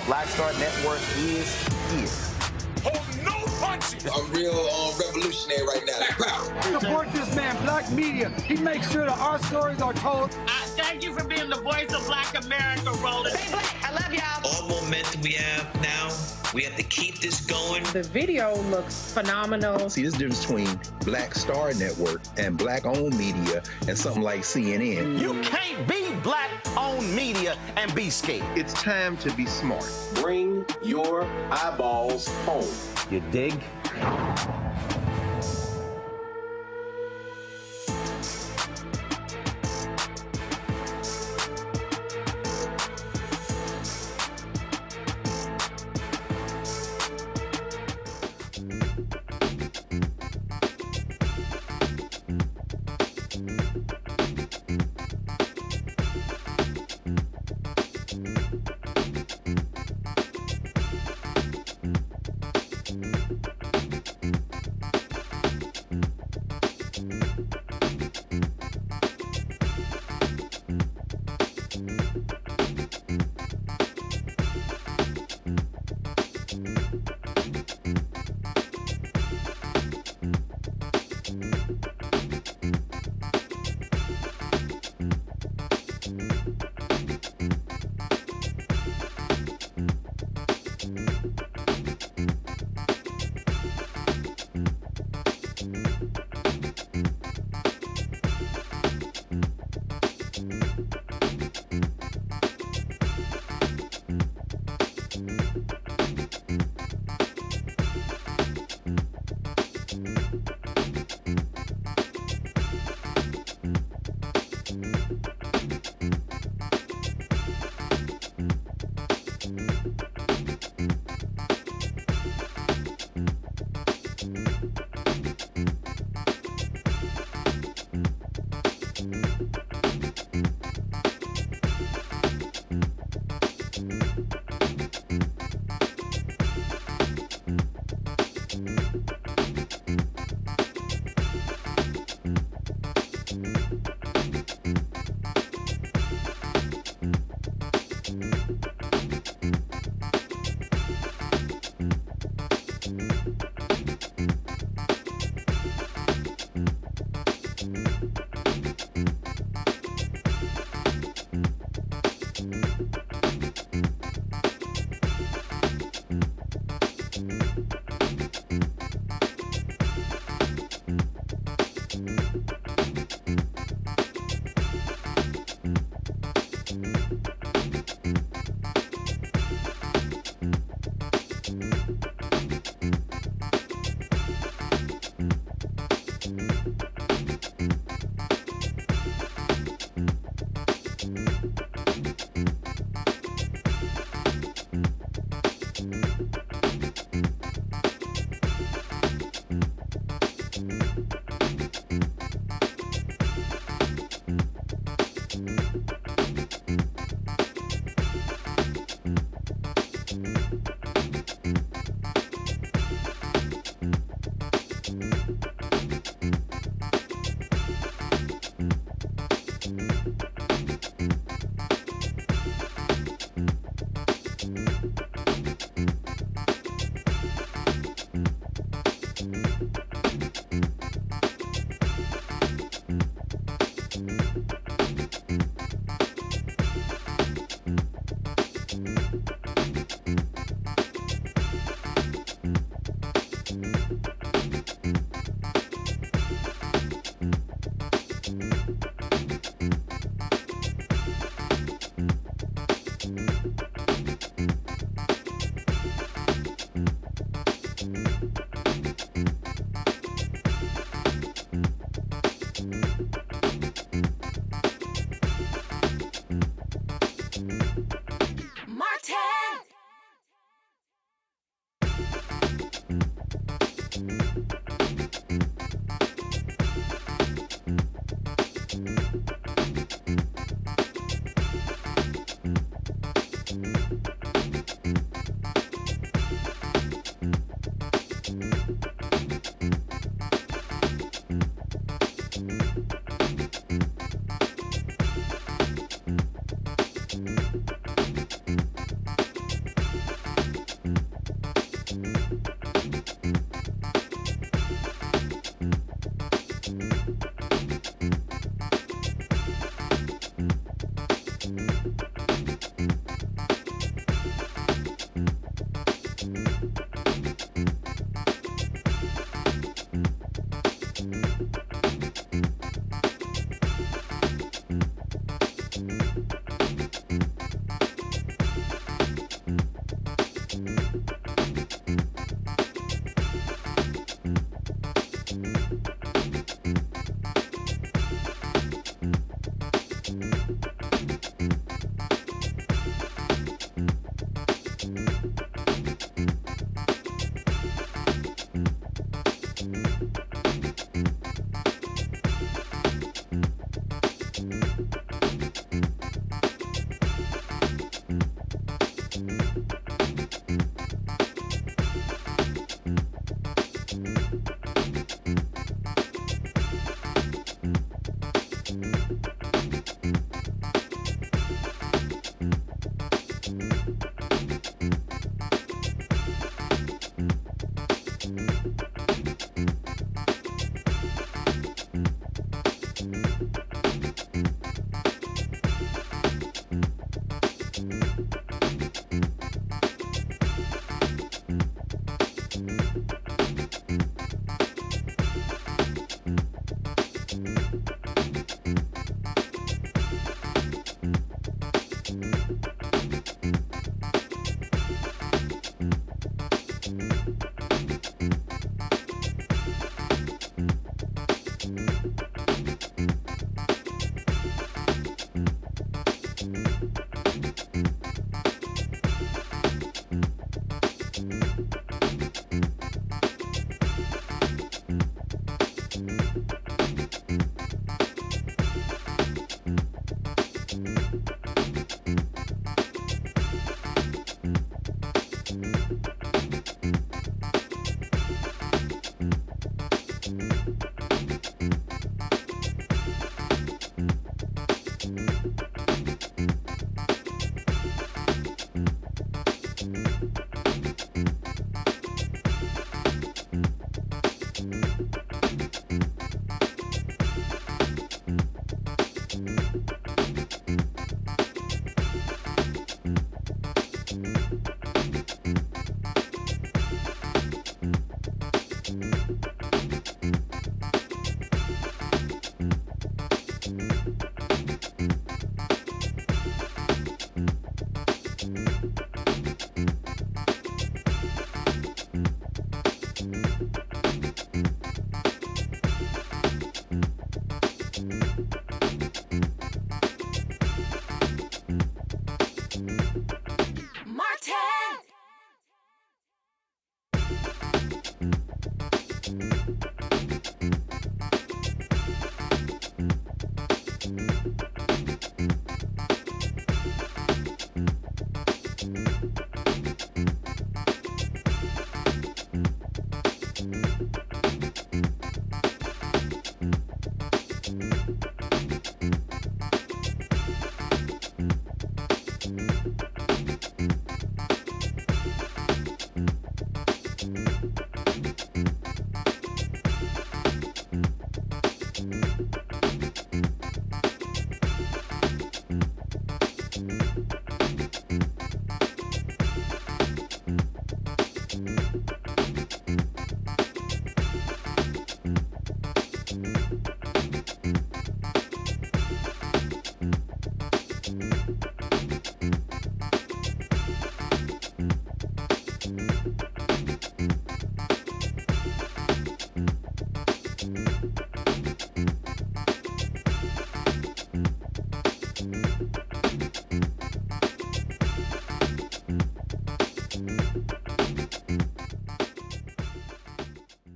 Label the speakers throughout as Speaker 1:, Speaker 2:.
Speaker 1: Black Star Network is here.
Speaker 2: Hold no punches!
Speaker 3: I'm real revolutionary right now. Black power.
Speaker 4: Support this man, Black media. He makes sure that our stories are told.
Speaker 5: Thank you for being the voice of Black America, Roland.
Speaker 6: Stay black. I love y'all.
Speaker 7: All momentum we have now, we have to keep this going.
Speaker 8: The video looks phenomenal.
Speaker 9: See, this difference between Black Star Network and Black-owned media and something like CNN.
Speaker 1: You can't be Black-owned media and be scared.
Speaker 10: It's time to be smart.
Speaker 11: Bring your eyeballs home.
Speaker 1: You dig?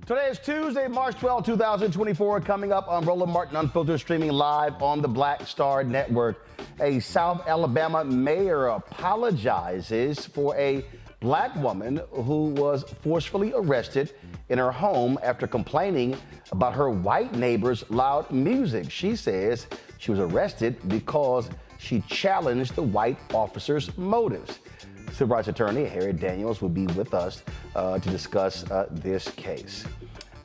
Speaker 1: Today is Tuesday, March 12, 2024. Coming up on Roland Martin Unfiltered, streaming live on the Black Star Network. A South Alabama mayor apologizes for a black woman who was forcefully arrested in her home after complaining about her white neighbor's loud music. She says she was arrested because she challenged the white officer's motives. civil rights attorney Harry Daniels will be with us to discuss this case.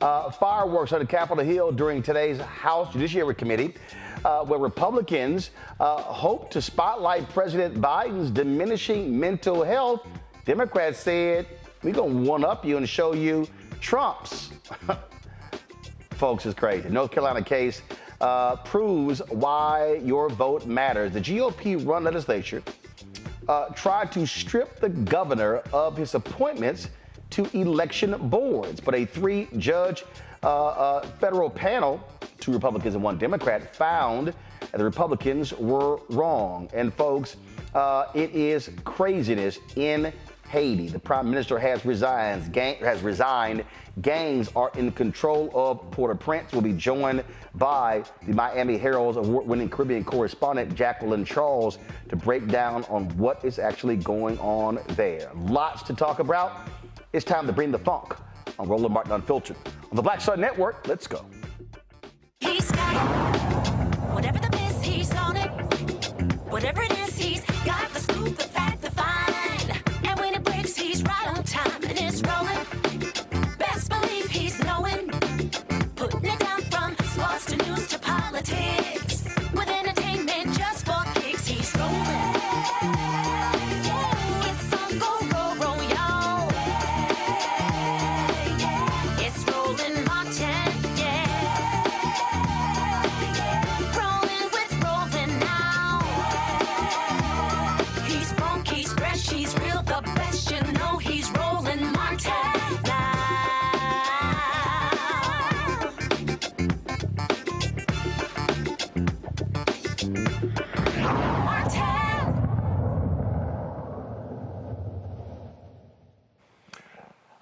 Speaker 1: Fireworks on the Capitol Hill during today's House Judiciary Committee, where Republicans hope to spotlight President Biden's diminishing mental health. Democrats said, we're going to one-up you and show you Trump's. Folks, it's crazy. North Carolina case proves why your vote matters. The GOP-run legislature tried to strip the governor of his appointments to election boards, but a three-judge federal panel, 2 Republicans and 1 Democrat, found that the Republicans were wrong. And folks, it is craziness in Haiti. The prime minister has resigned. Gangs are in control of Port-au-Prince. We'll be joined by the Miami Herald's award-winning Caribbean correspondent Jacqueline Charles to break down on what is actually going on there. Lots to talk about. It's time to bring the funk on Roland Martin Unfiltered. On the Black Star Network, let's go.
Speaker 6: He's got it. Whatever the miss, he's on it. Whatever it is, he's got the scoop, the fact, the find. And when it breaks, he's right on time and it's rolling. Best believe he's knowing. Putting it down from sports to news to politics. With entertainment just for kicks, he's rolling. It's on go, roll, roll, y'all. It's Roland Martin, yeah. Rolling with Roland now. He's funk, he's fresh, he's real, the best, you know he's Roland Martin now.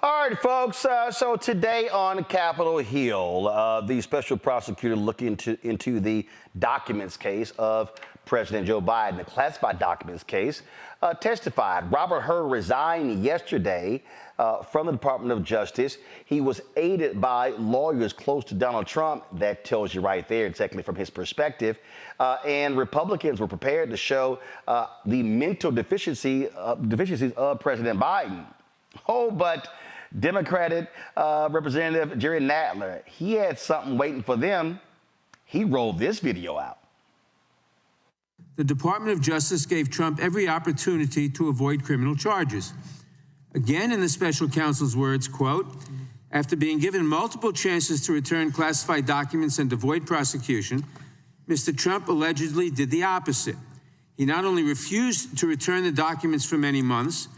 Speaker 1: All right, folks. So today on Capitol Hill, the special prosecutor looking into the documents case of President Joe Biden, the classified documents case, testified. Robert Hur resigned yesterday from the Department of Justice. He was aided by lawyers close to Donald Trump. That tells you right there exactly from his perspective. And Republicans were prepared to show the mental deficiencies of President Biden. Oh, but Democratic Representative Jerry Nadler, he had something waiting for them. He rolled this video out.
Speaker 10: The Department of Justice gave Trump every opportunity to avoid criminal charges. Again, in the special counsel's words, quote, after being given multiple chances to return classified documents and avoid prosecution, Mr. Trump allegedly did the opposite. He not only refused to return the documents for many months,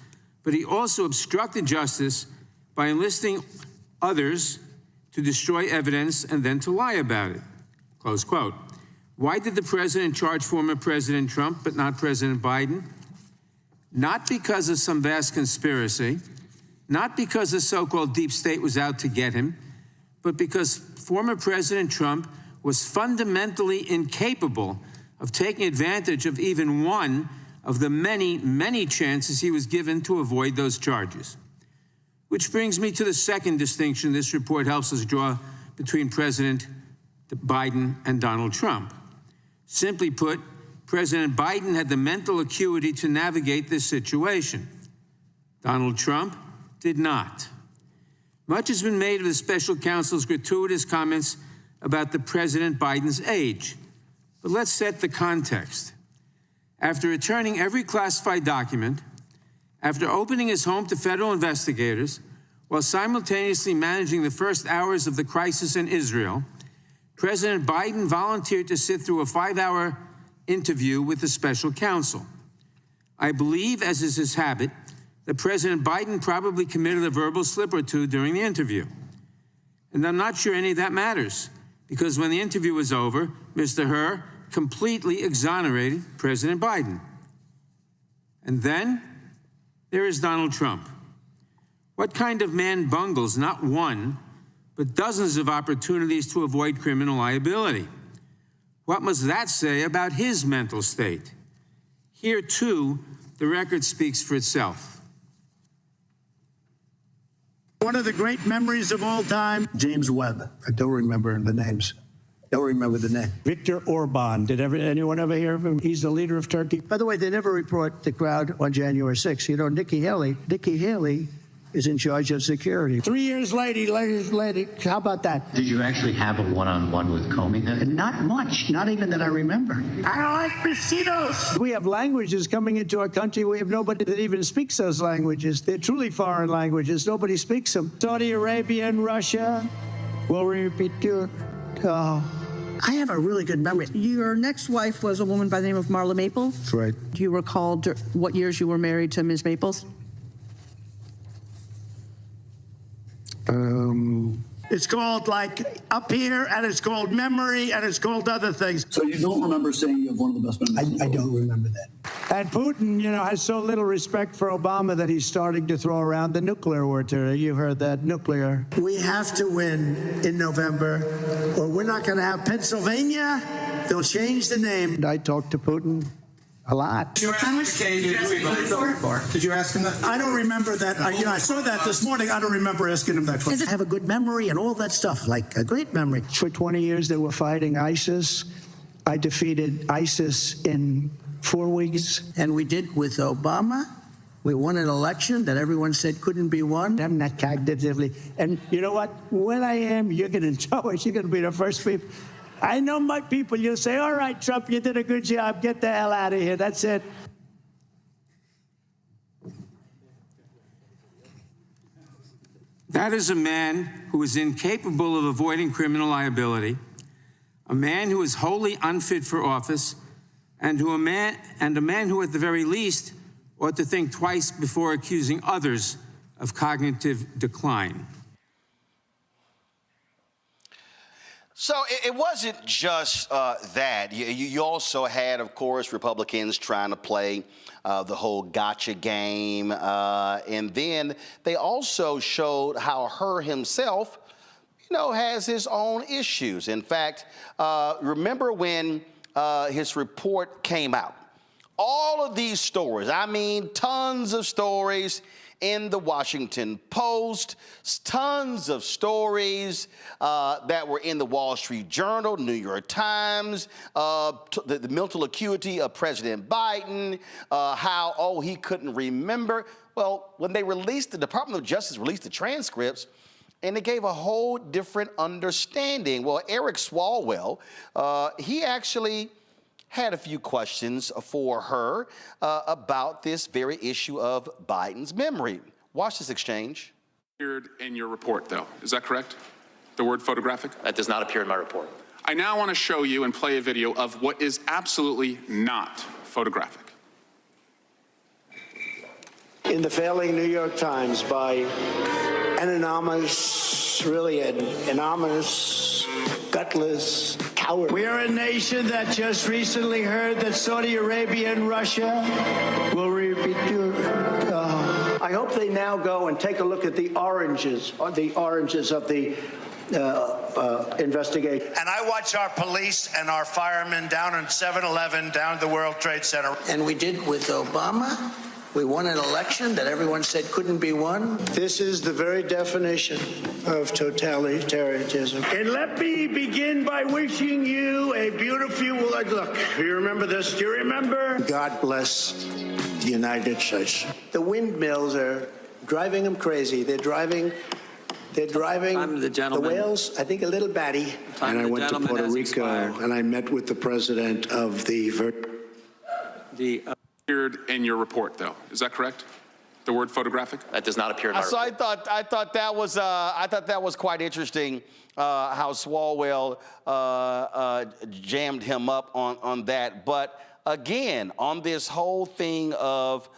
Speaker 10: but he also obstructed justice by enlisting others to destroy evidence and then to lie about it, close quote. Why did the president charge former President Trump but not President Biden? Not because of some vast conspiracy, not because the so-called deep state was out to get him, but because former President Trump was fundamentally incapable of taking advantage of even one of the many, many chances he was given to avoid those charges. Which brings me to the second distinction this report helps us draw between President Biden and Donald Trump. Simply put, President Biden had the mental acuity to navigate this situation. Donald Trump did not. Much has been made of the special counsel's gratuitous comments about the President Biden's age. But let's set the context. After returning every classified document, after opening his home to federal investigators, while simultaneously managing the first hours of the crisis in Israel, President Biden volunteered to sit through a 5-hour interview with the special counsel. I believe, as is his habit, that President Biden probably committed a verbal slip or two during the interview. And I'm not sure any of that matters, because when the interview was over, Mr. Hur completely exonerated President Biden. And then there is Donald Trump. What kind of man bungles not one, but dozens of opportunities to avoid criminal liability? What must that say about his mental state? Here, too, the record speaks for itself.
Speaker 4: One of the great memories of all time, James Webb. I don't remember the names.
Speaker 12: Don't remember the name.
Speaker 4: Viktor Orban. Did anyone ever hear of him? He's the leader of Turkey.
Speaker 12: By the way, they never report the crowd on January 6th. You know, Nikki Haley is in charge of security.
Speaker 4: 3 years later, how about that?
Speaker 13: Did you actually have a one-on-one with Comey then?
Speaker 12: Not much, not even that I remember.
Speaker 4: I like besitos. We have languages coming into our country. We have nobody that even speaks those languages. They're truly foreign languages. Nobody speaks them. Saudi Arabia and Russia will repeat your...
Speaker 12: Oh, I have a really good memory.
Speaker 14: Your next wife was a woman by the name of Marla Maples?
Speaker 12: That's right.
Speaker 14: Do you recall what years you were married to Ms. Maples?
Speaker 4: It's called like Up Here, and it's called Memory, and it's called other things.
Speaker 15: So you don't remember saying you have one of the best memories?
Speaker 12: I don't remember that.
Speaker 4: And Putin, you know, has so little respect for Obama that he's starting to throw around the nuclear word. You heard that, nuclear.
Speaker 12: We have to win in November, or we're not going to have Pennsylvania. They'll change the name.
Speaker 4: I talked to Putin a lot.
Speaker 15: Did you ask him that?
Speaker 12: I don't remember that. I saw that this morning. I don't remember asking him that question. I have a good memory and all that stuff, like a great memory.
Speaker 4: For 20 years, they were fighting ISIS. I defeated ISIS in 4 weeks.
Speaker 12: And we did with Obama. We won an election that everyone said couldn't be won.
Speaker 4: I'm not cognitively. And you know what? When I am, you're going to know it. You're going to be the first people. I know my people. You'll say, all right, Trump, you did a good job. Get the hell out of here. That's it.
Speaker 10: That is a man who is incapable of avoiding criminal liability, a man who is wholly unfit for office, and a man who, at the very least, ought to think twice before accusing others of cognitive decline.
Speaker 1: So it wasn't just that. You also had, of course, Republicans trying to play the whole gotcha game. And then they also showed how Hur himself, you know, has his own issues. In fact, remember when his report came out? All of these stories, I mean, tons of stories in the Washington Post, tons of stories that were in the Wall Street Journal, New York Times, the mental acuity of President Biden, how, he couldn't remember. Well, when they released, the Department of Justice released the transcripts, and it gave a whole different understanding. Well, Eric Swalwell, he actually had a few questions for her about this very issue of Biden's memory. Watch this exchange.
Speaker 16: Appeared in your report, though. Is that correct? The word photographic?
Speaker 17: That does not appear in my report.
Speaker 16: I now want to show you and play a video of what is absolutely not photographic.
Speaker 18: In the failing New York Times by an anonymous, gutless coward.
Speaker 4: We are a nation that just recently heard that Saudi Arabia and Russia will repeat your...
Speaker 18: I hope they now go and take a look at the oranges of the investigation.
Speaker 19: And I watch our police and our firemen down in 7-Eleven, down at the World Trade Center.
Speaker 12: And we did with Obama. We won an election that everyone said couldn't be won.
Speaker 18: This is the very definition of totalitarianism.
Speaker 4: And let me begin by wishing you a beautiful... Look, you remember this? Do you remember?
Speaker 18: God bless the United States. The windmills are driving them crazy. They're driving the whales, I think, a little batty.
Speaker 19: And I went to Puerto Rico, and I met with the president of
Speaker 16: Appeared in your report, though. Is that correct? The word photographic?
Speaker 17: That does not appear in my report.
Speaker 1: So I thought that was quite interesting how Swalwell jammed him up on that. But again, on this whole thing of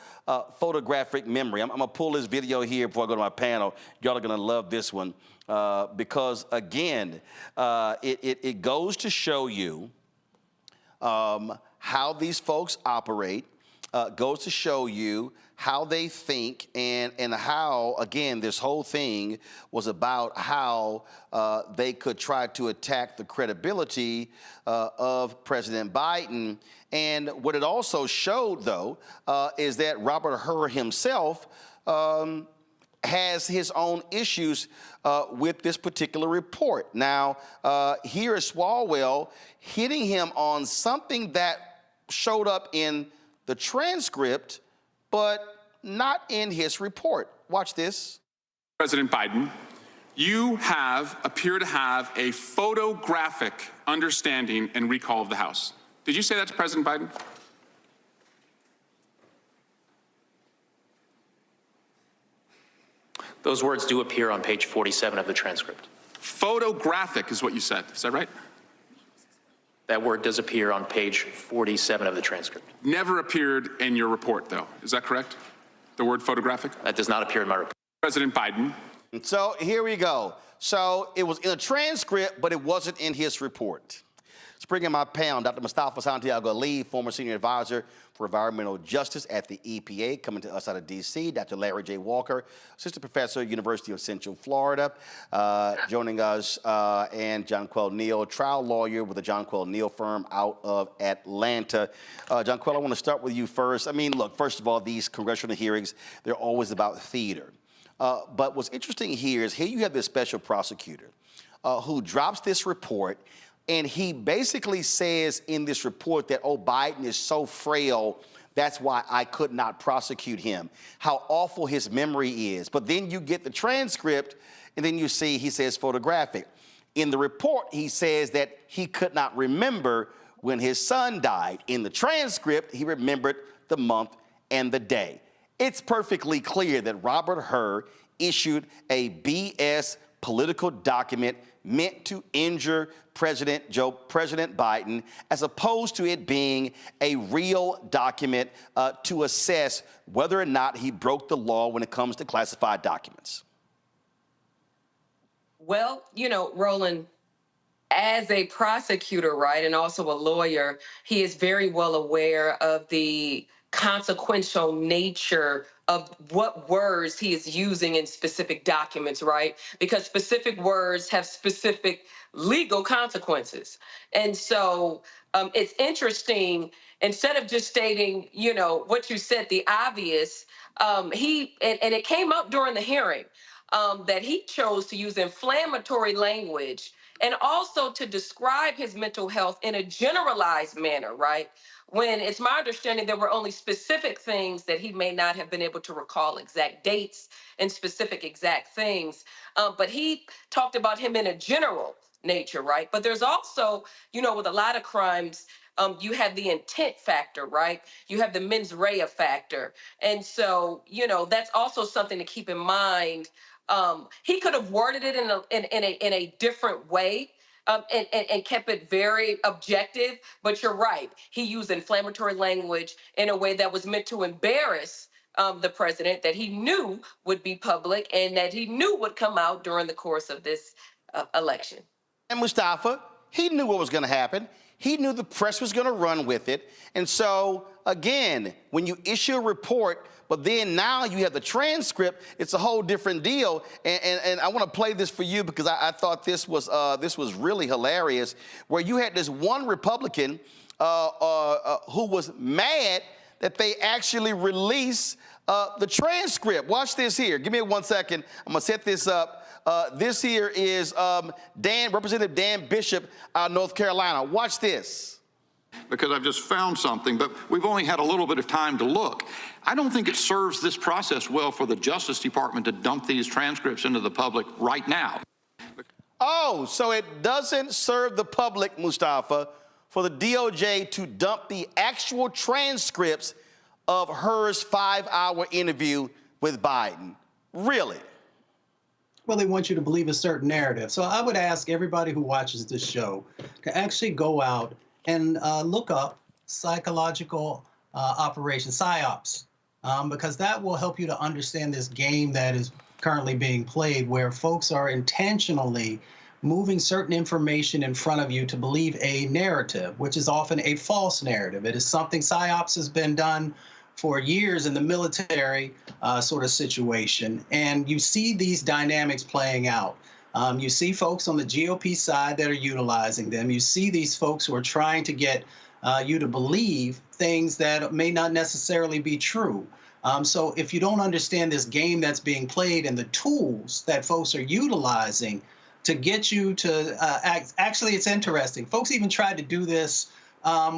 Speaker 1: photographic memory, I'm gonna pull this video here before I go to my panel. Y'all are gonna love this one because again, it goes to show you how these folks operate. Goes to show you how they think and how, again, this whole thing was about how they could try to attack the credibility of President Biden. And what it also showed, though, is that Robert Hur himself has his own issues with this particular report. Now, here is Swalwell hitting him on something that showed up in the transcript, but not in his report. Watch this.
Speaker 16: President Biden, you appear to have a photographic understanding and recall of the House. Did you say that to President Biden?
Speaker 17: Those words do appear on page 47 of the transcript.
Speaker 16: Photographic is what you said. Is that right?
Speaker 17: That word does appear on page 47 of the transcript.
Speaker 16: Never appeared in your report, though. Is that correct? The word photographic?
Speaker 17: That does not appear in my report.
Speaker 16: President Biden.
Speaker 1: So here we go. So it was in a transcript, but it wasn't in his report. Let's bring in my panel. Dr. Mustafa Santiago-Ali, former senior advisor for environmental justice at the EPA, coming to us out of D.C. Dr. Larry J. Walker, assistant professor, University of Central Florida, joining us, and Jonquel Neal, trial lawyer with the Jonquel Neal firm out of Atlanta. Jonquel, I want to start with you first. I mean, look, first of all, these congressional hearings, they're always about theater. But what's interesting here is here you have this special prosecutor who drops this report, and he basically says in this report that, oh, Biden is so frail, that's why I could not prosecute him, how awful his memory is. But then you get the transcript, and then you see he says photographic. In the report, he says that he could not remember when his son died. In the transcript, he remembered the month and the day. It's perfectly clear that Robert Hur issued a BS political document meant to injure President Biden, as opposed to it being a real document to assess whether or not he broke the law when it comes to classified documents.
Speaker 20: Well, you know, Roland, as a prosecutor, right, and also a lawyer, he is very well aware of the consequential nature of what words he is using in specific documents, right? Because specific words have specific legal consequences. And so it's interesting, instead of just stating, you know, what you said, the obvious, and it came up during the hearing, that he chose to use inflammatory language and also to describe his mental health in a generalized manner, right? When it's my understanding there were only specific things that he may not have been able to recall exact dates and specific exact things. But he talked about him in a general nature, right? But there's also, you know, with a lot of crimes, you have the intent factor, right? You have the mens rea factor. And so, you know, that's also something to keep in mind. He could have worded it in a different way. And kept it very objective, but you're right. He used inflammatory language in a way that was meant to embarrass the president, that he knew would be public and that he knew would come out during the course of this election.
Speaker 1: And Mustafa, he knew what was going to happen. He knew the press was going to run with it. And so, again, when you issue a report, but then now you have the transcript, it's a whole different deal. And I want to play this for you because I thought this was really hilarious, where you had this one Republican who was mad that they actually released the transcript. Watch this here. Give me 1 second. I'm going to set this up. This here is Representative Dan Bishop out of North Carolina. Watch this.
Speaker 21: Because I've just found something, but we've only had a little bit of time to look. I don't think it serves this process well for the Justice Department to dump these transcripts into the public right now.
Speaker 1: Oh, so it doesn't serve the public, Mustafa, for the DOJ to dump the actual transcripts of Hur's 5-hour interview with Biden. Really?
Speaker 22: Well, they want you to believe a certain narrative. So I would ask everybody who watches this show to actually go out and look up psychological operations, PSYOPs, because that will help you to understand this game that is currently being played, where folks are intentionally moving certain information in front of you to believe a narrative, which is often a false narrative. It is something PSYOPs has been done for years in the military sort of situation, and you see these dynamics playing out. You see folks on the GOP side that are utilizing them. You see these folks who are trying to get you to believe things that may not necessarily be true. So if you don't understand this game that's being played and the tools that folks are utilizing to get you to actually, it's interesting. Folks even tried to do this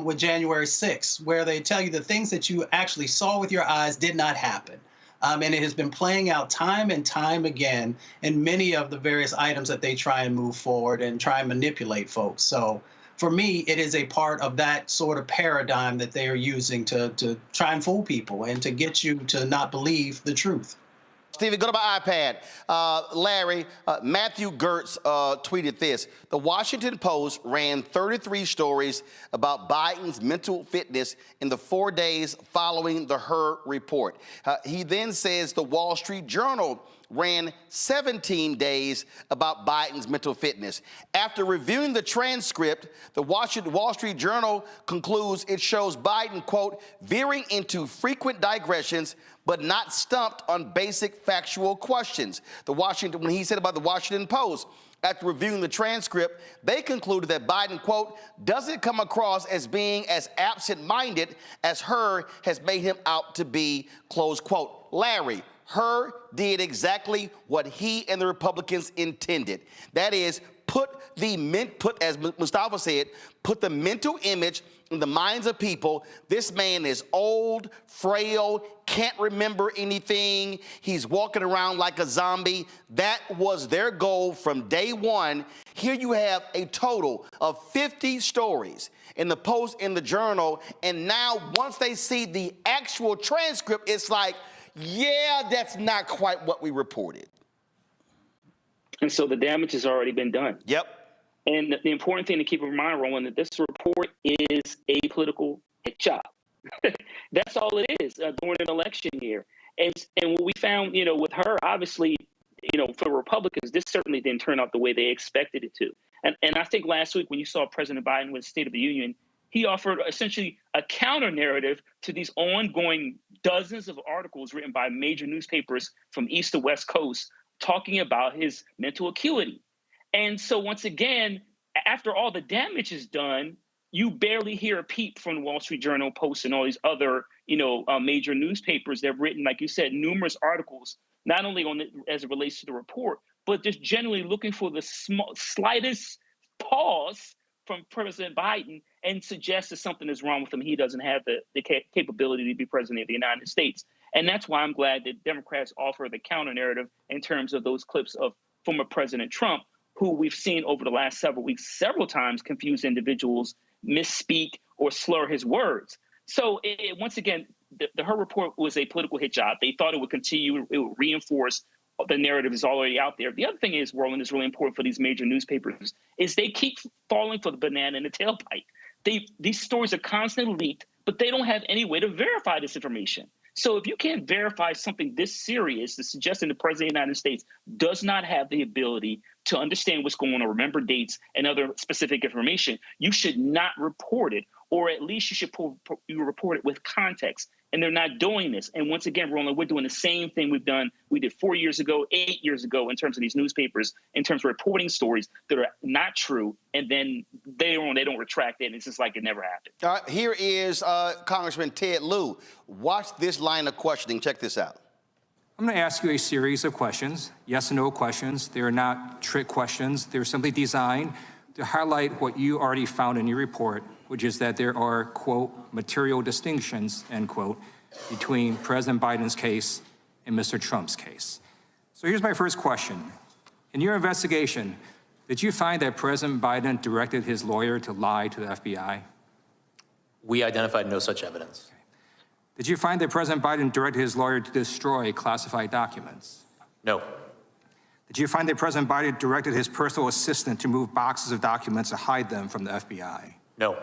Speaker 22: with January 6th, where they tell you the things that you actually saw with your eyes did not happen. And it has been playing out time and time again in many of the various items that they try and move forward and try and manipulate folks. So for me, it is a part of that sort of paradigm that they are using to try and fool people and to get you to not believe the truth.
Speaker 1: Stevie, go to my iPad. Larry, Matthew Gertz tweeted this. The Washington Post ran 33 stories about Biden's mental fitness in the 4 days following the Hur report. He then says the Wall Street Journal ran 17 days about Biden's mental fitness. After reviewing the transcript, the Wall Street Journal concludes it shows Biden, quote, veering into frequent digressions, but not stumped on basic factual questions. When he said about the Washington Post, after reviewing the transcript, they concluded that Biden, quote, doesn't come across as being as absent-minded as Hur has made him out to be, close quote. Larry, Hur did exactly what he and the Republicans intended. That is, as Mustafa said, put the mental image in the minds of people. This man is old, frail, can't remember anything. He's walking around like a zombie. That was their goal from day one. Here you have a total of 50 stories in the Post, in the Journal, and now once they see the actual transcript, it's like, yeah, that's not quite what we reported.
Speaker 2: And so the damage has already been done.
Speaker 1: Yep.
Speaker 2: And the important thing to keep in mind, Roland, that this report is a political hit job. That's all it is during an election year. And what we found, with her, obviously, for Republicans, this certainly didn't turn out the way they expected it to. And I think last week when you saw President Biden with the State of the Union, he offered essentially a counter narrative to these ongoing dozens of articles written by major newspapers from East to West Coast talking about his mental acuity. And so once again, after all the damage is done, you barely hear a peep from the Wall Street Journal, Post, and all these other, major newspapers that have written, like you said, numerous articles, not only on as it relates to the report, but just generally looking for the slightest pause from President Biden and suggest that something is wrong with him. He doesn't have the capability to be president of the United States. And that's why I'm glad that Democrats offer the counter narrative in terms of those clips of former President Trump, who we've seen over the last several weeks, several times confuse individuals, misspeak, or slur his words. So once again, the Hur report was a political hit job. They thought it would continue, it would reinforce the narrative is already out there. The other thing is, Roland, is really important for these major newspapers, is they keep falling for the banana in the tailpipe. These stories are constantly leaked, but they don't have any way to verify this information. So if you can't verify something this serious, suggesting the president of the United States does not have the ability to understand what's going on, remember dates and other specific information, you should not report it, or at least you should report it with context. And they're not doing this. And once again, Roland, we're doing the same thing we did 4 years ago, 8 years ago, in terms of these newspapers, in terms of reporting stories that are not true, and then they don't retract it, and it's just like it never happened.
Speaker 1: All right, here is Congressman Ted Lieu. Watch this line of questioning. Check this out.
Speaker 3: I'm going to ask you a series of questions, yes and no questions. They're not trick questions. They're simply designed to highlight what you already found in your report, which is that there are, quote, material distinctions, end quote, between President Biden's case and Mr. Trump's case. So here's my first question. In your investigation, did you find that President Biden directed his lawyer to lie to the FBI?
Speaker 17: We identified no such evidence.
Speaker 3: Okay. Did you find that President Biden directed his lawyer to destroy classified documents?
Speaker 17: No.
Speaker 3: Did you find that President Biden directed his personal assistant to move boxes of documents to hide them from the FBI?
Speaker 17: No.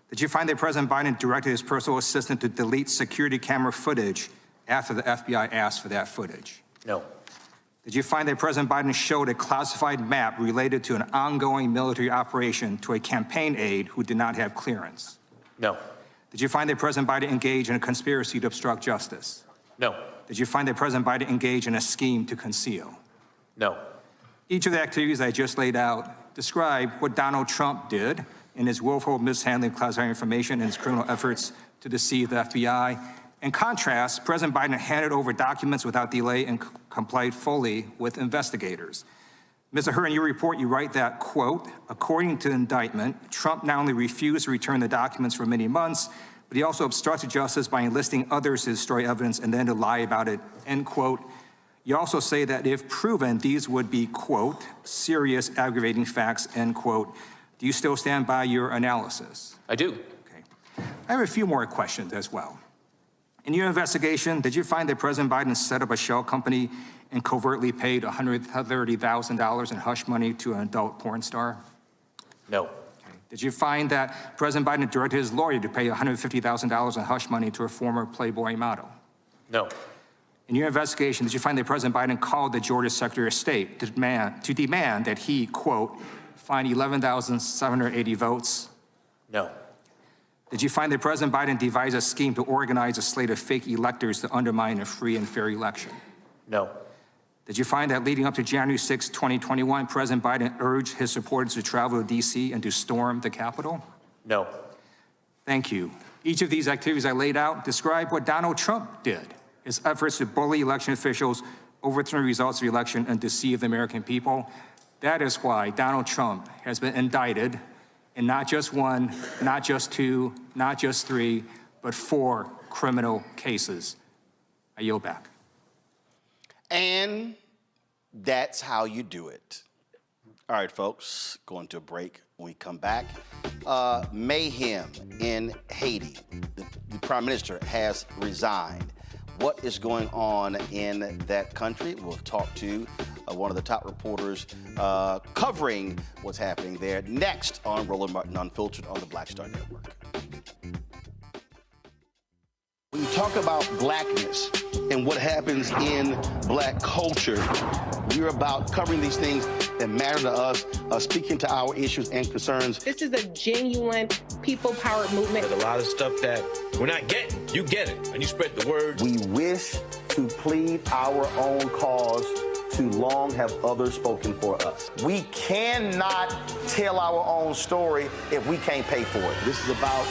Speaker 3: Did you find that President Biden directed his personal assistant to delete security camera footage after the FBI asked for that footage?
Speaker 17: No.
Speaker 3: Did you find that President Biden showed a classified map related to an ongoing military operation to a campaign aide who did not have clearance?
Speaker 17: No.
Speaker 3: Did you find that President Biden engaged in a conspiracy to obstruct justice?
Speaker 17: No.
Speaker 3: Did you find that President Biden engaged in a scheme to conceal?
Speaker 17: No.
Speaker 3: Each of the activities I just laid out describe what Donald Trump did in his willful mishandling of classified information and his criminal efforts to deceive the FBI In contrast, President Biden handed over documents without delay and complied fully with investigators. Ms. Ahern, in your report, you write that, quote, according to the indictment, Trump not only refused to return the documents for many months, but he also obstructed justice by enlisting others to destroy evidence and then to lie about it, end quote. You also say that if proven, these would be, quote, serious aggravating facts, end quote. Do you still stand by your analysis?
Speaker 17: I do.
Speaker 3: Okay. I have a few more questions as well. In your investigation, did you find that President Biden set up a shell company and covertly paid $130,000 in hush money to an adult porn star?
Speaker 17: No.
Speaker 3: Okay. Did you find that President Biden directed his lawyer to pay $150,000 in hush money to a former Playboy model?
Speaker 17: No.
Speaker 3: In your investigation, did you find that President Biden called the Georgia Secretary of State to demand that he, quote, find 11,780 votes?
Speaker 17: No.
Speaker 3: Did you find that President Biden devised a scheme to organize a slate of fake electors to undermine a free and fair election?
Speaker 17: No.
Speaker 3: Did you find that leading up to January 6, 2021, President Biden urged his supporters to travel to D.C. and to storm the Capitol?
Speaker 17: No.
Speaker 3: Thank you. Each of these activities I laid out describe what Donald Trump did, his efforts to bully election officials, overturn the results of the election, and deceive the American people. That is why Donald Trump has been indicted in not just one, not just two, not just three, but 4 criminal cases. I yield back.
Speaker 1: And that's how you do it. All right, folks, going to a break. When we come back, mayhem in Haiti. The prime minister has resigned. What is going on in that country? We'll talk to one of the top reporters covering what's happening there next on Roland Martin Unfiltered on the Black Star Network. When you talk about blackness and what happens in black culture, we're about covering these things that matter to us, speaking to our issues and concerns.
Speaker 8: This is a genuine people-powered movement.
Speaker 5: There's a lot of stuff that we're not getting. You get it, and you spread the word.
Speaker 1: We wish to plead our own cause. Too long have others spoken for us. We cannot tell our own story if we can't pay for it. This is about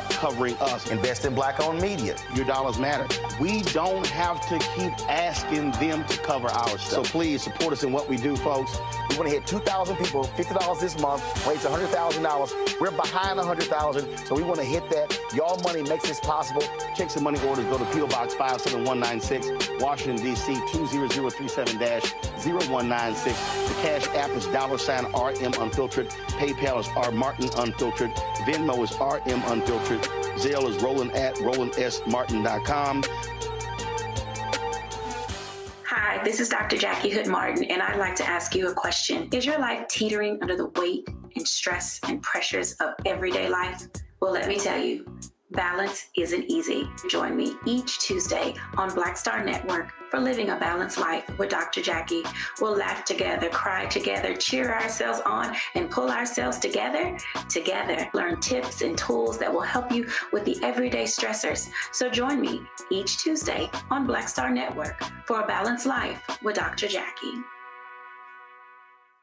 Speaker 1: covering us. Invest in black-owned media. Your dollars matter. We don't have to keep asking them to cover our stuff. So please support us in what we do, folks. We want to hit 2,000 people, $50 this month, raise $100,000. We're behind 100,000, so we want to hit that. Y'all money makes this possible. Checks and money orders go to P.O. Box 57196, Washington, D.C. 20037-0196. The Cash App is $RM Unfiltered. PayPal is R Martin Unfiltered. Venmo is RM Unfiltered. Zelle is roland@rolandsmartin.com.
Speaker 7: Hi, this is Dr. Jackie Hood Martin, and I'd like to ask you a question. Is your life teetering under the weight and stress and pressures of everyday life? Well, let me tell you, balance isn't easy. Join me each Tuesday on Black Star Network for Living a Balanced Life with Dr. Jackie. We'll laugh together, cry together, cheer ourselves on, and pull ourselves together. Learn tips and tools that will help you with the everyday stressors. So join me each Tuesday on Black Star Network for A Balanced Life with Dr. Jackie.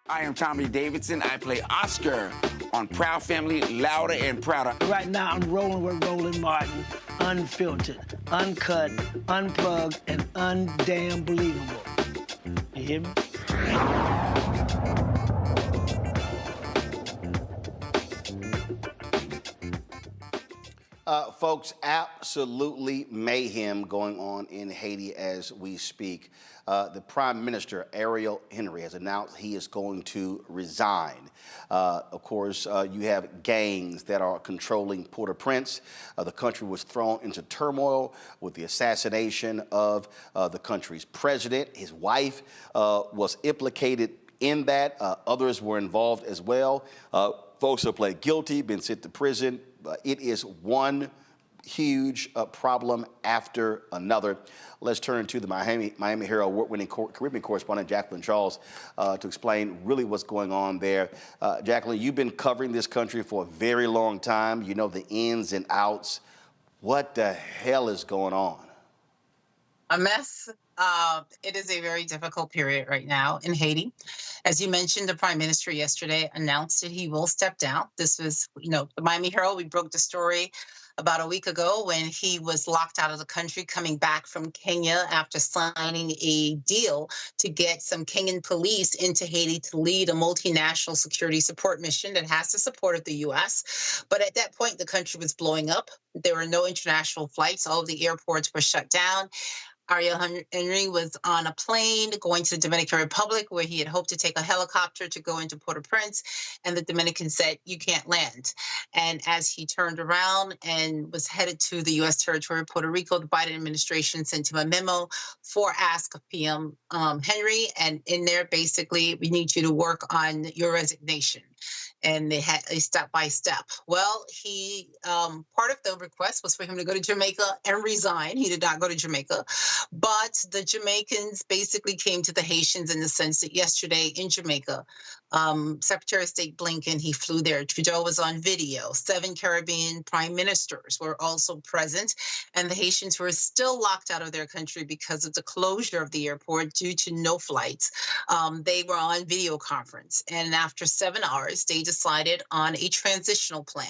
Speaker 5: I am Tommy Davidson. I play Oscar on Proud Family, Louder and Prouder.
Speaker 12: Right now, I'm rolling with Roland Martin, unfiltered, uncut, unplugged, and undamn believable. You hear me?
Speaker 1: Folks, absolutely mayhem going on in Haiti as we speak. The Prime Minister, Ariel Henry, has announced he is going to resign. Of course, you have gangs that are controlling Port-au-Prince. The country was thrown into turmoil with the assassination of the country's president. His wife was implicated in that. Others were involved as well. Folks have pled guilty, been sent to prison. It is one huge problem after another. Let's turn to the Miami Herald award-winning Caribbean correspondent Jacqueline Charles to explain really what's going on there. Jacqueline, you've been covering this country for a very long time. You know the ins and outs. What the hell is going on?
Speaker 23: A mess. It is a very difficult period right now in Haiti. As you mentioned, the Prime Minister yesterday announced that he will step down. This was, the Miami Herald, we broke the story about a week ago when he was locked out of the country coming back from Kenya after signing a deal to get some Kenyan police into Haiti to lead a multinational security support mission that has the support of the U.S. But at that point, the country was blowing up. There were no international flights. All of the airports were shut down. Ariel Henry was on a plane going to the Dominican Republic where he had hoped to take a helicopter to go into Port-au-Prince, and the Dominicans said, you can't land. And as he turned around and was headed to the U.S. territory of Puerto Rico, the Biden administration sent him a memo for ask of PM Henry, and in there, basically, we need you to work on your resignation. And they had a step-by-step. Well, he part of the request was for him to go to Jamaica and resign. He did not go to Jamaica. But the Jamaicans basically came to the Haitians in the sense that yesterday in Jamaica, Secretary of State Blinken, he flew there. Trudeau was on video. 7 Caribbean prime ministers were also present. And the Haitians who are still locked out of their country because of the closure of the airport due to no flights, they were on video conference. And after 7 hours, they decided on a transitional plan.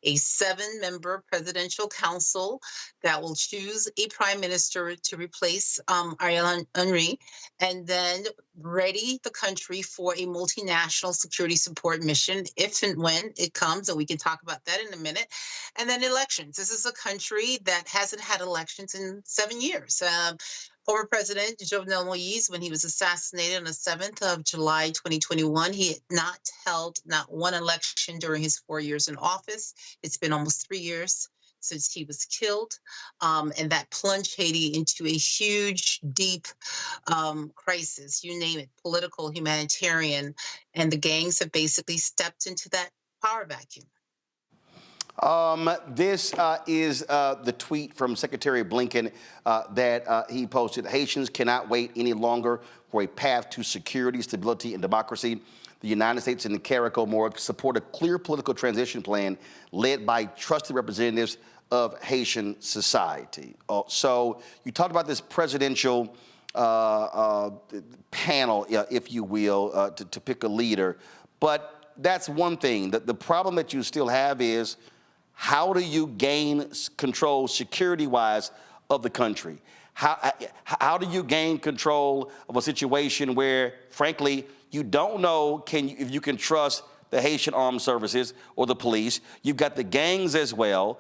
Speaker 23: A 7-member presidential council that will choose a prime minister to replace Ariel Henry, and then ready the country for a multinational security support mission if and when it comes, and we can talk about that in a minute. And then elections. This is a country that hasn't had elections in 7 years. Former President Jovenel Moïse, when he was assassinated on the 7th of July, 2021, he had not held not one election during his 4 years in office. It's been almost 3 years since he was killed, and that plunged Haiti into a huge, deep crisis, you name it, political, humanitarian, and the gangs have basically stepped into that power vacuum.
Speaker 1: This is the tweet from Secretary Blinken that he posted. Haitians cannot wait any longer for a path to security, stability, and democracy. The United States and the CARICOM support a clear political transition plan led by trusted representatives of Haitian society. So you talked about this presidential panel, if you will, to pick a leader. But that's one thing. The problem that you still have is, how do you gain control security-wise of the country? How do you gain control of a situation where, frankly, you don't know if you can trust the Haitian Armed Services or the police? You've got the gangs as well.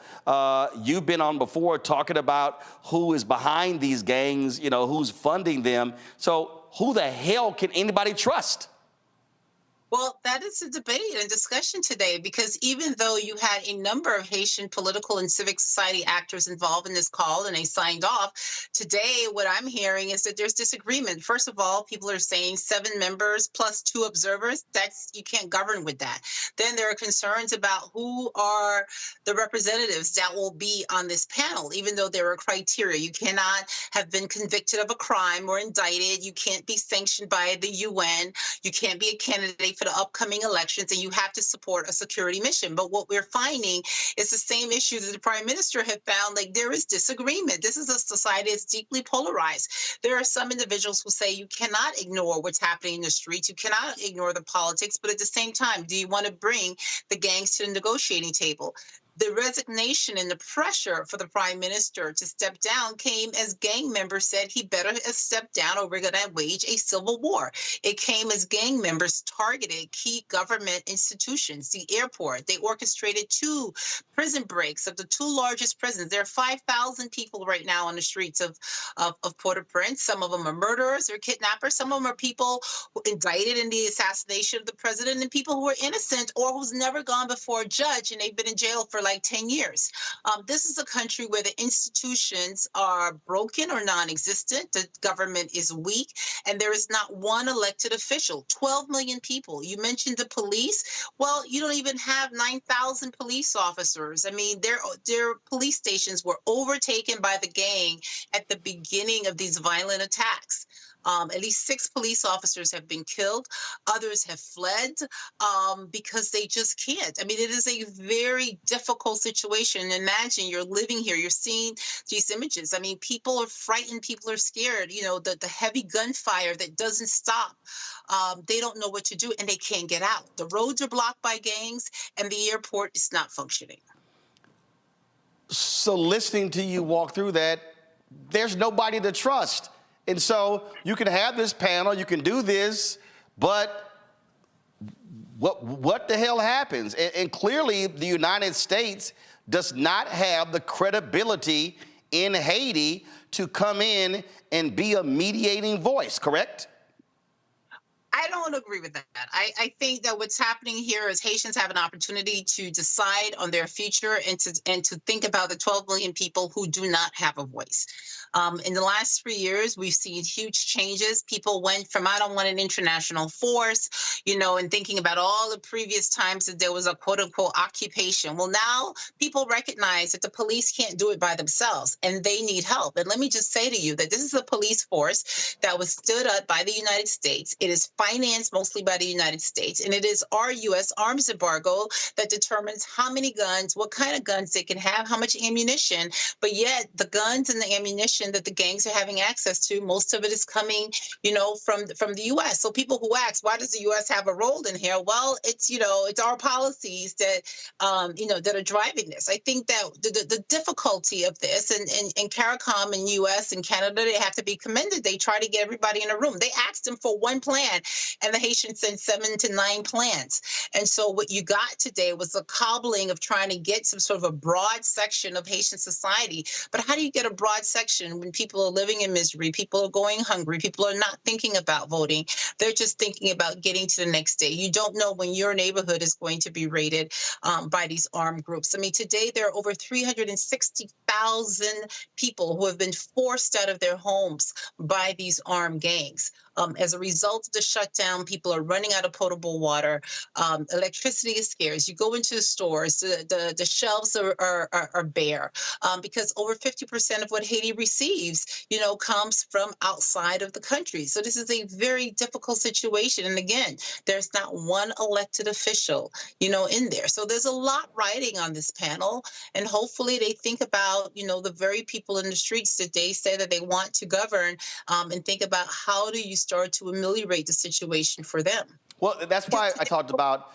Speaker 1: You've been on before talking about who is behind these gangs, who's funding them. So who the hell can anybody trust?
Speaker 23: Well, that is a debate and discussion today, because even though you had a number of Haitian political and civic society actors involved in this call and they signed off, today what I'm hearing is that there's disagreement. First of all, people are saying 7 members plus 2 observers. You can't govern with that. Then there are concerns about who are the representatives that will be on this panel, even though there are criteria. You cannot have been convicted of a crime or indicted. You can't be sanctioned by the UN. You can't be a candidate for the upcoming elections, and you have to support a security mission. But what we're finding is the same issue that the prime minister had found. Like, there is disagreement. This is a society that's deeply polarized. There are some individuals who say you cannot ignore what's happening in the streets. You cannot ignore the politics. But at the same time, do you want to bring the gangs to the negotiating table? The resignation and the pressure for the prime minister to step down came as gang members said he better step down or we're going to wage a civil war. It came as gang members targeted key government institutions, the airport. They orchestrated 2 prison breaks of the 2 largest prisons. There are 5,000 people right now on the streets of Port-au-Prince. Some of them are murderers or kidnappers. Some of them are people who indicted in the assassination of the president, and people who are innocent or who's never gone before a judge and they've been in jail for like 10 years. This is a country where the institutions are broken or non-existent. The government is weak, and there is not one elected official. 12 million people. You mentioned the police. Well, you don't even have 9,000 police officers. I mean, their police stations were overtaken by the gang at the beginning of these violent attacks. At least 6 police officers have been killed. Others have fled because they just can't. I mean, it is a very difficult situation. Imagine you're living here. You're seeing these images. I mean, people are frightened. People are scared. The heavy gunfire that doesn't stop. They don't know what to do, and they can't get out. The roads are blocked by gangs, and the airport is not functioning.
Speaker 1: So listening to you walk through that, there's nobody to trust. And so you can have this panel, you can do this, but what the hell happens? And clearly the United States does not have the credibility in Haiti to come in and be a mediating voice, correct?
Speaker 23: I don't agree with that. I think that what's happening here is Haitians have an opportunity to decide on their future and to think about the 12 million people who do not have a voice. In the last 3 years, we've seen huge changes. People went from, I don't want an international force, and thinking about all the previous times that there was a quote unquote occupation. Well, now people recognize that the police can't do it by themselves and they need help. And let me just say to you that this is a police force that was stood up by the United States. It is financed mostly by the United States, and it is our U.S. arms embargo that determines how many guns, what kind of guns they can have, how much ammunition. But yet the guns and the ammunition that the gangs are having access to, most of it is coming, from the U.S. So people who ask, why does the U.S. have a role in here? Well, it's our policies that, that are driving this. I think that the difficulty of this, and CARICOM in U.S. and Canada, they have to be commended. They try to get everybody in a room. They asked them for one plan, and the Haitians sent 7 to 9 plans. And so what you got today was a cobbling of trying to get some sort of a broad section of Haitian society. But how do you get a broad section when people are living in misery, people are going hungry, people are not thinking about voting, they're just thinking about getting to the next day. You don't know when your neighborhood is going to be raided by these armed groups. I mean, today there are over 360,000 people who have been forced out of their homes by these armed gangs. As a result of the shutdown, people are running out of potable water. Electricity is scarce. You go into the stores, the shelves are bare because over 50% of what Haiti receives, comes from outside of the country. So this is a very difficult situation. And again, there's not one elected official, in there. So there's a lot riding on this panel. And hopefully they think about, the very people in the streets that they say that they want to govern, and think about how do you start to ameliorate the situation for them.
Speaker 1: Well, that's why I talked about,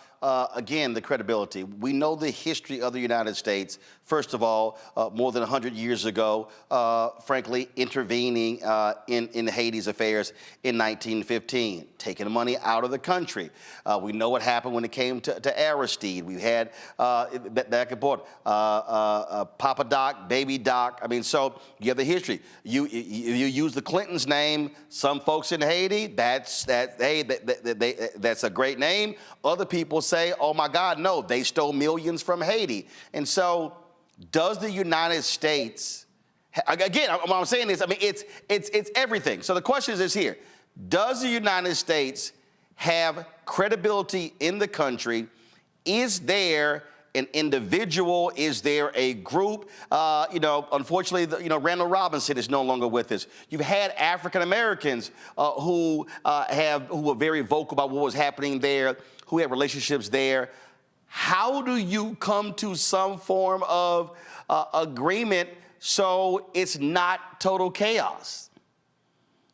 Speaker 1: again, the credibility. We know the history of the United States. First of all, more than 100 years ago, frankly, intervening in Haiti's affairs in 1915, taking the money out of the country. We know what happened when it came to Aristide. We had back and forth, Papa Doc, Baby Doc. I mean, so you have the history. You use the Clintons' name. Some folks in Haiti, that's a great name. Other people say, oh my God, no, they stole millions from Haiti. And so does the United States, again, what I'm saying is, I mean, it's everything. So the question is here, does the United States have credibility in the country? Is there an individual? Is there a group? Unfortunately, Randall Robinson is no longer with us. You've had African Americans who were very vocal about what was happening there, who had relationships there. How do you come to some form of agreement so it's not total chaos?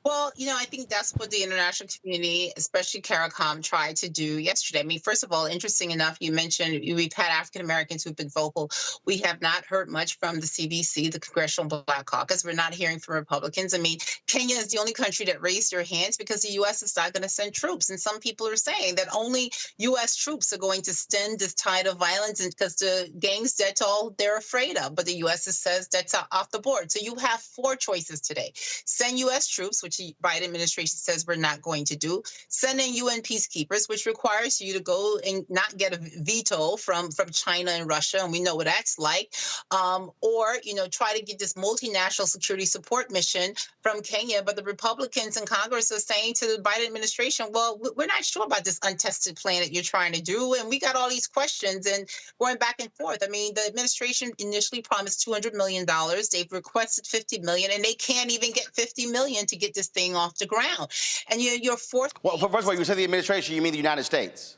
Speaker 23: Well, I think that's what the international community, especially CARICOM, tried to do yesterday. I mean, first of all, interesting enough, you mentioned we've had African Americans who've been vocal. We have not heard much from the CBC, the Congressional Black Caucus. We're not hearing from Republicans. I mean, Kenya is the only country that raised their hands because the U.S. is not going to send troops. And some people are saying that only U.S. troops are going to stem this tide of violence, and because the gangs, that's all they're afraid of. But the U.S. says that's off the board. So you have 4 choices today. Send U.S. troops, which the Biden administration says we're not going to do. Send in UN peacekeepers, which requires you to go and not get a veto from China and Russia, and we know what that's like. Or try to get this multinational security support mission from Kenya. But the Republicans in Congress are saying to the Biden administration, well, we're not sure about this untested plan that you're trying to do. And we got all these questions and going back and forth. I mean, the administration initially promised $200 million. They've requested $50 million, and they can't even get $50 million to get this thing off the ground. And your fourth.
Speaker 1: Well, first of all, you said the administration, you mean the United States?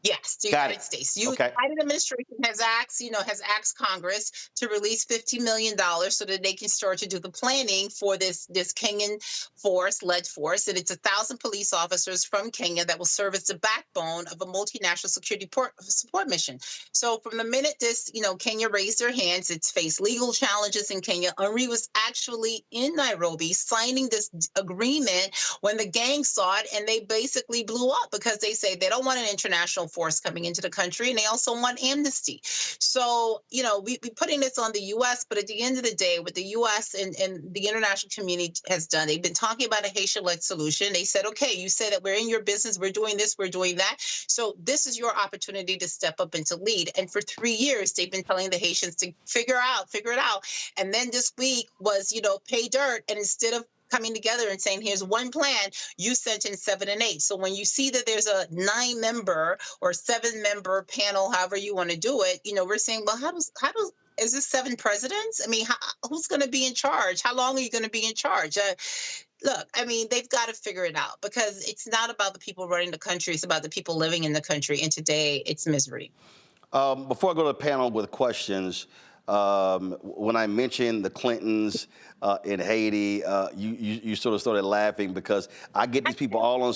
Speaker 23: Yes, the
Speaker 1: Got
Speaker 23: United
Speaker 1: it.
Speaker 23: States.
Speaker 1: Okay.
Speaker 23: The Biden administration has asked Congress to release $50 million so that they can start to do the planning for this Kenyan led force. And it's 1,000 police officers from Kenya that will serve as the backbone of a multinational security support mission. So from the minute this, Kenya raised their hands, it's faced legal challenges in Kenya. Henri was actually in Nairobi signing this agreement when the gang saw it, and they basically blew up because they say they don't want an international force coming into the country, and they also want amnesty. So, we putting this on the U.S., but at the end of the day, what the U.S. and the international community has done, they've been talking about a Haitian-led solution. They said, okay, you say that we're in your business, we're doing this, we're doing that. So this is your opportunity to step up and to lead. And for 3 years, they've been telling the Haitians to figure it out. And then this week was, pay dirt. And instead of coming together and saying, here's one plan, you sent in 7 and 8. So when you see that there's a 9-member or 7-member panel, however you want to do it, we're saying, well, is this 7 presidents? I mean, who's going to be in charge? How long are you going to be in charge? Look, I mean, they've got to figure it out because it's not about the people running the country. It's about the people living in the country. And today it's misery.
Speaker 1: Before I go to the panel with questions, when I mentioned the Clintons in Haiti, you sort of started laughing because I get these people all on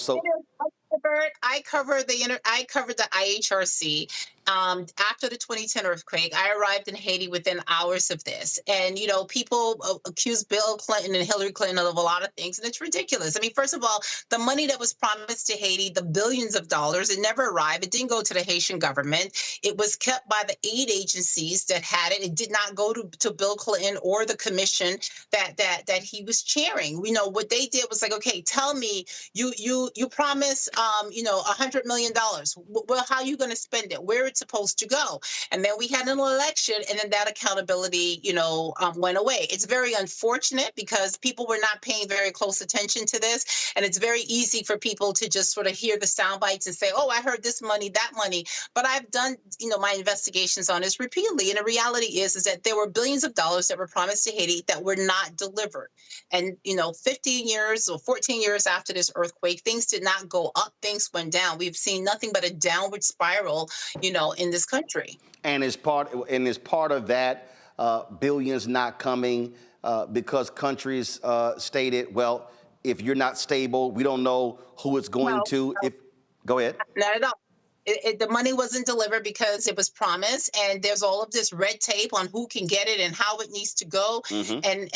Speaker 23: I covered the IHRC. After the 2010 earthquake, I arrived in Haiti within hours of this. And, people accuse Bill Clinton and Hillary Clinton of a lot of things, and it's ridiculous. I mean, first of all, the money that was promised to Haiti, the billions of dollars, it never arrived. It didn't go to the Haitian government. It was kept by the aid agencies that had it. It did not go to Bill Clinton or the commission that he was chairing. What they did was like, okay, tell me, you promise, $100 million. Well, how are you going to spend it? Where it's supposed to go? And then we had an election, and then that accountability, went away. It's very unfortunate because people were not paying very close attention to this. And it's very easy for people to just sort of hear the sound bites and say, oh, I heard this money, that money. But I've done, my investigations on this repeatedly. And the reality is that there were billions of dollars that were promised to Haiti that were not delivered. And, 15 years or 14 years after this earthquake, things did not go up, things went down. We've seen nothing but a downward spiral, in this country. And is part
Speaker 1: of that billions not coming because countries stated, well, if you're not stable, we don't know who it's going to. Go ahead.
Speaker 23: Not at all. The money wasn't delivered because it was promised, and there's all of this red tape on who can get it and how it needs to go. Mm-hmm. And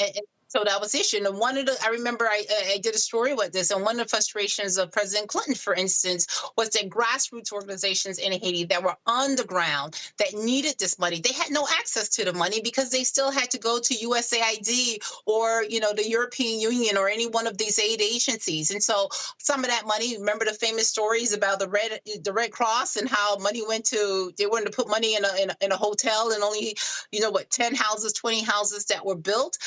Speaker 23: so that was issued. And I remember I did a story with this, and one of the frustrations of President Clinton, for instance, was that grassroots organizations in Haiti that were on the ground that needed this money, they had no access to the money because they still had to go to USAID or, the European Union or any one of these aid agencies. And so some of that money, remember the famous stories about the Red Cross and how money they wanted to put money in a hotel and only, 10 houses, 20 houses that were built.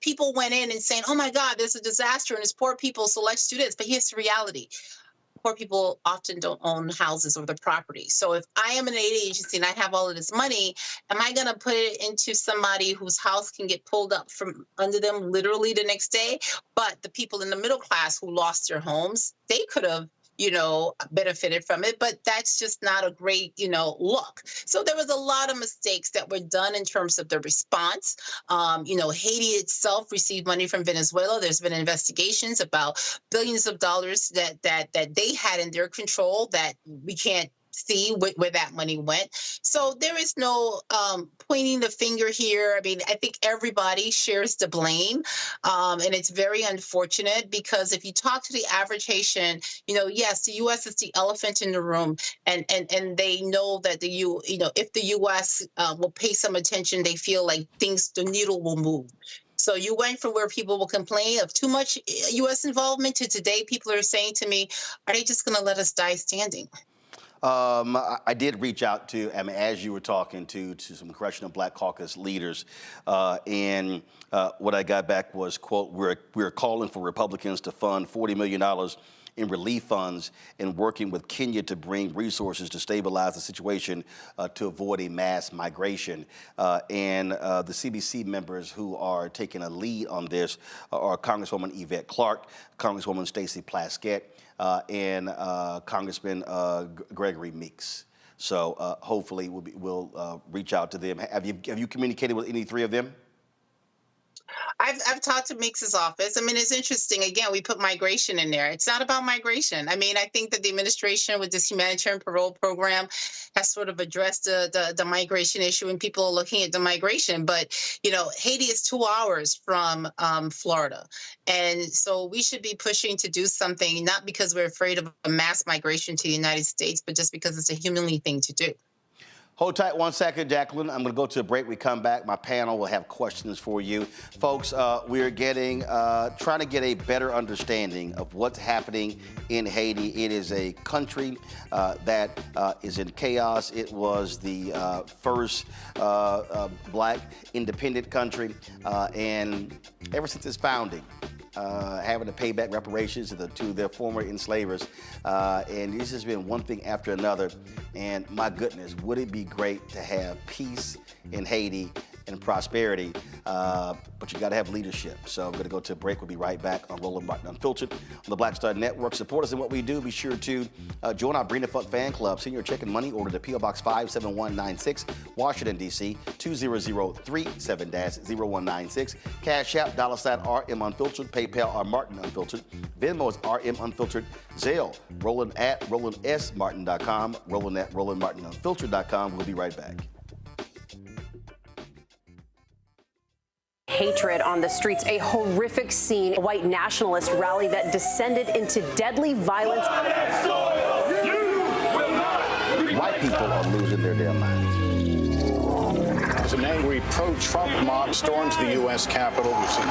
Speaker 23: People went in and saying, oh my God, there's a disaster and it's poor people, so let's do this. But here's the reality. Poor people often don't own houses or the property. So if I am an aid agency and I have all of this money, am I going to put it into somebody whose house can get pulled up from under them literally the next day? But the people in the middle class who lost their homes, they could have benefited from it, but that's just not a great, look. So there was a lot of mistakes that were done in terms of the response. Haiti itself received money from Venezuela. There's been investigations about billions of dollars that they had in their control that we can't see where that money went. So there is no pointing the finger here. I mean, I think everybody shares the blame. And it's very unfortunate because if you talk to the average Haitian, yes, the U.S. is the elephant in the room. And they know that if the U.S. will pay some attention, they feel like the needle will move. So you went from where people will complain of too much U.S. involvement to today people are saying to me, are they just going to let us die standing?
Speaker 1: I did reach out to, as you were talking to some Congressional Black Caucus leaders, and what I got back was, quote, we're calling for Republicans to fund $40 million in relief funds and working with Kenya to bring resources to stabilize the situation to avoid a mass migration. And the CBC members who are taking a lead on this are Congresswoman Yvette Clarke, Congresswoman Stacey Plaskett, and Congressman Gregory Meeks. So hopefully we'll reach out to them. Have you communicated with any three of them?
Speaker 23: I've talked to Meeks's office. I mean, it's interesting. Again, we put migration in there. It's not about migration. I mean, I think that the administration with this humanitarian parole program has sort of addressed the migration issue, and people are looking at the migration. But, you know, Haiti is 2 hours from Florida. And so we should be pushing to do something, not because we're afraid of a mass migration to the United States, but just because it's a humanly thing to do.
Speaker 1: Hold tight 1 second, Jacqueline. I'm going to go to a break. We come back. My panel will have questions for you. Folks, we're trying to get a better understanding of what's happening in Haiti. It is a country that is in chaos. It was the first black independent country. And ever since its founding, having to pay back reparations to their former enslavers. And this has been one thing after another. And my goodness, would it be great to have peace in Haiti and prosperity, but you got to have leadership. So I'm going to go to a break. We'll be right back on Roland Martin Unfiltered on the Black Star Network. Support us in what we do. Be sure to join our Brina Fuck fan club. Send your check and money order to P.O. Box 57196, Washington, D.C. 20037-0196. Cash App, $RM Unfiltered. PayPal, R Martin Unfiltered. Venmo is RM Unfiltered. Zelle, Roland at RolandSMartin.com. Roland at RolandMartinUnfiltered.com. We'll be right back.
Speaker 6: Hatred on the streets, a horrific scene, a white nationalist rally that descended into deadly violence.
Speaker 1: White people are losing their damn minds.
Speaker 9: As an angry pro-Trump mob storms the U.S. Capitol, we've seen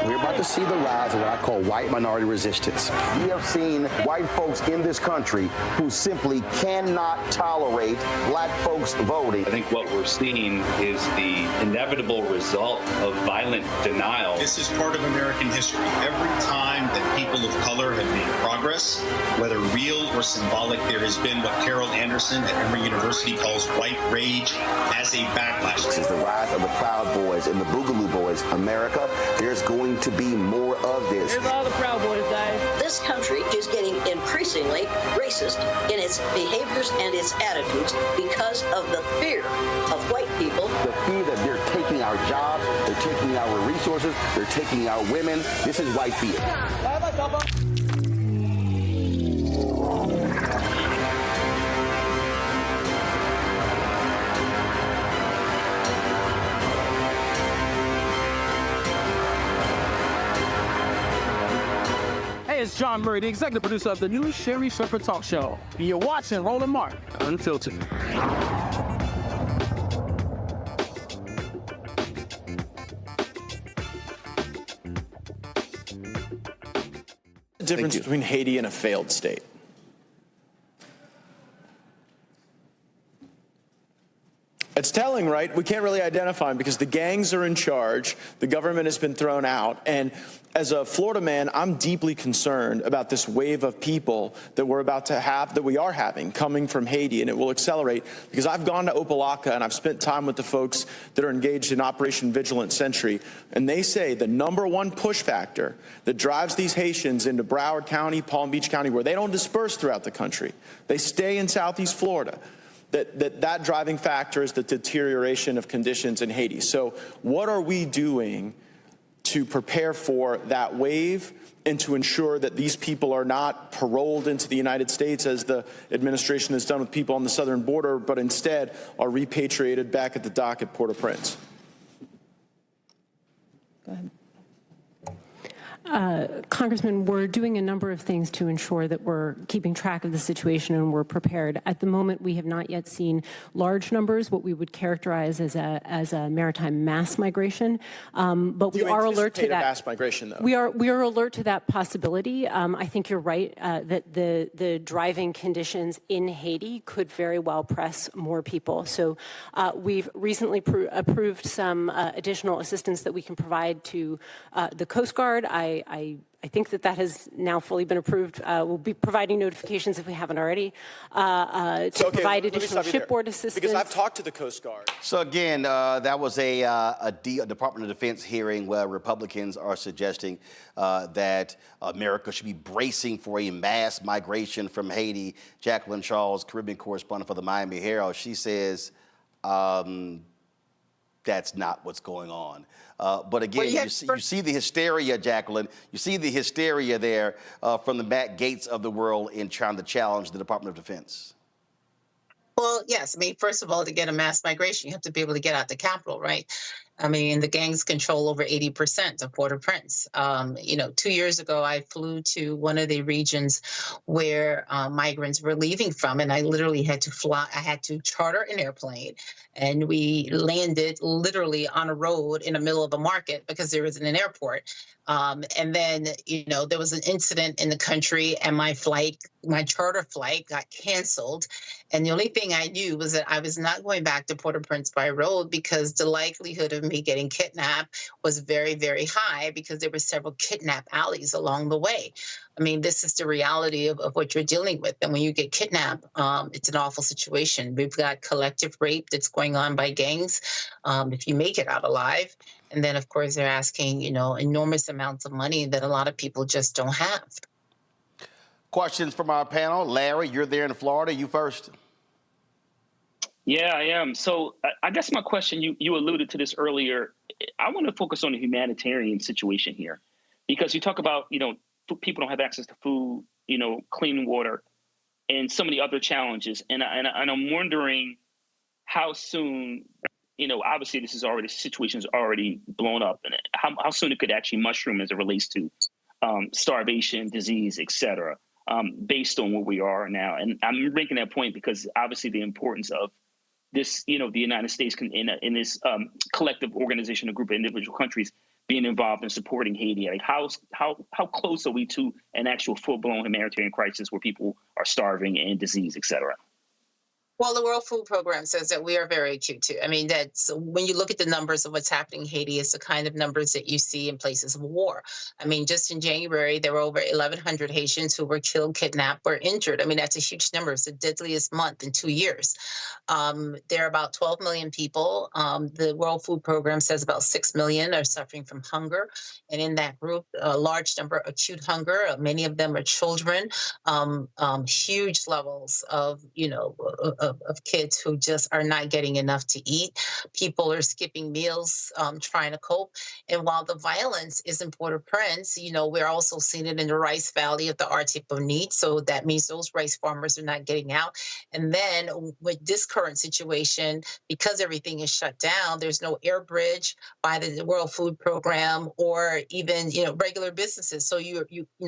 Speaker 1: We're about to see the rise of what I call white minority resistance. We have seen white folks in this country who simply cannot tolerate black folks voting.
Speaker 11: I think what we're seeing is the inevitable result of violent denial.
Speaker 24: This is part of American history. Every time that people of color have made progress, whether real or symbolic, there has been what Carol Anderson at Emory University calls white rage as a backlash.
Speaker 1: This is the rise of the Proud Boys and the Boogaloo Boys. America, there's going to be more of this.
Speaker 25: Here's all the Proud Boys, guys.
Speaker 26: This country is getting increasingly racist in its behaviors and its attitudes because of the fear of white people.
Speaker 1: The fear that they're taking our jobs, they're taking our resources, they're taking our women. This is white fear.
Speaker 27: Hey, it's John Murray, the executive producer of the new Sherry Shepherd Talk Show. You're watching Roland Martin Unfiltered.
Speaker 28: The difference between Haiti and a failed state. It's telling, right? We can't really identify them because the gangs are in charge. The government has been thrown out. And as a Florida man, I'm deeply concerned about this wave of people that we're about to have, that we are having, coming from Haiti, and it will accelerate. Because I've gone to Opelika and I've spent time with the folks that are engaged in Operation Vigilant Sentry, and they say the #1 push factor that drives these Haitians into Broward County, Palm Beach County, where they don't disperse throughout the country, they stay in Southeast Florida. That driving factor is the deterioration of conditions in Haiti. So what are we doing to prepare for that wave and to ensure that these people are not paroled into the United States as the administration has done with people on the southern border, but instead are repatriated back at the dock at Port-au-Prince?
Speaker 29: Go ahead. Congressman, we're doing a number of things to ensure that we're keeping track of the situation and we're prepared. At the moment, we have not yet seen large numbers, what we would characterize as a maritime mass migration. But we are alert to that.
Speaker 28: Mass migration, though.
Speaker 29: We are alert to that possibility. I think you're right that the driving conditions in Haiti could very well press more people. So we've recently approved some additional assistance that we can provide to the Coast Guard. I I think that has now fully been approved. We'll be providing notifications if we haven't already to provide additional shipboard assistance.
Speaker 28: Because I've talked to the Coast Guard.
Speaker 1: So again, that was a Department of Defense hearing where Republicans are suggesting that America should be bracing for a mass migration from Haiti. Jacqueline Charles, Caribbean correspondent for the Miami Herald, she says that's not what's going on. But again, you see the hysteria, Jacqueline. You see the hysteria there from the Matt Gaetz of the world in trying to challenge the Department of Defense.
Speaker 23: Well, yes. I mean, first of all, to get a mass migration, you have to be able to get out the capital, right? I mean, the gangs control over 80% of Port-au-Prince. 2 years ago, I flew to one of the regions where migrants were leaving from, and I literally had to fly. I had to charter an airplane, and we landed literally on a road in the middle of a market because there isn't an airport. And then, there was an incident in the country, and my charter flight got canceled. And the only thing I knew was that I was not going back to Port-au-Prince by road because the likelihood of me getting kidnapped was very, very high because there were several kidnap alleys along the way. I mean, this is the reality of what you're dealing with. And when you get kidnapped, it's an awful situation. We've got collective rape that's going on by gangs if you make it out alive. And then, of course, they're asking, enormous amounts of money that a lot of people just don't have.
Speaker 1: Questions from our panel. Larry, you're there in Florida. You first.
Speaker 2: Yeah, I am. So I guess my question, you alluded to this earlier. I want to focus on the humanitarian situation here, because you talk about, people don't have access to food, clean water, and so many other challenges. And I'm wondering how soon, obviously this situation's already blown up, and how soon it could actually mushroom as it relates to starvation, disease, et cetera, based on where we are now. And I'm making that point because obviously the importance of this, the United States in this collective organization, a group of individual countries being involved in supporting Haiti. Like how close are we to an actual full-blown humanitarian crisis where people are starving and disease, et cetera?
Speaker 23: Well, the World Food Program says that we are very acute too. I mean, that's when you look at the numbers of what's happening in Haiti, it's the kind of numbers that you see in places of war. I mean, just in January, there were over 1,100 Haitians who were killed, kidnapped, or injured. I mean, that's a huge number. It's the deadliest month in 2 years. There are about 12 million people. The World Food Program says about 6 million are suffering from hunger. And in that group, a large number acute hunger. Many of them are children. Huge levels of, of kids who just are not getting enough to eat. People are skipping meals, trying to cope. And while the violence is in Port-au-Prince, we're also seeing it in the Rice Valley of the Artibonite. So that means those rice farmers are not getting out. And then with this current situation, because everything is shut down, there's no air bridge by the World Food Program or even, regular businesses. So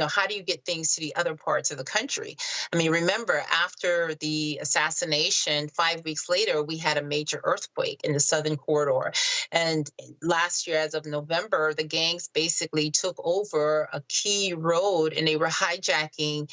Speaker 23: how do you get things to the other parts of the country? I mean, remember, after the assassination, 5 weeks later, we had a major earthquake in the southern corridor. And last year, as of November, the gangs basically took over a key road and they were hijacking,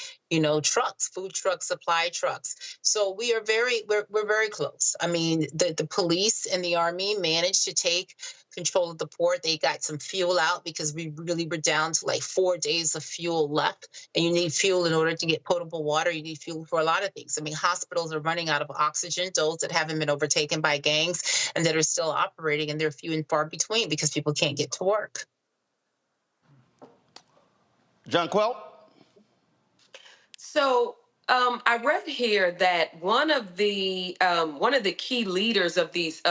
Speaker 23: trucks, food trucks, supply trucks. So we're very close. I mean, the police and the army managed to take control of the port. They got some fuel out because we really were down to like 4 days of fuel left. And you need fuel in order to get potable water. You need fuel for a lot of things. I mean, hospitals are running out of oxygen, those that haven't been overtaken by gangs and that are still operating, and they're few and far between because people can't get to work.
Speaker 1: John Quill?
Speaker 20: So I read here that one of the key leaders of these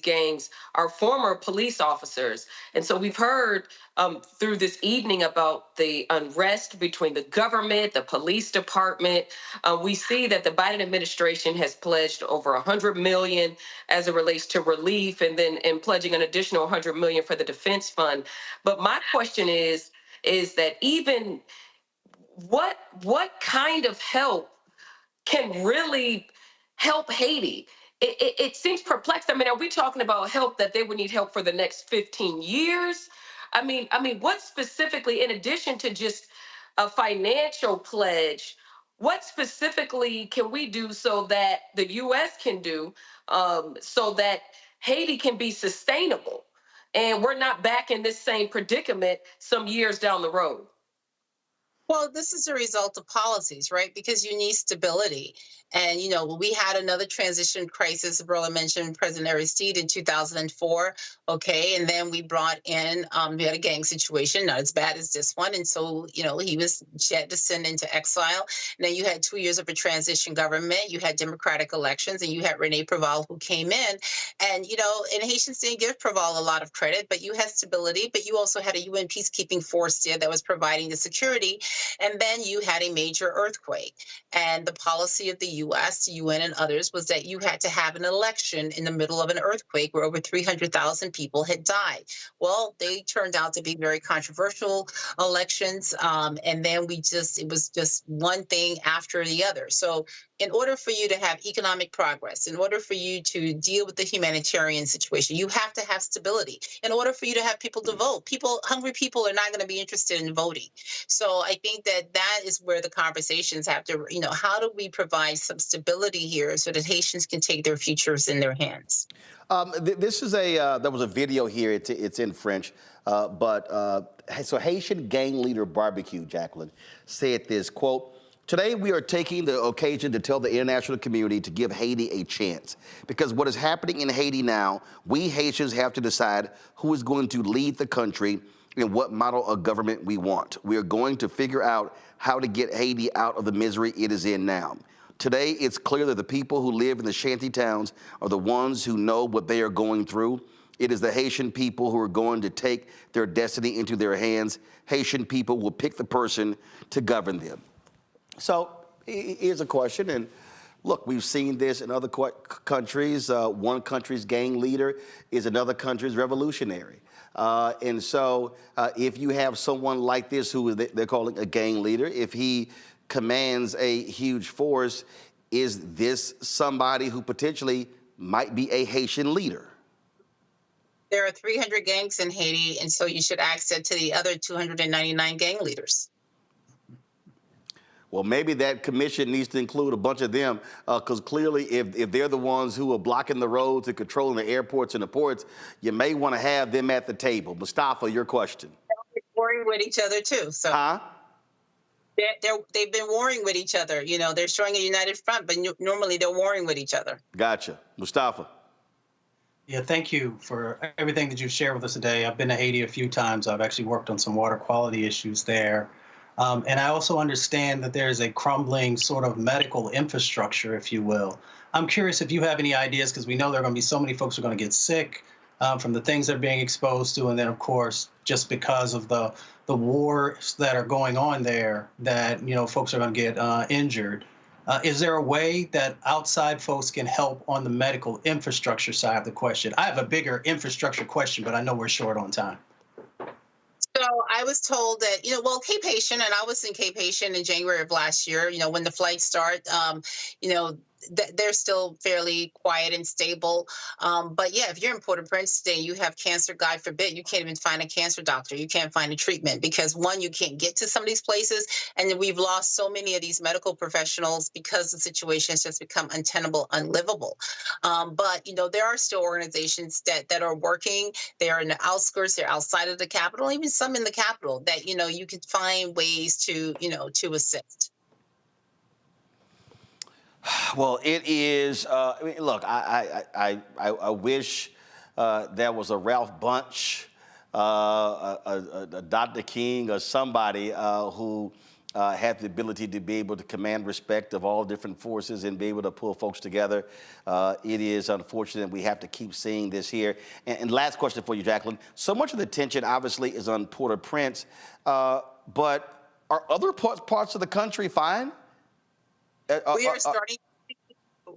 Speaker 20: gangs are former police officers, and so we've heard through this evening about the unrest between the government, the police department. We see that the Biden administration has pledged over $100 million as it relates to relief, and pledging an additional $100 million for the defense fund. But my question is that even what kind of help can really help Haiti? It seems perplexed. I mean, are we talking about help that they would need help for the next 15 years? I mean, what specifically, in addition to just a financial pledge, what specifically can we do so that the U.S. can do so that Haiti can be sustainable? and we're not back in this same predicament some years down the road?
Speaker 23: Well, this is a result of policies, right? Because you need stability. And, you know, we had another transition crisis, Roland mentioned President Aristide in 2004, okay? And then we brought in, we had a gang situation, not as bad as this one. And so, you know, he was jet to send into exile. And then you had 2 years of a transition government, you had democratic elections, and you had Rene Preval who came in. And, you know, and Haitians didn't give Preval a lot of credit, but you had stability, but you also had a UN peacekeeping force there that was providing the security. And then you had a major earthquake. And the policy of the U.S., the UN, and others was that you had to have an election in the middle of an earthquake where over 300,000 people had died. Well, they turned out to be very controversial elections. And then it was just one thing after the other. So in order for you to have economic progress, in order for you to deal with the humanitarian situation, you have to have stability. In order for you to have people to vote, hungry people are not going to be interested in voting. So I think that is where the conversations have to, you know, how do we provide some stability here so that Haitians can take their futures in their hands?
Speaker 1: This is there was a video here, it's in French, so Haitian gang leader Barbecue, Jacqueline, said this, quote, "Today we are taking the occasion to tell the international community to give Haiti a chance. Because what is happening in Haiti now, we Haitians have to decide who is going to lead the country and what model of government we want. We are going to figure out how to get Haiti out of the misery it is in now. Today, it's clear that the people who live in the shanty towns are the ones who know what they are going through. It is the Haitian people who are going to take their destiny into their hands. Haitian people will pick the person to govern them." So here's a question, and look, we've seen this in other countries. One country's gang leader is another country's revolutionary. And so if you have someone like this who they're calling a gang leader, if he commands a huge force, is this somebody who potentially might be a Haitian leader?
Speaker 23: There are 300 gangs in Haiti, and so you should ask that to the other 299 gang leaders.
Speaker 1: Well, maybe that commission needs to include a bunch of them, because clearly if they're the ones who are blocking the roads and controlling the airports and the ports, you may want to have them at the table. Mustafa, your question.
Speaker 23: They're warring with each other, too. So they've been warring with each other. You know, they're showing a united front, but normally they're warring with each other.
Speaker 1: Gotcha. Mustafa.
Speaker 22: Yeah, thank you for everything that you've shared with us today. I've been to Haiti a few times. I've actually worked on some water quality issues there. And I also understand that there's a crumbling sort of medical infrastructure, if you will. I'm curious if you have any ideas, because we know there are going to be so many folks who are going to get sick from the things they're being exposed to. And then, of course, just because of the wars that are going on there, that, you know, folks are going to get injured. Is there a way that outside folks can help on the medical infrastructure side of the question? I have a bigger infrastructure question, but I know we're short on time.
Speaker 23: So I was told that, you know, well, Cape Haitian, and I was in Cape Haitian in January of last year, you know, when the flights start, you know, they're still fairly quiet and stable. But yeah, if you're in Port-au-Prince today, you have cancer, God forbid, you can't even find a cancer doctor. You can't find a treatment because, one, you can't get to some of these places. And then we've lost so many of these medical professionals because the situation has just become untenable, unlivable. But, you know, there are still organizations that are working. They're in the outskirts, they're outside of the capital, even some in the capital that, you know, you can find ways to, you know, to assist.
Speaker 1: Well, it is. I mean, look, I wish there was a Ralph Bunche, a Dr. King, or somebody who had the ability to be able to command respect of all different forces and be able to pull folks together. It is unfortunate we have to keep seeing this here. And last question for you, Jacqueline. So much of the attention, obviously, is on Port-au-Prince, but are other parts of the country fine?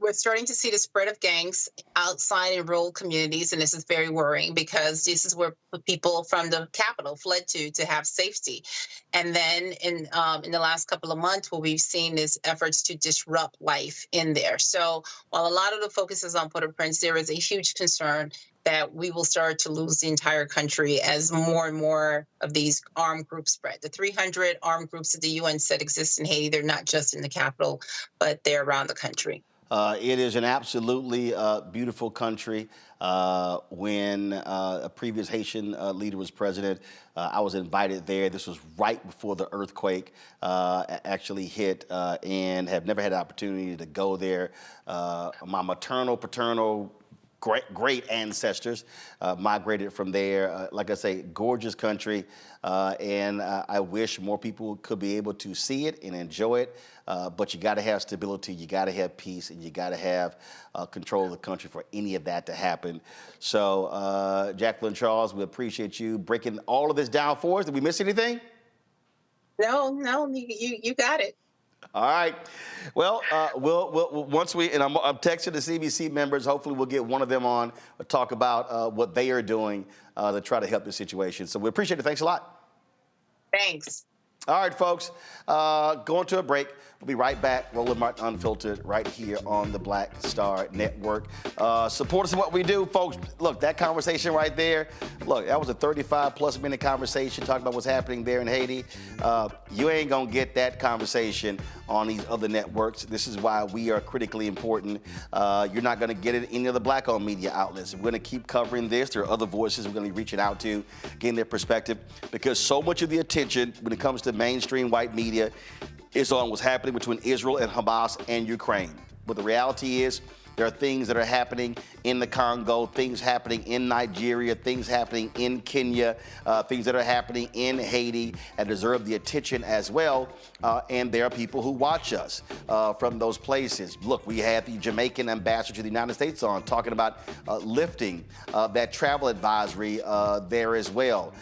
Speaker 23: We're starting to see the spread of gangs outside in rural communities, and this is very worrying because this is where people from the capital fled to have safety. And then in the last couple of months, what we've seen is efforts to disrupt life in there. So while a lot of the focus is on Port-au-Prince, there is a huge concern that we will start to lose the entire country as more and more of these armed groups spread. The 300 armed groups that the UN said exist in Haiti, they're not just in the capital, but they're around the country.
Speaker 1: It is an absolutely beautiful country. When a previous Haitian leader was president, I was invited there. This was right before the earthquake actually hit, and have never had the opportunity to go there. My maternal, paternal, great ancestors migrated from there. Like I say, gorgeous country, and I wish more people could be able to see it and enjoy it. But you got to have stability, you got to have peace, and you got to have control of the country for any of that to happen. So, Jacqueline Charles, we appreciate you breaking all of this down for us. Did we miss anything?
Speaker 23: No, you got it.
Speaker 1: All right. Well, we'll once I'm texting the CBC members. Hopefully, we'll get one of them on to talk about what they are doing to try to help the situation. So we appreciate it. Thanks a lot.
Speaker 23: Thanks.
Speaker 1: All right, folks. Going to a break. We'll be right back. Roland Martin Unfiltered right here on the Black Star Network. Support us in what we do, folks. Look, that conversation right there. Look, that was a 35-plus minute conversation talking about what's happening there in Haiti. You ain't going to get that conversation on these other networks. This is why we are critically important. You're not going to get it in any of the black-owned media outlets. We're going to keep covering this. There are other voices we're going to be reaching out to, getting their perspective, because so much of the attention when it comes to mainstream white media is on what's happening between Israel and Hamas and Ukraine. But the reality is there are things that are happening in the Congo, things happening in Nigeria, things happening in Kenya, things that are happening in Haiti and deserve the attention as well. And there are people who watch us from those places. Look, we had the Jamaican ambassador to the United States on talking about lifting that travel advisory there as well.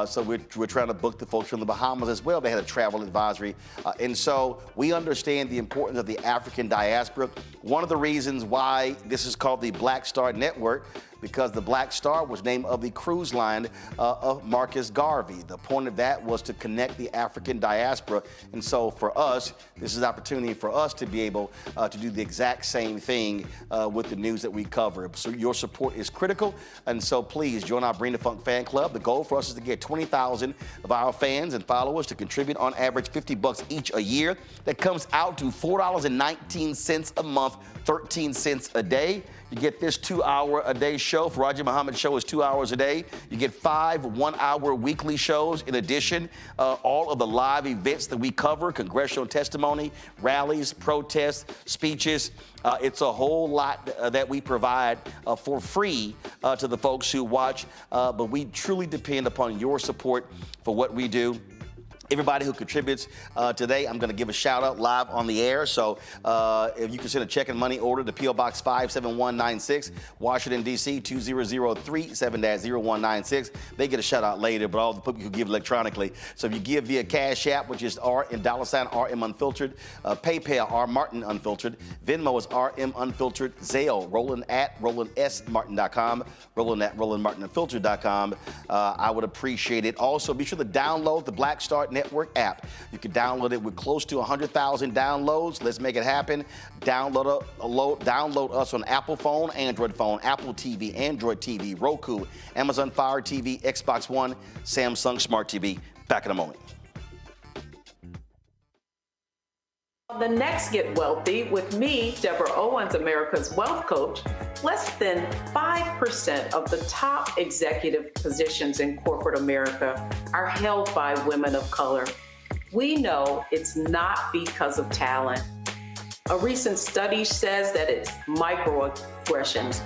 Speaker 1: So we're trying to book the folks from the Bahamas as well. They had a travel advisory. And so we understand the importance of the African diaspora. One of the reasons why this is called the Black Star Network, because the Black Star was named of the cruise line of Marcus Garvey. The point of that was to connect the African diaspora. And so for us, this is an opportunity for us to be able to do the exact same thing with the news that we cover. So your support is critical. And so please join our Bring the Funk fan club. The goal for us is to get 20,000 of our fans and followers to contribute on average $50 each a year. That comes out to $4.19 a month, 13 cents a day. You get this 2-hour-a-day show. Faraji Muhammad's show is 2 hours a day. You get 5 one-hour weekly shows. In addition, all of the live events that we cover, congressional testimony, rallies, protests, speeches. It's a whole lot that we provide for free to the folks who watch. But we truly depend upon your support for what we do. Everybody who contributes today, I'm going to give a shout out live on the air. So if you can send a check and money order to P.O. Box 57196, Washington, D.C. 20037-0196. They get a shout out later, but all the people who give electronically. So if you give via Cash App, which is $RM Unfiltered, PayPal, R Martin Unfiltered, Venmo is RM Unfiltered, Zelle, Roland at RolandSMartin.com, Roland at RolandMartinUnfiltered.com. I would appreciate it. Also, be sure to download the Black Star Network app. You can download it with close to 100,000 downloads. Let's make it happen. Download us on Apple phone, Android phone, Apple TV, Android TV, Roku, Amazon Fire TV, Xbox One, Samsung Smart TV. Back in a moment.
Speaker 4: The next Get Wealthy with me, Deborah Owens, America's Wealth Coach. Less than 5% of the top executive positions in corporate America are held by women of color. We know it's not because of talent. A recent study says that it's microaggressions,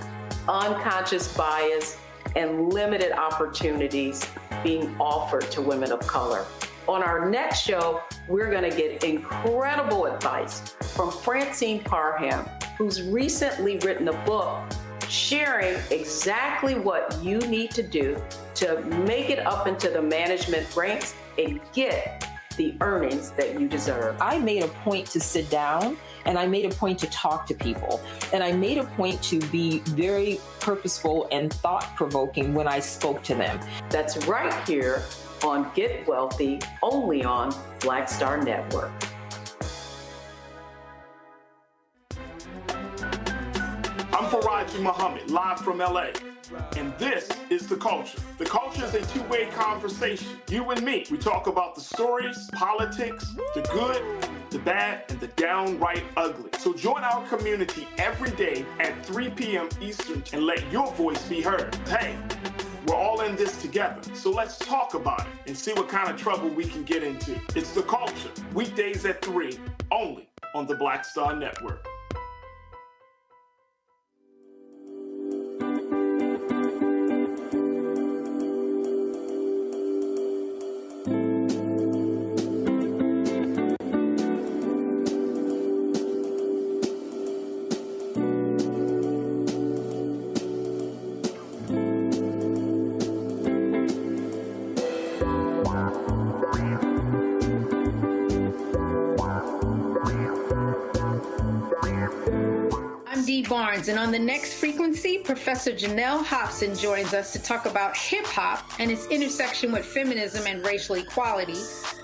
Speaker 4: unconscious bias, and limited opportunities being offered to women of color. On our next show, we're going to get incredible advice from Francine Parham, who's recently written a book sharing exactly what you need to do to make it up into the management ranks and get the earnings that you deserve.
Speaker 10: I made a point to sit down and I made a point to talk to people. And I made a point to be very purposeful and thought-provoking when I spoke to them.
Speaker 4: That's right here on Get Wealthy, only on Black Star Network.
Speaker 13: I'm Faraji Muhammad, live from LA. And this is The Culture. The Culture is a two-way conversation. You and me. We talk about the stories, politics, the good, the bad, and the downright ugly. So join our community every day at 3 p.m. Eastern and let your voice be heard. Hey, we're all in this together. So let's talk about it and see what kind of trouble we can get into. It's The Culture, weekdays at 3, only on the Black Star Network.
Speaker 14: Barnes, and on the next frequency, Professor Janelle Hobson joins us to talk about hip-hop and its intersection with feminism and racial equality,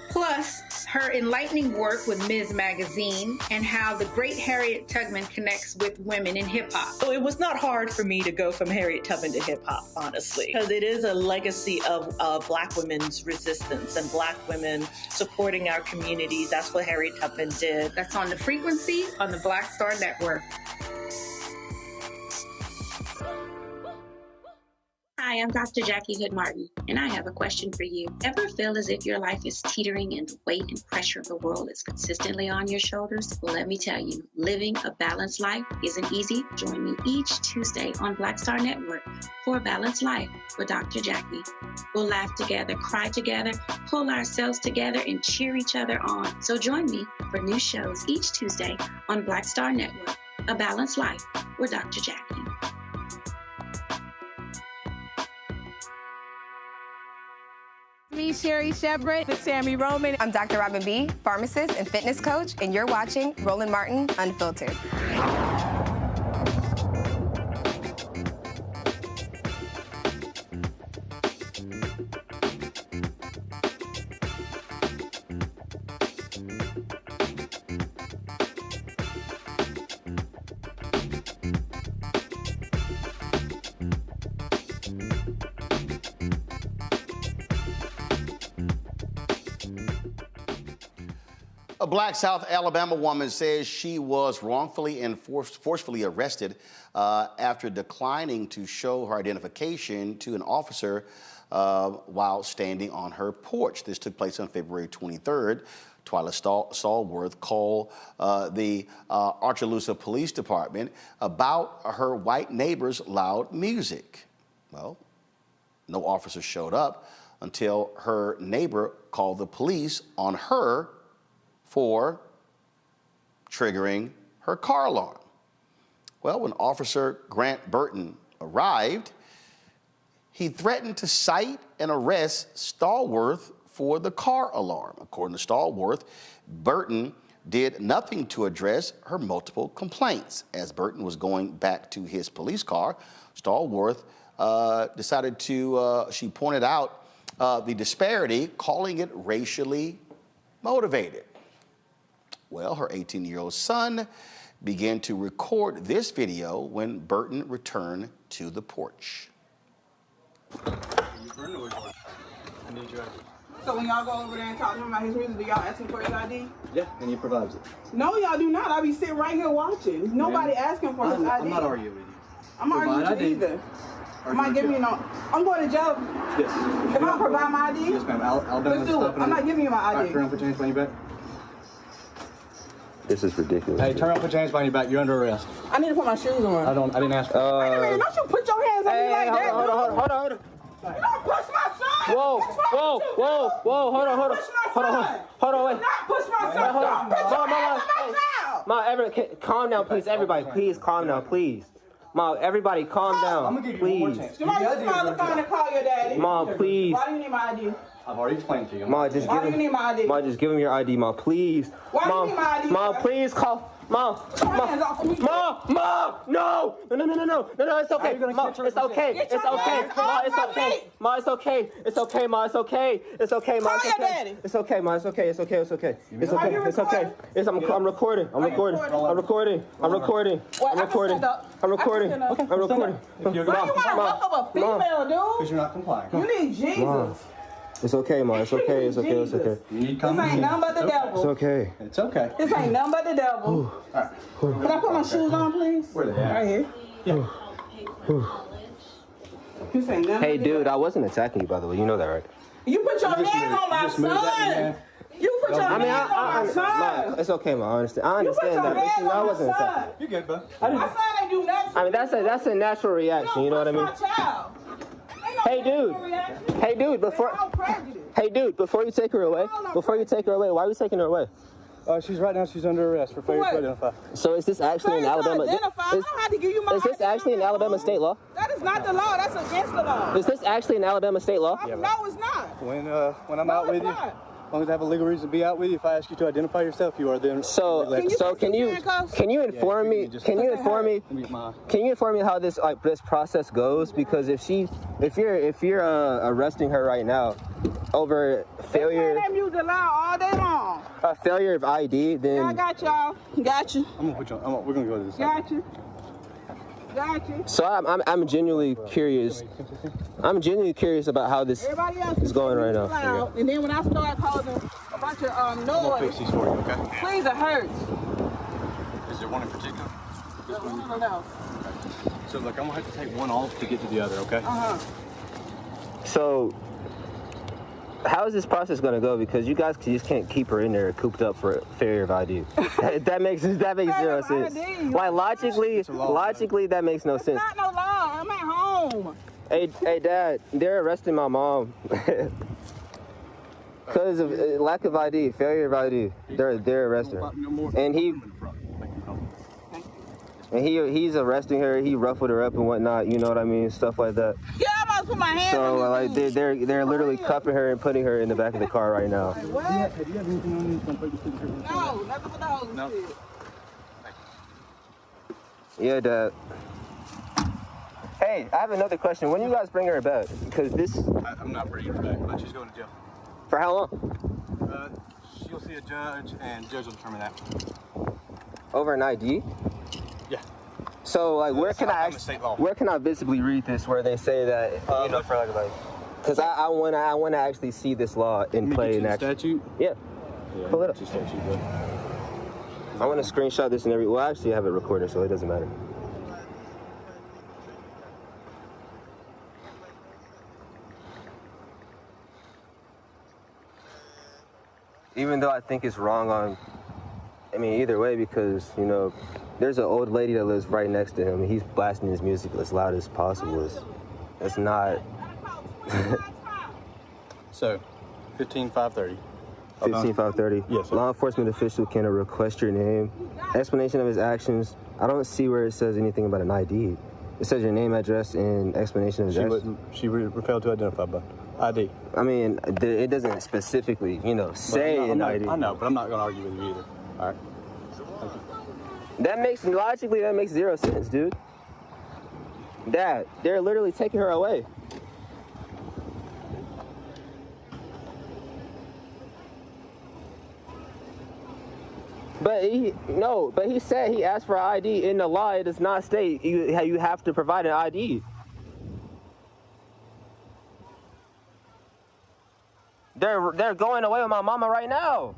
Speaker 14: plus her enlightening work with Ms. Magazine and how the great Harriet Tubman connects with women in hip-hop.
Speaker 15: So it was not hard for me to go from Harriet Tubman to hip-hop, honestly, because it is a legacy of Black women's resistance and Black women supporting our communities. That's what Harriet Tubman did.
Speaker 14: That's on the frequency on the Black Star Network.
Speaker 7: Hi, I'm Dr. Jackie Hood Martin, and I have a question for you. Ever feel as if your life is teetering and the weight and pressure of the world is consistently on your shoulders? Well, let me tell you, living a balanced life isn't easy. Join me each Tuesday on Black Star Network for A Balanced Life with Dr. Jackie. We'll laugh together, cry together, pull ourselves together, and cheer each other on. So join me for new shows each Tuesday on Black Star Network, A Balanced Life with Dr. Jackie.
Speaker 8: Me, Sherry Shepard, with Sammy Roman.
Speaker 16: I'm Dr. Robin B., pharmacist and fitness coach, and you're watching Roland Martin, Unfiltered.
Speaker 1: A black South Alabama woman says she was wrongfully and forcefully arrested after declining to show her identification to an officer while standing on her porch. This took place on February 23rd. Twyla Stallworth called the Archaloosa Police Department about her white neighbor's loud music. Well, no officer showed up until her neighbor called the police on her for triggering her car alarm. Well, when Officer Grant Burton arrived, he threatened to cite and arrest Stallworth for the car alarm. According to Stallworth, Burton did nothing to address her multiple complaints. As Burton was going back to his police car, Stallworth decided to, she pointed out the disparity, calling it racially motivated. Well, her 18-year-old son began to record this video when Burton returned to the porch.
Speaker 17: So when y'all go over there and talk to him about his music, do y'all ask him for his ID?
Speaker 18: Yeah, and he provides it.
Speaker 17: No, y'all do not. I be sitting right here watching. Nobody asking for his ID.
Speaker 18: I'm not arguing with you.
Speaker 17: I'm not arguing with you either. Am I giving you no? I'm going to jail.
Speaker 18: Yes.
Speaker 17: If I don't provide my ID?
Speaker 18: Yes, ma'am. Let's
Speaker 17: do it. I'm not giving you my ID.
Speaker 18: All right, turn around, put your hands behind your back. This is ridiculous. Hey, turn around, put your hands behind your back. You're under arrest.
Speaker 17: I need to put my shoes on.
Speaker 18: I didn't ask.
Speaker 17: Wait a minute, don't you put your hands on me like that.
Speaker 18: Hold on.
Speaker 17: You don't push my son.
Speaker 18: Whoa, hold on, wait.
Speaker 17: Do not push my son. Don't put your hands on my child.
Speaker 18: Ma, calm down, please, everybody. Please, calm down, please. Ma, everybody, calm down. I'm gonna give you one more chance.
Speaker 17: Somebody use my phone and call your daddy.
Speaker 18: Ma, please.
Speaker 17: Why do you need my ID?
Speaker 18: I've already explained to you.
Speaker 17: Why do you need my ID?
Speaker 18: Ma, just give him your ID, Ma, please.
Speaker 17: Why do you need my ID?
Speaker 18: Ma, please call. Mom, no, it's okay. Mom, it's okay. It's okay. Ma, it's okay. Ma, it's okay. It's okay, Ma, it's okay. It's okay, Ma, it's okay. It's okay, Ma, it's okay. It's okay. It's okay. It's okay. It's okay. I'm recording. I'm recording. I'm recording. I'm recording. I'm recording. I'm recording. I'm recording.
Speaker 17: Why you want to fuck up a female, dude?
Speaker 28: Because you're not complying.
Speaker 17: You need Jesus.
Speaker 18: It's okay, Ma. It's okay. It's okay. It's okay.
Speaker 17: This ain't nothing but the devil.
Speaker 18: It's okay.
Speaker 28: It's okay.
Speaker 17: This ain't nothing but the devil.
Speaker 28: Right.
Speaker 17: Can I put my shoes on, please?
Speaker 28: Where they at?
Speaker 17: Right here.
Speaker 28: Yeah.
Speaker 17: This ain't nothing
Speaker 18: Hey,
Speaker 17: but the
Speaker 18: dude,
Speaker 17: devil.
Speaker 18: I wasn't attacking you, by the way. You know that, right?
Speaker 17: You put your hands on my son. You put your hands on my son.
Speaker 18: Ma, it's okay, Ma. I understand. I understand that. Listen, I wasn't attacking.
Speaker 28: You good, bud?
Speaker 17: My son ain't do nothing.
Speaker 18: I mean, that's a natural reaction. You know what I mean?
Speaker 17: My child.
Speaker 18: Hey, dude, before you take her away, why are you taking her away?
Speaker 28: She's right now. She's under arrest for failure to identify.
Speaker 18: So is this actually in Alabama?
Speaker 17: I don't have to give you my
Speaker 18: Is this actually in Alabama state law?
Speaker 17: That is not the law. That's against the law.
Speaker 18: Is this actually in Alabama state law?
Speaker 17: No, it's not.
Speaker 28: When I'm out with you, as long as I have a legal reason to be out with you, if I ask you to identify yourself, you are then.
Speaker 18: So can you inform me? Can you inform me how this process goes? Because if you're arresting her right now over failure,
Speaker 17: they use the law all day long.
Speaker 18: A failure of ID, then
Speaker 17: I got y'all. Got you.
Speaker 28: I'm gonna put you on. We're gonna go to this.
Speaker 17: Got you. Got you.
Speaker 18: So I'm genuinely curious. I'm genuinely curious about how this is going right now.
Speaker 17: Loud, and then when I start causing a bunch of noise,
Speaker 28: I'm gonna fix these for you, okay?
Speaker 17: please, it hurts.
Speaker 28: Is there one in particular? This one?
Speaker 17: I don't know.
Speaker 28: Okay. So look, I'm gonna have to take one off to get to the other, okay?
Speaker 18: So how is this process going to go? Because you guys just can't keep her in there cooped up for failure of ID. that makes zero sense. Like logically, that makes no sense.
Speaker 17: Not no law. I'm at home.
Speaker 18: Hey, Dad, they're arresting my mom because of lack of ID, failure of ID. They're arresting her, and he's arresting her. He ruffled her up and whatnot. You know what I mean? Stuff like that.
Speaker 17: Yeah, I'm about to put my hands
Speaker 18: So
Speaker 17: on
Speaker 18: like they're literally cuffing her and putting her in the back of the car right now.
Speaker 28: Have you have anything on you that's gonna put this in the
Speaker 17: No, nothing but the hose.
Speaker 28: No.
Speaker 18: Yeah, Dad. Hey, I have another question. When you guys bring her back? Because
Speaker 28: I'm not bringing her back, but she's going to jail.
Speaker 18: For how long?
Speaker 28: She'll see a judge, and the judge will determine that.
Speaker 18: Over an ID?
Speaker 28: Yeah.
Speaker 18: So, like, where can I visibly read this where they say that, for like, because I want to actually see this law in play in action.
Speaker 28: Statute?
Speaker 18: Yeah. Pull it up.
Speaker 28: Statute, bud.
Speaker 18: I want to screenshot this and well, I actually have it recorded, so it doesn't matter. Even though I think it's wrong either way, because, there's an old lady that lives right next to him, and he's blasting his music as loud as possible. It's not...
Speaker 28: So, 15-530.
Speaker 18: 15-530.
Speaker 28: Yes, sir.
Speaker 18: Law enforcement official can request your name, explanation of his actions. I don't see where it says anything about an ID. It says your name, address, and explanation of his actions.
Speaker 28: She failed to identify, but ID.
Speaker 18: I mean, it doesn't specifically, say an ID.
Speaker 28: I know, but I'm not going to argue with you either. All right. Thank you.
Speaker 18: That makes zero sense, dude. Dad, they're literally taking her away. But he said he asked for ID. In the law, it does not state you have to provide an ID. They're going away with my mama right now.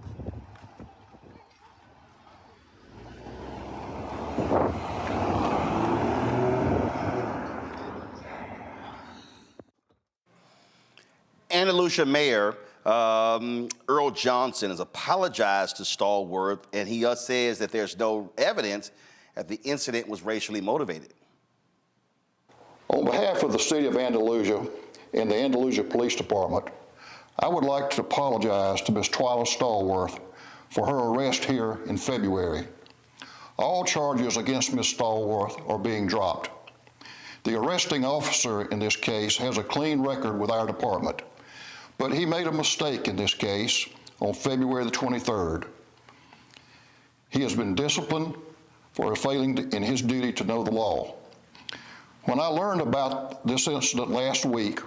Speaker 1: Andalusia Mayor Earl Johnson has apologized to Stallworth, and he says that there's no evidence that the incident was racially motivated.
Speaker 3: On behalf of the city of Andalusia and the Andalusia Police Department, I would like to apologize to Ms. Twyla Stallworth for her arrest here in February. All charges against Ms. Stallworth are being dropped. The arresting officer in this case has a clean record with our department, but he made a mistake in this case on February the 23rd. He has been disciplined for failing in his duty to know the law. When I learned about this incident last week,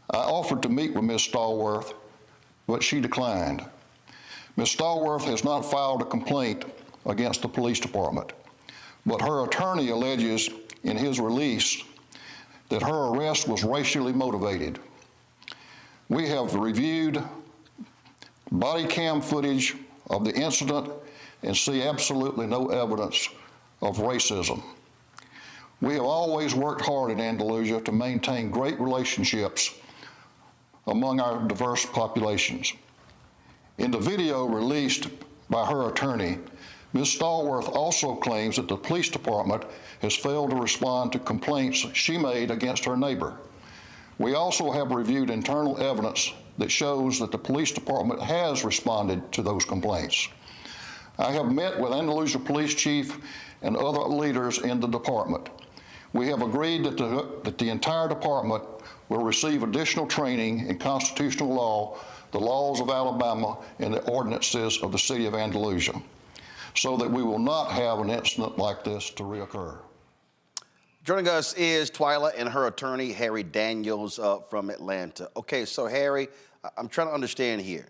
Speaker 3: I offered to meet with Ms. Stallworth, but she declined. Ms. Stallworth has not filed a complaint against the police department, but her attorney alleges in his release that her arrest was racially motivated. We have reviewed body cam footage of the incident and see absolutely no evidence of racism. We have always worked hard in Andalusia to maintain great relationships among our diverse populations. In the video released by her attorney, Ms. Stallworth also claims that the police department has failed to respond to complaints she made against her neighbor. We also have reviewed internal evidence that shows that the police department has responded to those complaints. I have met with Andalusia Police Chief and other leaders in the department. We have agreed that the entire department will receive additional training in constitutional law, the laws of Alabama, and the ordinances of the city of Andalusia, so that we will not have an incident like this to reoccur.
Speaker 1: Joining us is Twyla and her attorney, Harry Daniels from Atlanta. Okay, so Harry, I'm trying to understand here.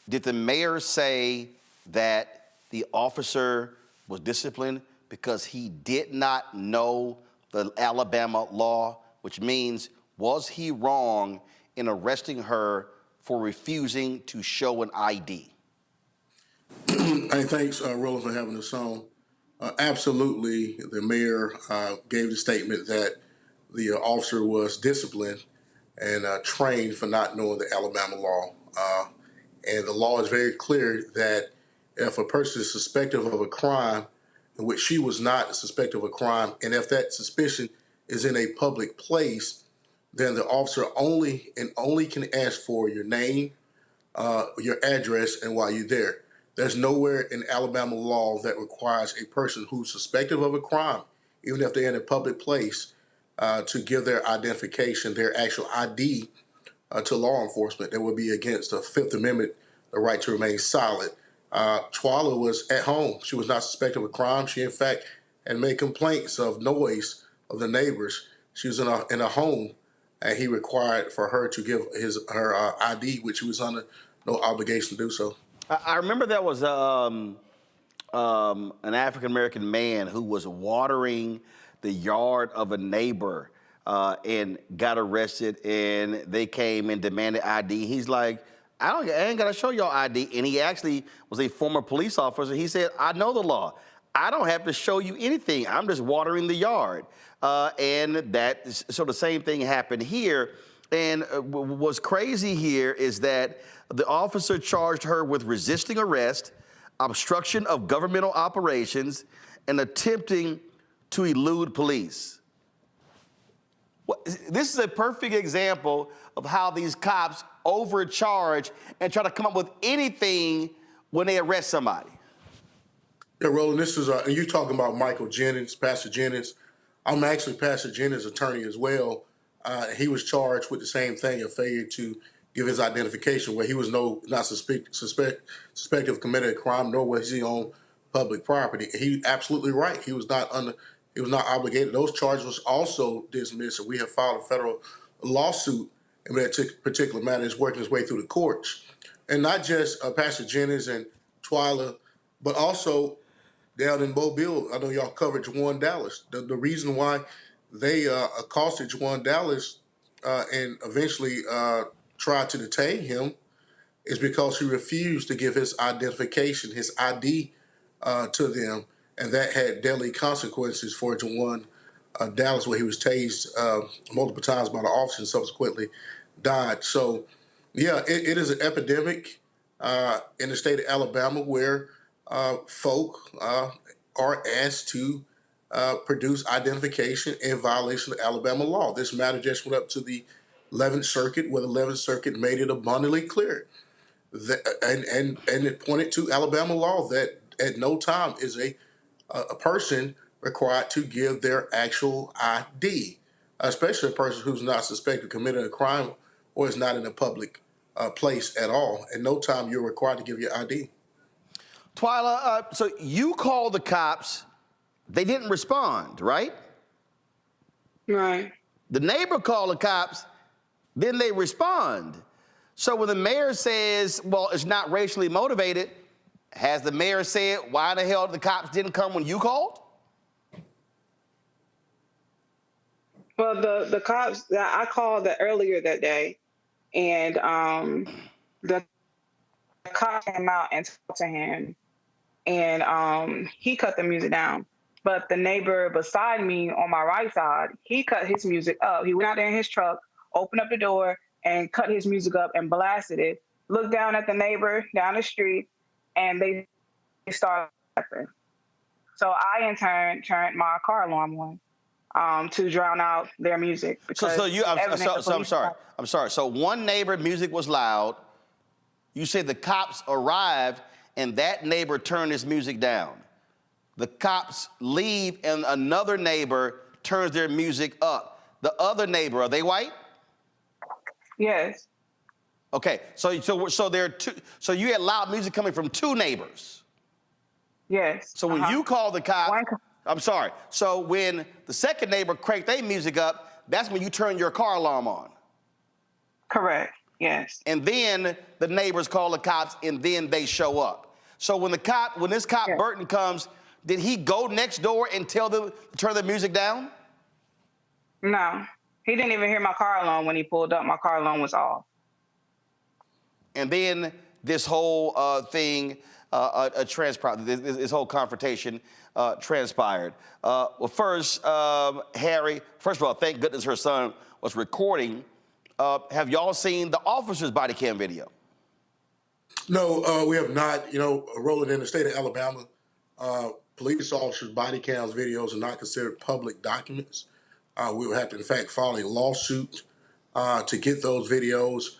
Speaker 1: Did the mayor say that the officer was disciplined because he did not know the Alabama law, which means, was he wrong in arresting her for refusing to show an ID?
Speaker 5: Hey, thanks, Roland, for having us on. Absolutely, the mayor gave the statement that the officer was disciplined and trained for not knowing the Alabama law. And the law is very clear that if a person is suspected of a crime, in which she was not suspected of a crime, and if that suspicion is in a public place, then the officer only can ask for your name, your address, and why you're there. There's nowhere in Alabama law that requires a person who's suspected of a crime, even if they're in a public place, to give their identification, their actual ID, to law enforcement. That would be against the Fifth Amendment, the right to remain silent. Twyla was at home. She was not suspected of a crime. She, in fact, had made complaints of noise of the neighbors. She was in a home, and he required for her to give her ID, which she was under no obligation to do so.
Speaker 1: I remember there was an African-American man who was watering the yard of a neighbor and got arrested, and they came and demanded ID. He's like, I ain't got to show y'all ID. And he actually was a former police officer. He said, I know the law. I don't have to show you anything. I'm just watering the yard. So the same thing happened here. And what's crazy here is that the officer charged her with resisting arrest, obstruction of governmental operations, and attempting to elude police. This is a perfect example of how these cops overcharge and try to come up with anything when they arrest somebody.
Speaker 5: Yeah, Roland, this is, you talking about Michael Jennings, Pastor Jennings. I'm actually Pastor Jennings' attorney as well. He was charged with the same thing, a failure to give his identification, where he was not suspected of committing a crime, nor was he on public property. He absolutely right. He was not obligated. Those charges was also dismissed, and we have filed a federal lawsuit in that particular matter. Is working its way through the courts, and not just Pastor Jennings and Twyla, but also down in Mobile. I know y'all covered Juwan Dallas. The reason why they accosted Juwan Dallas and eventually tried to detain him is because he refused to give his identification, his ID, to them, and that had deadly consequences for Juwan Dallas, where he was tased multiple times by the officer and subsequently died. So, yeah, it is an epidemic in the state of Alabama where folk are asked to produce identification in violation of Alabama law. This matter just went up to the 11th Circuit, where the 11th Circuit made it abundantly clear and it pointed to Alabama law that at no time is a person required to give their actual ID, especially a person who's not suspected of committing a crime or is not in a public place at all. At no time you're required to give your ID.
Speaker 1: Twyla, so you called the cops. They didn't respond, right?
Speaker 6: Right.
Speaker 1: The neighbor called the cops, then they respond. So when the mayor says, well, it's not racially motivated, has the mayor said why the hell the cops didn't come when you called?
Speaker 6: Well, the cops, I called earlier that day, and the cops came out and talked to him, and he cut the music down. But the neighbor beside me on my right side, he cut his music up. He went out there in his truck, opened up the door, and cut his music up and blasted it. Looked down at the neighbor down the street, and they started laughing. So I, in turn, turned my car alarm on to drown out their music.
Speaker 1: I'm sorry. So one neighbor music was loud. You said the cops arrived, and that neighbor turned his music down. The cops leave, and another neighbor turns their music up. The other neighbor, are they white?
Speaker 6: Yes.
Speaker 1: Okay, so there are two. So you had loud music coming from two neighbors.
Speaker 6: Yes.
Speaker 1: So when you call the cops, I'm sorry. So when the second neighbor cranked their music up, that's when you turn your car alarm on.
Speaker 6: Correct. Yes.
Speaker 1: And then the neighbors call the cops, and then they show up. So when this cop Burton comes, did he go next door and tell them to turn the music down?
Speaker 6: No, he didn't even hear my car alarm when he pulled up. My car alarm was off.
Speaker 1: And then this whole thing transpired. This whole confrontation transpired. Well, first, Harry. First of all, thank goodness her son was recording. Have y'all seen the officer's body cam video?
Speaker 5: No, we have not. You know, Roland, in the state of Alabama, police officers' body cams videos are not considered public documents. We would have to, in fact, file a lawsuit to get those videos.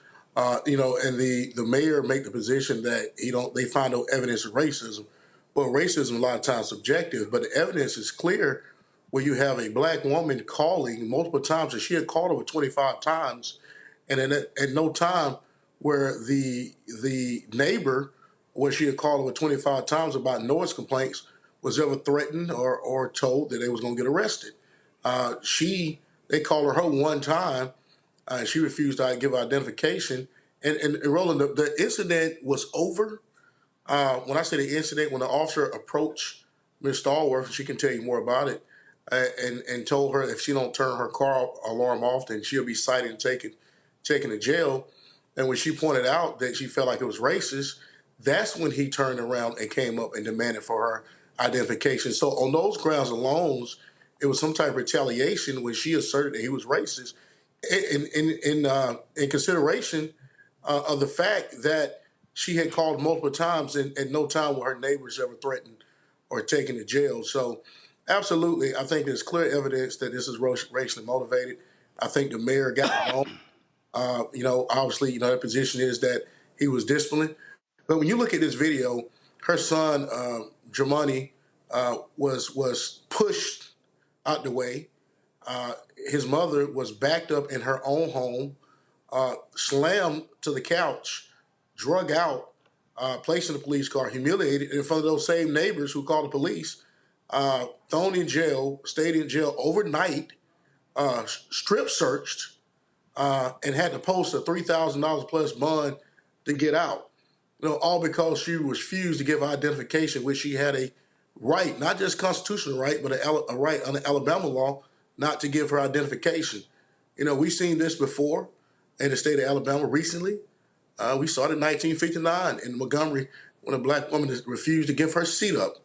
Speaker 5: You know, and the mayor make the position that they find no evidence of racism. Well, racism a lot of times subjective, but the evidence is clear where you have a black woman calling multiple times, and she had called over 25 times, and at no time where the neighbor, where she had called over 25 times about noise complaints, was ever threatened or told that they was going to get arrested. They called her one time. She refused to give identification. And Roland, the incident was over. When I say the incident, when the officer approached Ms. Stallworth, she can tell you more about it, and told her if she don't turn her car alarm off, then she'll be cited and taken to jail. And when she pointed out that she felt like it was racist, that's when he turned around and came up and demanded for her identification. So on those grounds alone, it was some type of retaliation when she asserted that he was racist in consideration of the fact that she had called multiple times and at no time were her neighbors ever threatened or taken to jail. So absolutely, I think there's clear evidence that this is racially motivated. I think the mayor got it wrong. Obviously, the position is that he was disciplined. But when you look at this video, her son, Jermani, was pushed out the way. His mother was backed up in her own home, slammed to the couch, drug out, placed in a police car, humiliated in front of those same neighbors who called the police, thrown in jail, stayed in jail overnight, strip searched, and had to post a $3,000 plus bond to get out. All because she refused to give identification, which she had a right, not just constitutional right, but a right under Alabama law not to give her identification. We've seen this before in the state of Alabama recently. We saw it in 1959 in Montgomery when a black woman refused to give her seat up,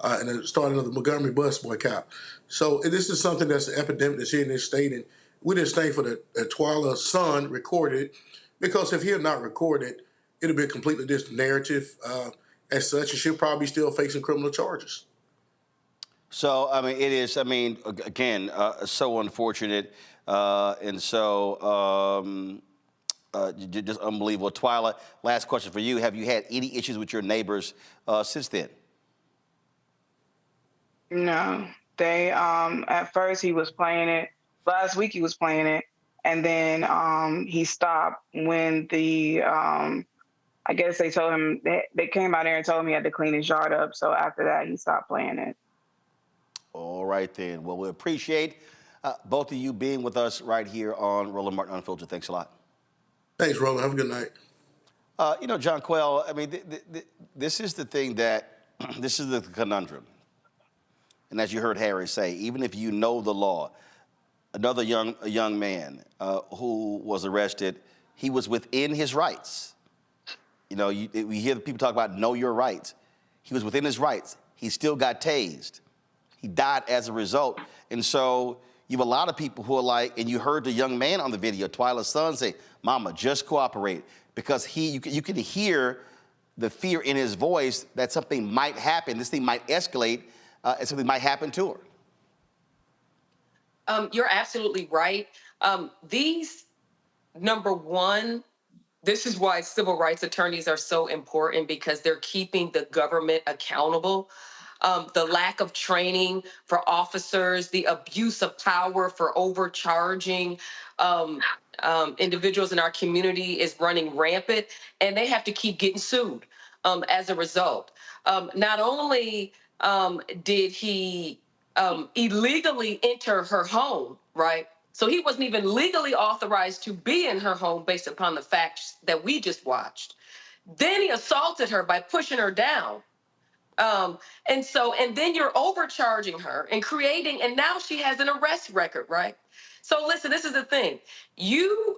Speaker 5: and it started of the Montgomery bus boycott. So this is something that's an epidemic that's here in this state, and we just thankful that Twyla's son recorded it, because if he had not recorded, it would be a completely different narrative as such, and she'll probably still facing criminal charges.
Speaker 1: So, it is, again, so unfortunate, and so just unbelievable. Twyla, last question for you. Have you had any issues with your neighbors since then?
Speaker 6: No. They, at first he was playing it. Last week he was playing it, and then he stopped when I I guess they told him, they came out there and told him he had to clean his yard up. So after that, he stopped playing it.
Speaker 1: All right, then. Well, we appreciate both of you being with us right here on Roland Martin Unfiltered. Thanks a lot.
Speaker 5: Thanks, Roland. Have a good night.
Speaker 1: John Quayle, I mean, this is the thing that, this is the conundrum. And as you heard Harry say, even if you know the law, another young man who was arrested, he was within his rights. You know, we hear people talk about know your rights. He was within his rights. He still got tased. He died as a result. And so you have a lot of people who are like, and you heard the young man on the video, Twyla's son, say, "Mama, just cooperate." Because you can hear the fear in his voice that something might happen, this thing might escalate, and something might happen to her.
Speaker 20: You're absolutely right. Number one, this is why civil rights attorneys are so important, because they're keeping the government accountable. The lack of training for officers, the abuse of power for overcharging individuals in our community is running rampant, and they have to keep getting sued as a result. Not only did he illegally enter her home, right? So he wasn't even legally authorized to be in her home based upon the facts that we just watched. Then he assaulted her by pushing her down. And then you're overcharging her and and now she has an arrest record, right? So listen, this is the thing. You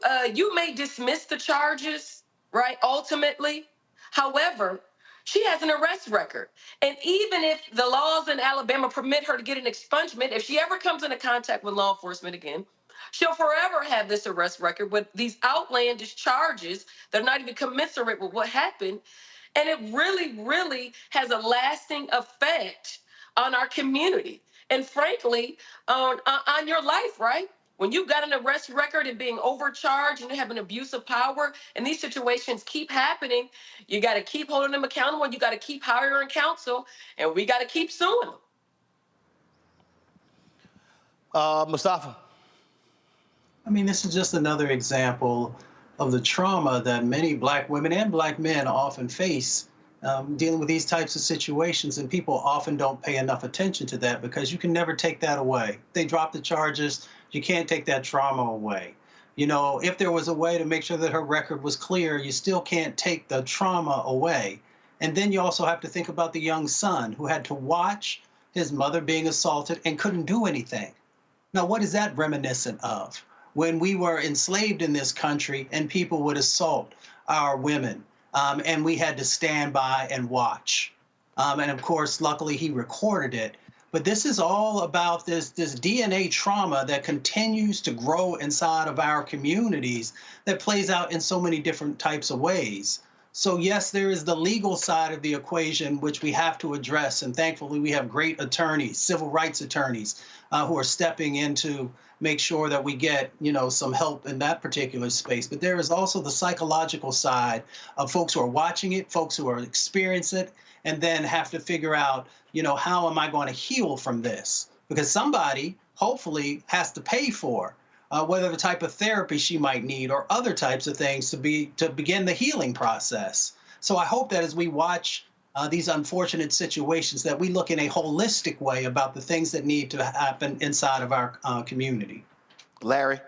Speaker 20: may dismiss the charges, right, ultimately. However, she has an arrest record. And even if the laws in Alabama permit her to get an expungement, if she ever comes into contact with law enforcement again, she'll forever have this arrest record with these outlandish charges that are not even commensurate with what happened. And it really, really has a lasting effect on our community. And frankly, on your life, right? When you've got an arrest record and being overcharged and you have an abuse of power and these situations keep happening, you got to keep holding them accountable. You got to keep hiring counsel, and we got to keep suing them.
Speaker 1: Mustafa.
Speaker 22: I mean, this is just another example of the trauma that many Black women and Black men often face dealing with these types of situations, and people often don't pay enough attention to that because you can never take that away. They drop the charges, you can't take that trauma away. You know, if there was a way to make sure that her record was clear, you still can't take the trauma away. And then you also have to think about the young son who had to watch his mother being assaulted and couldn't do anything. Now, what is that reminiscent of? When we were enslaved in this country and people would assault our women, and we had to stand by and watch. And of course, luckily he recorded it. But this is all about this DNA trauma that continues to grow inside of our communities that plays out in so many different types of ways. So yes, there is the legal side of the equation, which we have to address. And thankfully, we have great attorneys, civil rights attorneys, who are stepping in to make sure that we get, some help in that particular space. But there is also the psychological side of folks who are watching it, folks who are experiencing it, and then have to figure out, how am I going to heal from this? Because somebody hopefully has to pay for whether the type of therapy she might need or other types of things to begin the healing process. So I hope that as we watch these unfortunate situations, that we look in a holistic way about the things that need to happen inside of our community.
Speaker 1: Larry?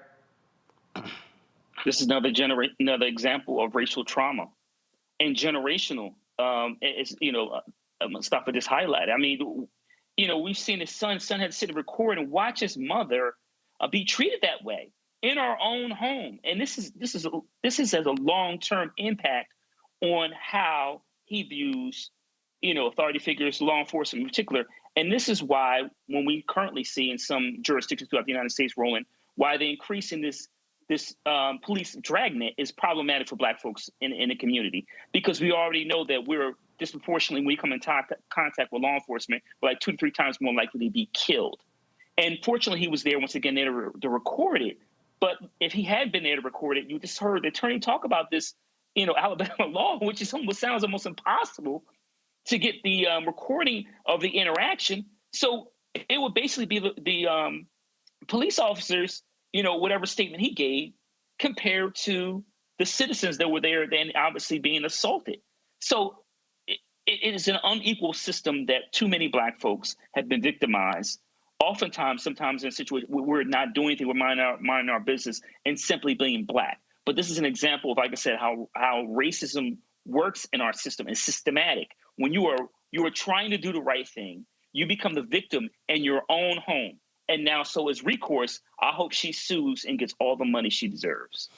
Speaker 2: This is another example of racial trauma and generational. Mustafa just highlighted. I mean, we've seen his son had to sit and record and watch his mother be treated that way in our own home. And this has a long-term impact on how he views, authority figures, law enforcement in particular. And this is why, when we currently see in some jurisdictions throughout the United States, Roland, why the increase in this police dragnet is problematic for Black folks in the community, because we already know that we're disproportionately, when we come in contact with law enforcement, we're like 2 to 3 times more likely to be killed. And fortunately, he was there once again there to record it. But if he had been there to record it, you just heard the attorney talk about this, Alabama law, which sounds almost impossible to get the recording of the interaction. So it would basically be the police officers, whatever statement he gave, compared to the citizens that were there then obviously being assaulted. So it is an unequal system that too many Black folks have been victimized. Oftentimes, sometimes in situations where we're not doing anything, we're minding our business and simply being Black. But this is an example of, like I said, how racism works in our system. It's systematic. When you are trying to do the right thing, you become the victim in your own home. And now, so as recourse, I hope she sues and gets all the money she deserves.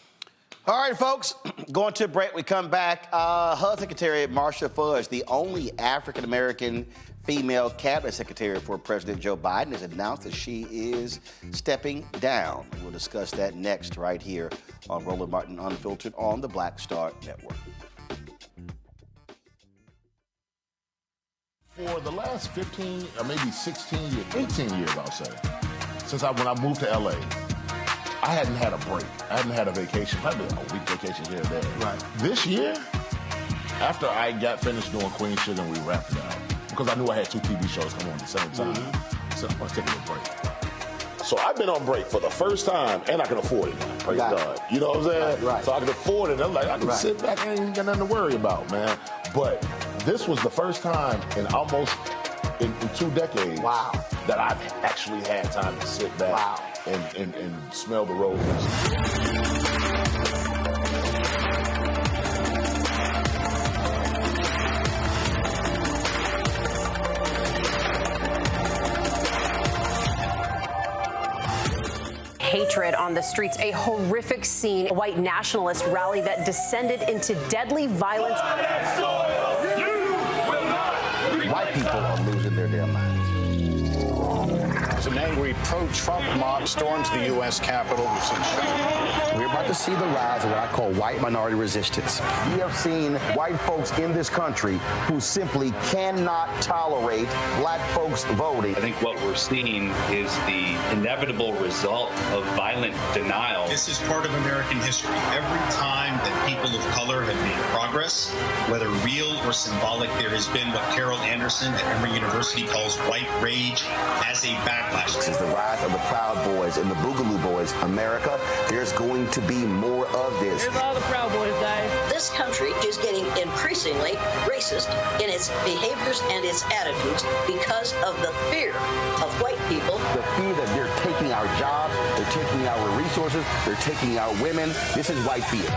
Speaker 1: All right, folks, going to a break. We come back. HUD Secretary Marsha Fudge, the only African-American female cabinet secretary for President Joe Biden, has announced that she is stepping down. We'll discuss that next right here on Roland Martin Unfiltered on the Black Star Network.
Speaker 9: For the last 15 or maybe 16 years, 18 years, I'll say, since when I moved to LA, I hadn't had a break. I hadn't had a vacation, probably a week vacation here and there. Right. This year, after I got finished doing Queen Sugar and we wrapped it out, because I knew I had 2 TV shows coming on at the same time, I said, I'm going to take a little break. So I've been on break for the first time, and I can afford it now, praise God. You know what I'm saying? Right. So I can afford it. I'm like, I can sit back and ain't got nothing to worry about, man. But this was the first time in almost in 2 decades that I've actually had time to sit back and smell the roses.
Speaker 11: Hatred on the streets, a horrific scene, a white nationalist rally that descended into deadly violence.
Speaker 1: White people are losing their damn minds.
Speaker 12: An angry pro-Trump mob storms the U.S. Capitol.
Speaker 1: We're about to see the rise of what I call white minority resistance. We have seen white folks in this country who simply cannot tolerate Black folks voting.
Speaker 19: I think what we're seeing is the inevitable result of violent denial.
Speaker 21: This is part of American history. Every time that people of color have made progress, whether real or symbolic, there has been what Carol Anderson at Emory University calls white rage as a backlash.
Speaker 1: This is the rise of the Proud Boys and the Boogaloo Boys. America, there's going to be more of this.
Speaker 24: Here's all the Proud Boys, Dave.
Speaker 25: This country is getting increasingly racist in its behaviors and its attitudes because of the fear of white people.
Speaker 1: The fear that they're taking our jobs, they're taking our resources, they're taking our women. This is white fear.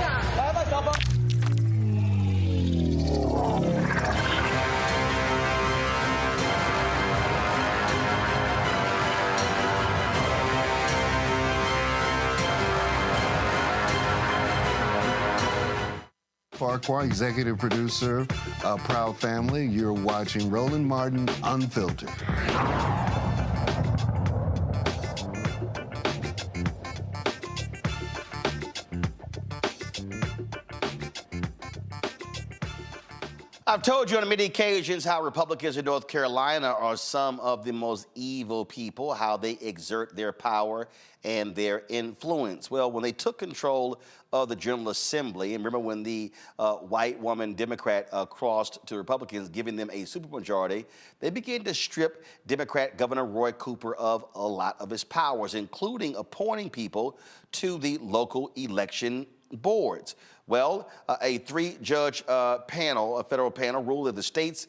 Speaker 26: Farquhar, executive producer, Proud Family. You're watching Roland Martin Unfiltered.
Speaker 1: I've told you on many occasions how Republicans in North Carolina are some of the most evil people, how they exert their power and their influence. Well, when they took control of the General Assembly, and remember when the white woman Democrat crossed to Republicans, giving them a supermajority, they began to strip Democrat Governor Roy Cooper of a lot of his powers, including appointing people to the local election boards. Well, a 3-judge panel, a federal panel, ruled that the state's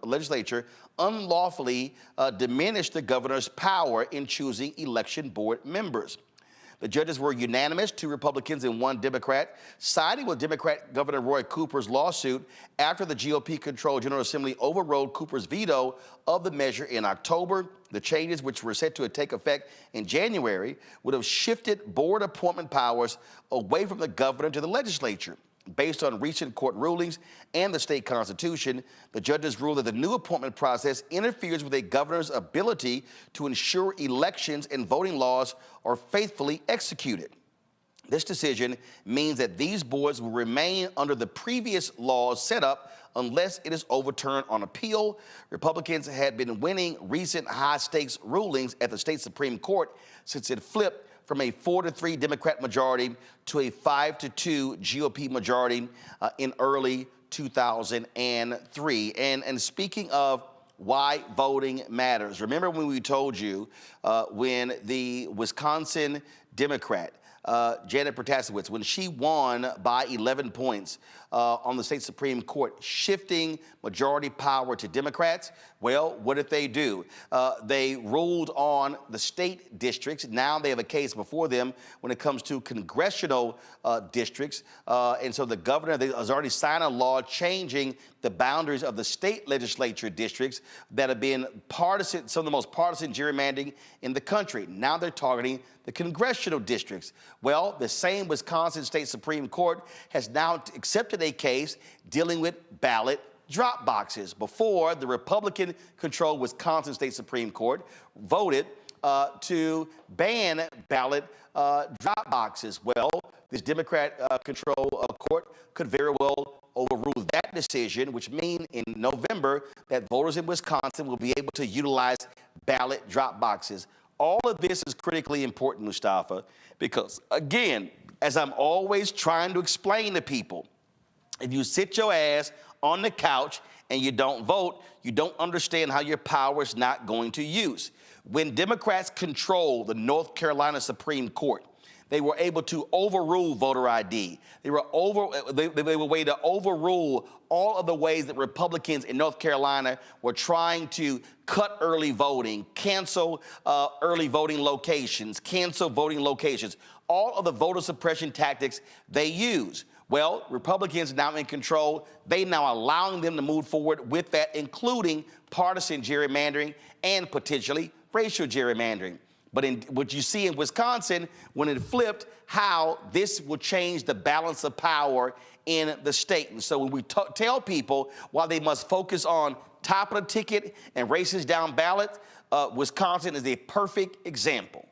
Speaker 1: legislature unlawfully diminished the governor's power in choosing election board members. The judges were unanimous, 2 Republicans and 1 Democrat, siding with Democrat Governor Roy Cooper's lawsuit after the GOP-controlled General Assembly overrode Cooper's veto of the measure in October. The changes, which were set to take effect in January, would have shifted board appointment powers away from the governor to the legislature. Based on recent court rulings and the state constitution, the judges ruled that the new appointment process interferes with a governor's ability to ensure elections and voting laws are faithfully executed. This decision means that these boards will remain under the previous laws set up unless it is overturned on appeal. Republicans had been winning recent high-stakes rulings at the state Supreme Court since it flipped from a 4-3 Democrat majority to a 5-2 GOP majority in early 2003. And speaking of why voting matters, remember when we told you when the Wisconsin Democrat Janet Protasiewicz, when she won by 11 points on the state Supreme Court, shifting majority power to Democrats, well, what did they do? They ruled on the state districts. Now they have a case before them when it comes to congressional districts. And so the governor has already signed a law changing the boundaries of the state legislature districts that have been partisan, some of the most partisan gerrymandering in the country. Now they're targeting the congressional districts. Well, the same Wisconsin State Supreme Court has now accepted a case dealing with ballot drop boxes. Before, the Republican-controlled Wisconsin State Supreme Court voted to ban ballot drop boxes. Well, this Democrat-controlled court could very well overrule that decision, which means in November that voters in Wisconsin will be able to utilize ballot drop boxes. All of this is critically important, Mustafa, because, again, as I'm always trying to explain to people, if you sit your ass on the couch and you don't vote, you don't understand how your power is not going to use. When Democrats control the North Carolina Supreme Court, they were able to overrule voter ID. They were a way to overrule all of the ways that Republicans in North Carolina were trying to cut early voting, cancel early voting locations, cancel voting locations, all of the voter suppression tactics they use. Well, Republicans now in control, they now allowing them to move forward with that, including partisan gerrymandering and potentially racial gerrymandering. But in what you see in Wisconsin, when it flipped, how this will change the balance of power in the state. And so when we tell people while they must focus on top of the ticket and races down ballot, Wisconsin is a perfect example.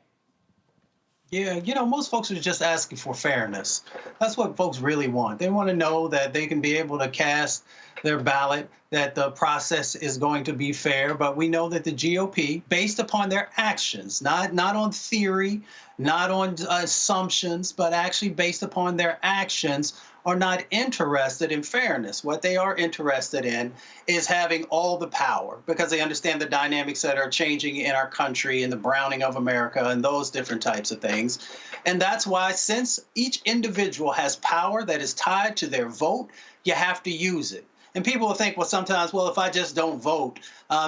Speaker 22: Yeah, you know, most folks are just asking for fairness. That's what folks really want. They want to know that they can be able to cast their ballot, that the process is going to be fair. But we know that the GOP, based upon their actions, not on theory, not on assumptions, but actually based upon their actions, are not interested in fairness. What they are interested in is having all the power, because they understand the dynamics that are changing in our country and the browning of America and those different types of things. And that's why, since each individual has power that is tied to their vote, you have to use it. And people will think, well, sometimes, well, if I just don't vote,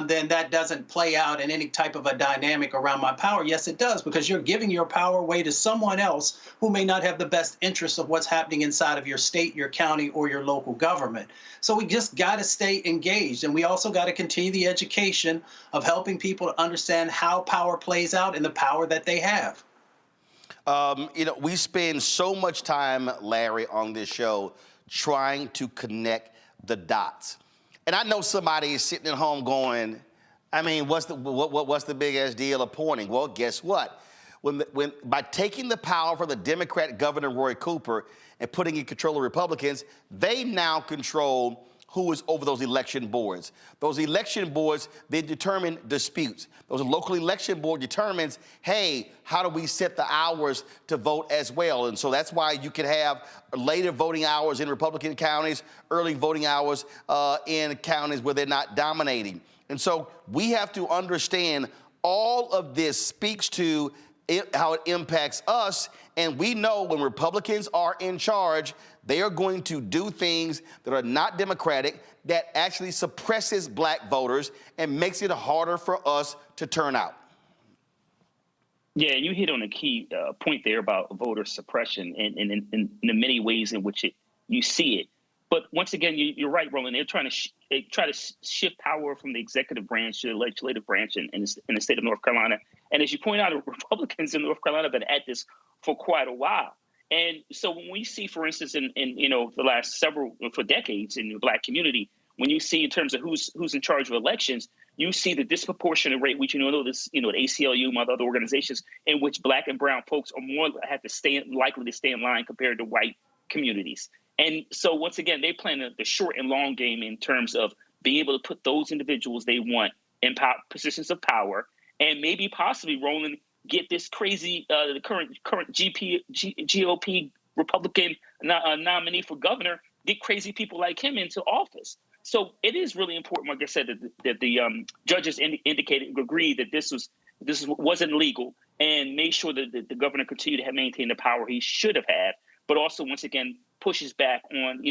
Speaker 22: then that doesn't play out in any type of a dynamic around my power. Yes, it does, because you're giving your power away to someone else who may not have the best interests of what's happening inside of your state, your county, or your local government. So we just got to stay engaged. And we also got to continue the education of helping people to understand how power plays out and the power that they have.
Speaker 1: You know, we spend so much time, Larry, on this show trying to connect the dots. And I know somebody is sitting at home going, I mean, what's the big ass deal of pointing? Well, guess what? By taking the power from the Democrat Governor Roy Cooper and putting in control of Republicans, they now control who is over those election boards. Those election boards, they determine disputes. Those local election board determines, hey, how do we set the hours to vote as well? And so that's why you can have later voting hours in Republican counties, early voting hours in counties where they're not dominating. And so we have to understand all of this speaks to how it impacts us. And we know when Republicans are in charge, they are going to do things that are not democratic, that actually suppresses black voters and makes it harder for us to turn out.
Speaker 2: Yeah, you hit on a key point there about voter suppression and in the many ways in which you see it. But once again, you're right, Roland. They're trying to shift power from the executive branch to the legislative branch in the state of North Carolina. And as you point out, Republicans in North Carolina have been at this for quite a while. And so when we see, for instance, in the last for decades in the black community, when you see in terms of who's in charge of elections, you see the disproportionate rate, which the ACLU, and other organizations, in which black and brown folks are more likely to stay in line compared to white communities. And so once again, they play the short and long game in terms of being able to put those individuals they want in positions of power, and maybe possibly, Roland, get this crazy the current GOP Republican nominee for governor, get crazy people like him into office. So it is really important, like I said, that the judges agreed that this wasn't legal, and make sure that the governor continue to maintain the power he should have had, but also once again pushes back on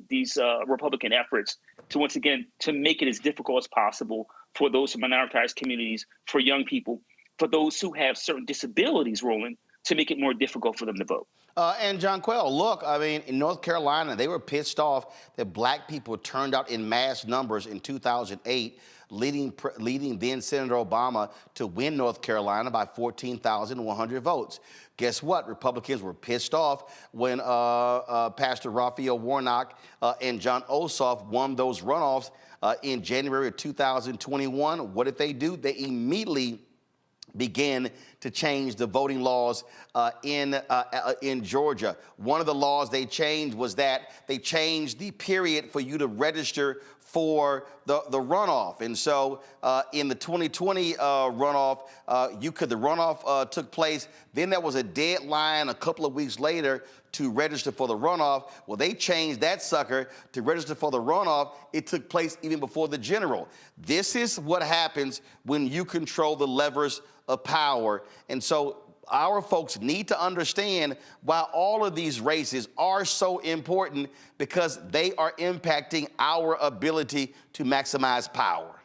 Speaker 2: these Republican efforts to once again to make it as difficult as possible for those from minoritized communities, for young people, for those who have certain disabilities, Roland, to make it more difficult for them to vote.
Speaker 1: And John Quell, look, I mean, in North Carolina, they were pissed off that black people turned out in mass numbers in 2008, leading then Senator Obama to win North Carolina by 14,100 votes. Guess what? Republicans were pissed off when Pastor Raphael Warnock and John Ossoff won those runoffs in January of 2021. What did they do? They immediately began to change the voting laws in Georgia. One of the laws they changed was that they changed the period for you to register for the runoff. And so in the 2020 runoff, the runoff took place. Then there was a deadline a couple of weeks later to register for the runoff. Well, they changed that sucker to register for the runoff. It took place even before the general. This is what happens when you control the levers of power. And so our folks need to understand why all of these races are so important, because they are impacting our ability to maximize power.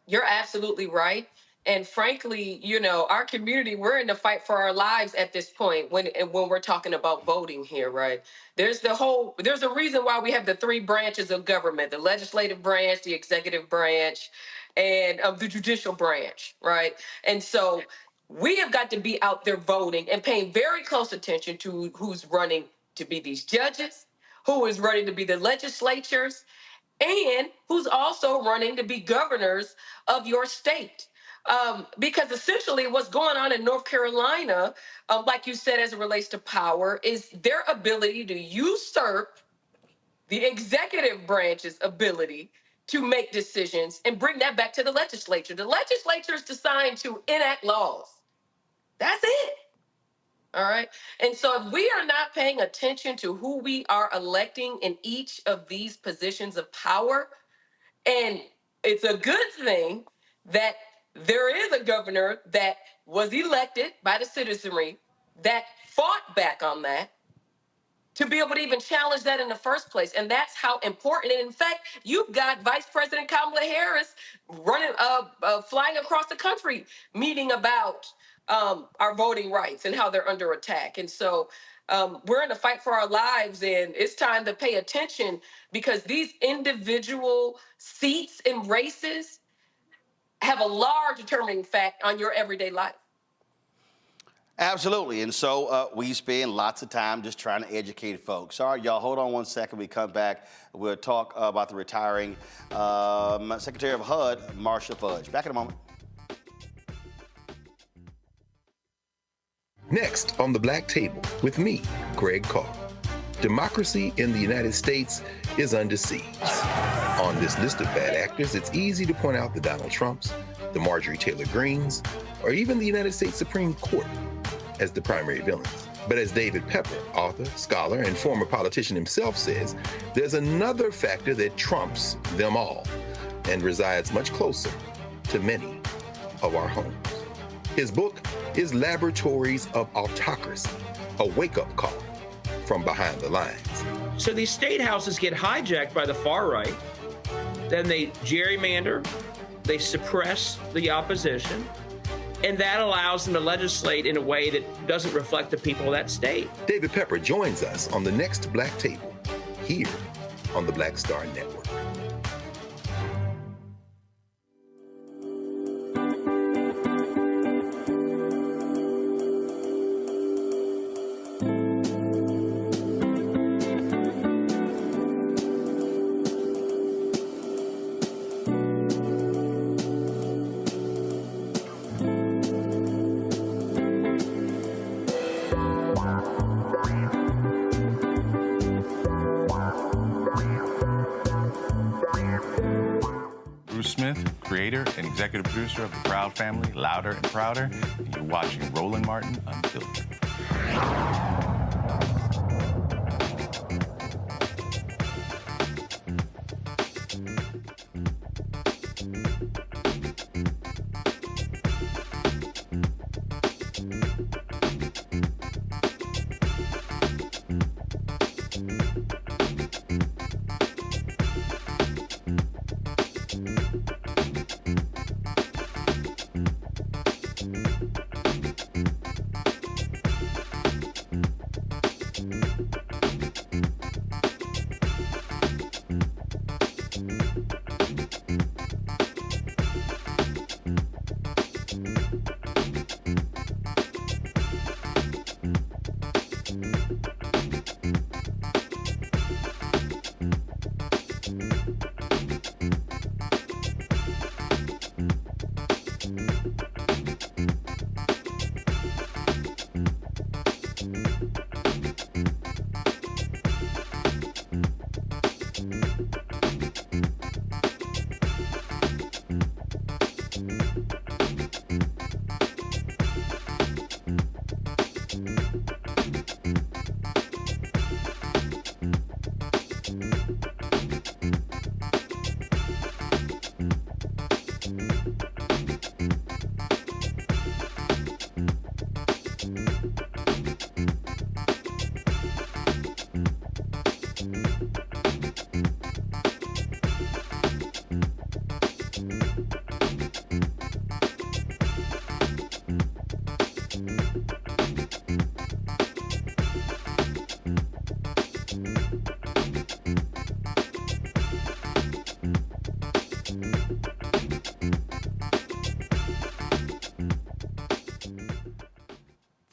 Speaker 20: You're absolutely right. And frankly, our community, we're in the fight for our lives at this point when we're talking about voting here, right? There's a reason why we have the three branches of government: the legislative branch, the executive branch, and the judicial branch, right? And so we have got to be out there voting and paying very close attention to who's running to be these judges, who is running to be the legislatures, and who's also running to be governors of your state. Because essentially what's going on in North Carolina, like you said, as it relates to power, is their ability to usurp the executive branch's ability to make decisions and bring that back to the legislature. The legislature is designed to enact laws. That's it. All right. And so if we are not paying attention to who we are electing in each of these positions of power, and it's a good thing that there is a governor that was elected by the citizenry that fought back on that to be able to even challenge that in the first place. And that's how important. And in fact, you've got Vice President Kamala Harris running, flying across the country, meeting about our voting rights and how they're under attack. And so we're in a fight for our lives, and it's time to pay attention, because these individual seats and races have a large determining fact on your everyday life.
Speaker 1: Absolutely. And so we spend lots of time just trying to educate folks. All right, y'all, hold on one second. We come back. We'll talk about the retiring Secretary of HUD, Marcia Fudge. Back in a moment.
Speaker 4: Next on the Black Table with me, Greg Carr. Democracy in the United States is under siege. On this list of bad actors, it's easy to point out the Donald Trumps, the Marjorie Taylor Greens, or even the United States Supreme Court as the primary villains. But as David Pepper, author, scholar, and former politician himself says, there's another factor that trumps them all and resides much closer to many of our homes. His book is Laboratories of Autocracy, a wake-up call from behind the lines.
Speaker 10: So these state houses get hijacked by the far right, then they gerrymander, they suppress the opposition, and that allows them to legislate in a way that doesn't reflect the people of that state.
Speaker 4: David Pepper joins us on the next Black Table, here on the Black Star Network.
Speaker 13: Creator and executive producer of the Proud Family, Louder and Prouder, and you're watching Roland Martin Unfiltered.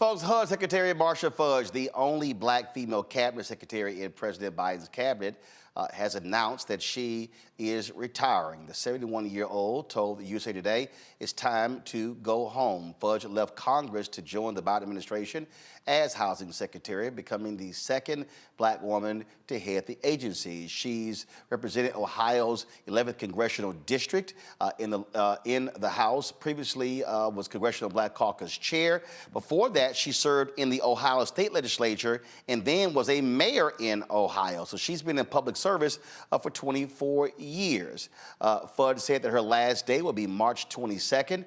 Speaker 1: Folks, HUD Secretary Marsha Fudge, the only black female cabinet secretary in President Biden's cabinet, has announced that she is retiring. The 71-year-old told the USA Today it's time to go home. Fudge left Congress to join the Biden administration as housing secretary, becoming the second black woman to head the agency. She's represented Ohio's 11th congressional district in the House. Previously was Congressional Black Caucus chair. Before that, she served in the Ohio state legislature and then was a mayor in Ohio. So she's been in public service for 24 years. Fudge said that her last day will be March 22nd.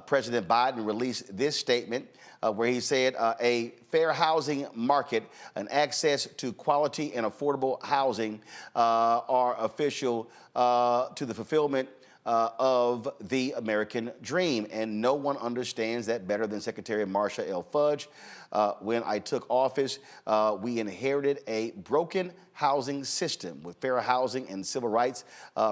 Speaker 1: President Biden released this statement where he said a fair housing market and access to quality and affordable housing are essential to the fulfillment of the American dream. And no one understands that better than Secretary Marsha L. Fudge. When I took office, we inherited a broken housing system with fair housing and civil rights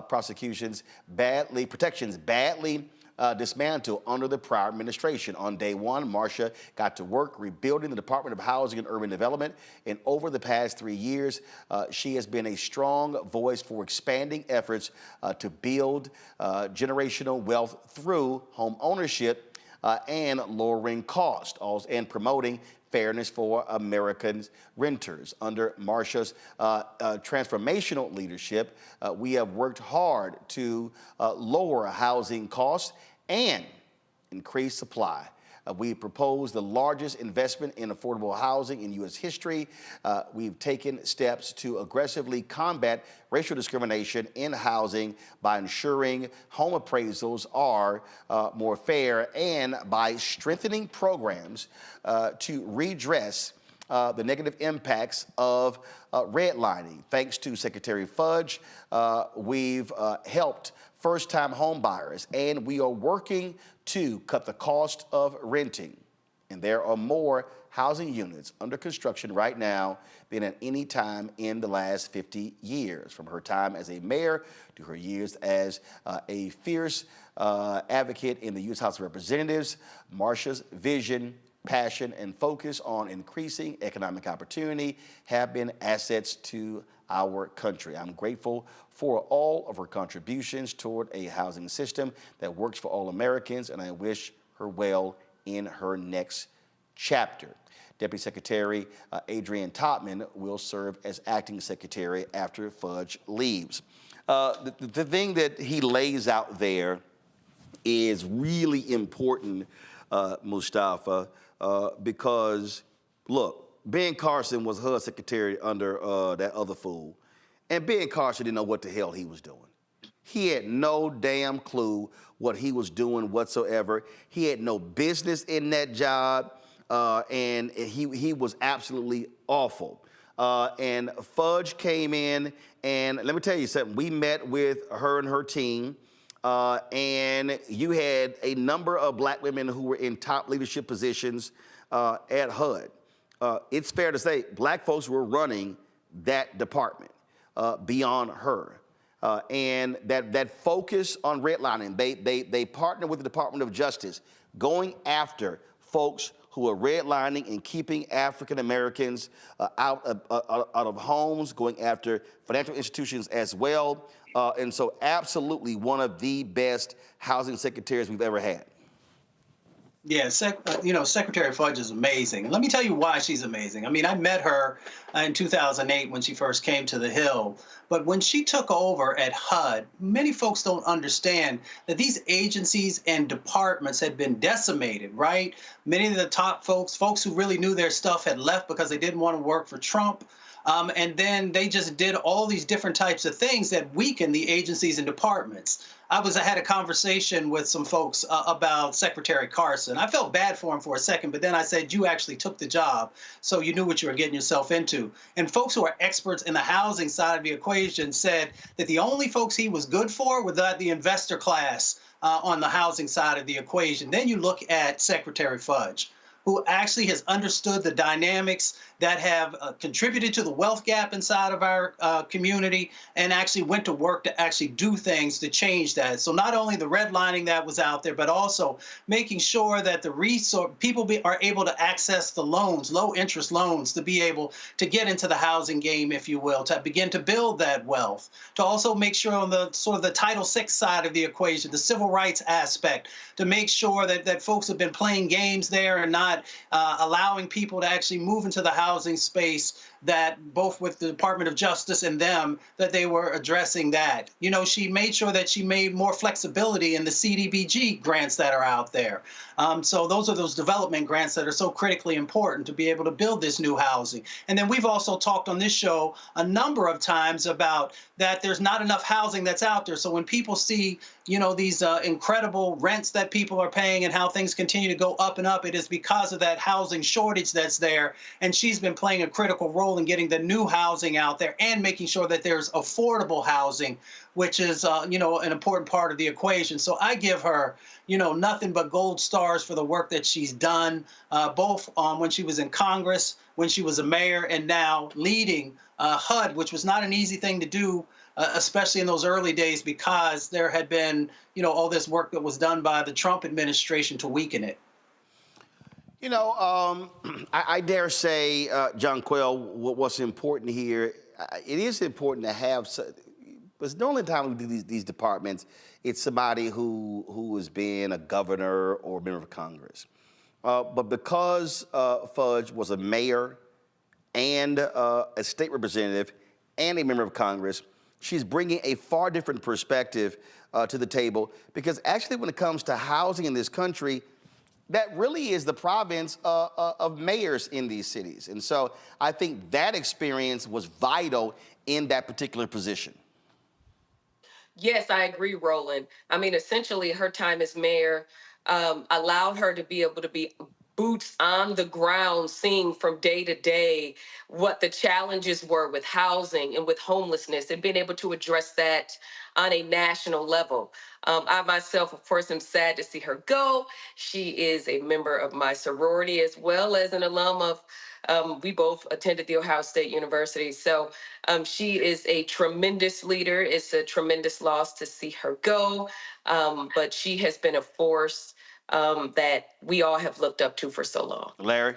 Speaker 1: protections badly dismantled under the prior administration. On day one, Marsha got to work rebuilding the Department of Housing and Urban Development, and over the past 3 years, she has been a strong voice for expanding efforts to build generational wealth through home ownership and lowering cost, and promoting fairness for American renters. Under Marsha's transformational leadership, we have worked hard to lower housing costs and increase supply. We proposed the largest investment in affordable housing in U.S. history. We've taken steps to aggressively combat racial discrimination in housing by ensuring home appraisals are more fair and by strengthening programs to redress the negative impacts of redlining. Thanks to Secretary Fudge, we've helped first-time home buyers, and we are working to cut the cost of renting. And there are more housing units under construction right now than at any time in the last 50 years. From her time as a mayor to her years as a fierce advocate in the U.S. House of Representatives, Marsha's vision, passion, and focus on increasing economic opportunity have been assets to our country. I'm grateful for all of her contributions toward a housing system that works for all Americans, and I wish her well in her next chapter. Deputy Secretary Adrian Topman will serve as acting secretary after Fudge leaves. The thing that he lays out there is really important, Mustafa, because, look, Ben Carson was HUD secretary under that other fool, and Ben Carson didn't know what the hell he was doing. He had no damn clue what he was doing whatsoever. He had no business in that job, and he was absolutely awful. And Fudge came in, and let me tell you something. We met with her and her team, and you had a number of black women who were in top leadership positions at HUD. It's fair to say black folks were running that department beyond her. And that focus on redlining, they partnered with the Department of Justice, going after folks who are redlining and keeping African Americans out of homes, going after financial institutions as well. And so absolutely one of the best housing secretaries we've ever had.
Speaker 22: Yeah, Secretary Fudge is amazing. And let me tell you why she's amazing. I mean, I met her in 2008 when she first came to the Hill. But when she took over at HUD, many folks don't understand that these agencies and departments had been decimated, right? Many of the top folks who really knew their stuff had left because they didn't want to work for Trump. And then they just did all these different types of things that weakened the agencies and departments. I had a conversation with some folks about Secretary Carson. I felt bad for him for a second, but then I said, you actually took the job, so you knew what you were getting yourself into. And folks who are experts in the housing side of the equation said that the only folks he was good for were the investor class on the housing side of the equation. Then you look at Secretary Fudge. who actually has understood the dynamics that have contributed to the wealth gap inside of our community and actually went to work to actually do things to change that. So not only the redlining that was out there, but also making sure that the people are able to access the loans, low interest loans, to be able to get into the housing game, if you will, to begin to build that wealth, to also make sure on the sort of the Title VI side of the equation, the civil rights aspect, to make sure that folks have been playing games there and not allowing people to actually move into the housing space, that both with the Department of Justice and them, that they were addressing that. You know, she made sure that she made more flexibility in the CDBG grants that are out there. So those are those development grants that are so critically important to be able to build this new housing. And then we've also talked on this show a number of times about that there's not enough housing that's out there. So when people see, you know, these incredible rents that people are paying and how things continue to go up and up, it is because of that housing shortage that's there. And she's been playing a critical role in getting the new housing out there and making sure that there's affordable housing, which is, you know, an important part of the equation. So I give her, you know, nothing but gold stars for the work that she's done, both when she was in Congress, when she was a mayor, and now leading HUD, which was not an easy thing to do, especially in those early days, because there had been, you know, all this work that was done by the Trump administration to weaken it.
Speaker 1: You know, I dare say, John Quayle, what's important here, it is important to have, but the only time we do these departments, it's somebody who has been a governor or a member of Congress. But because Fudge was a mayor and a state representative and a member of Congress, she's bringing a far different perspective to the table, because actually when it comes to housing in this country, that really is the province of mayors in these cities. And so I think that experience was vital in that particular position.
Speaker 20: Yes, I agree, Roland. I mean, essentially, her time as mayor allowed her to be able to be boots on the ground, seeing from day to day what the challenges were with housing and with homelessness, and being able to address that on a national level. I myself, of course, am sad to see her go. She is a member of my sorority as well as an alum of, we both attended the Ohio State University. So she is a tremendous leader. It's a tremendous loss to see her go, but she has been a force that we all have looked up to for so long.
Speaker 1: Larry?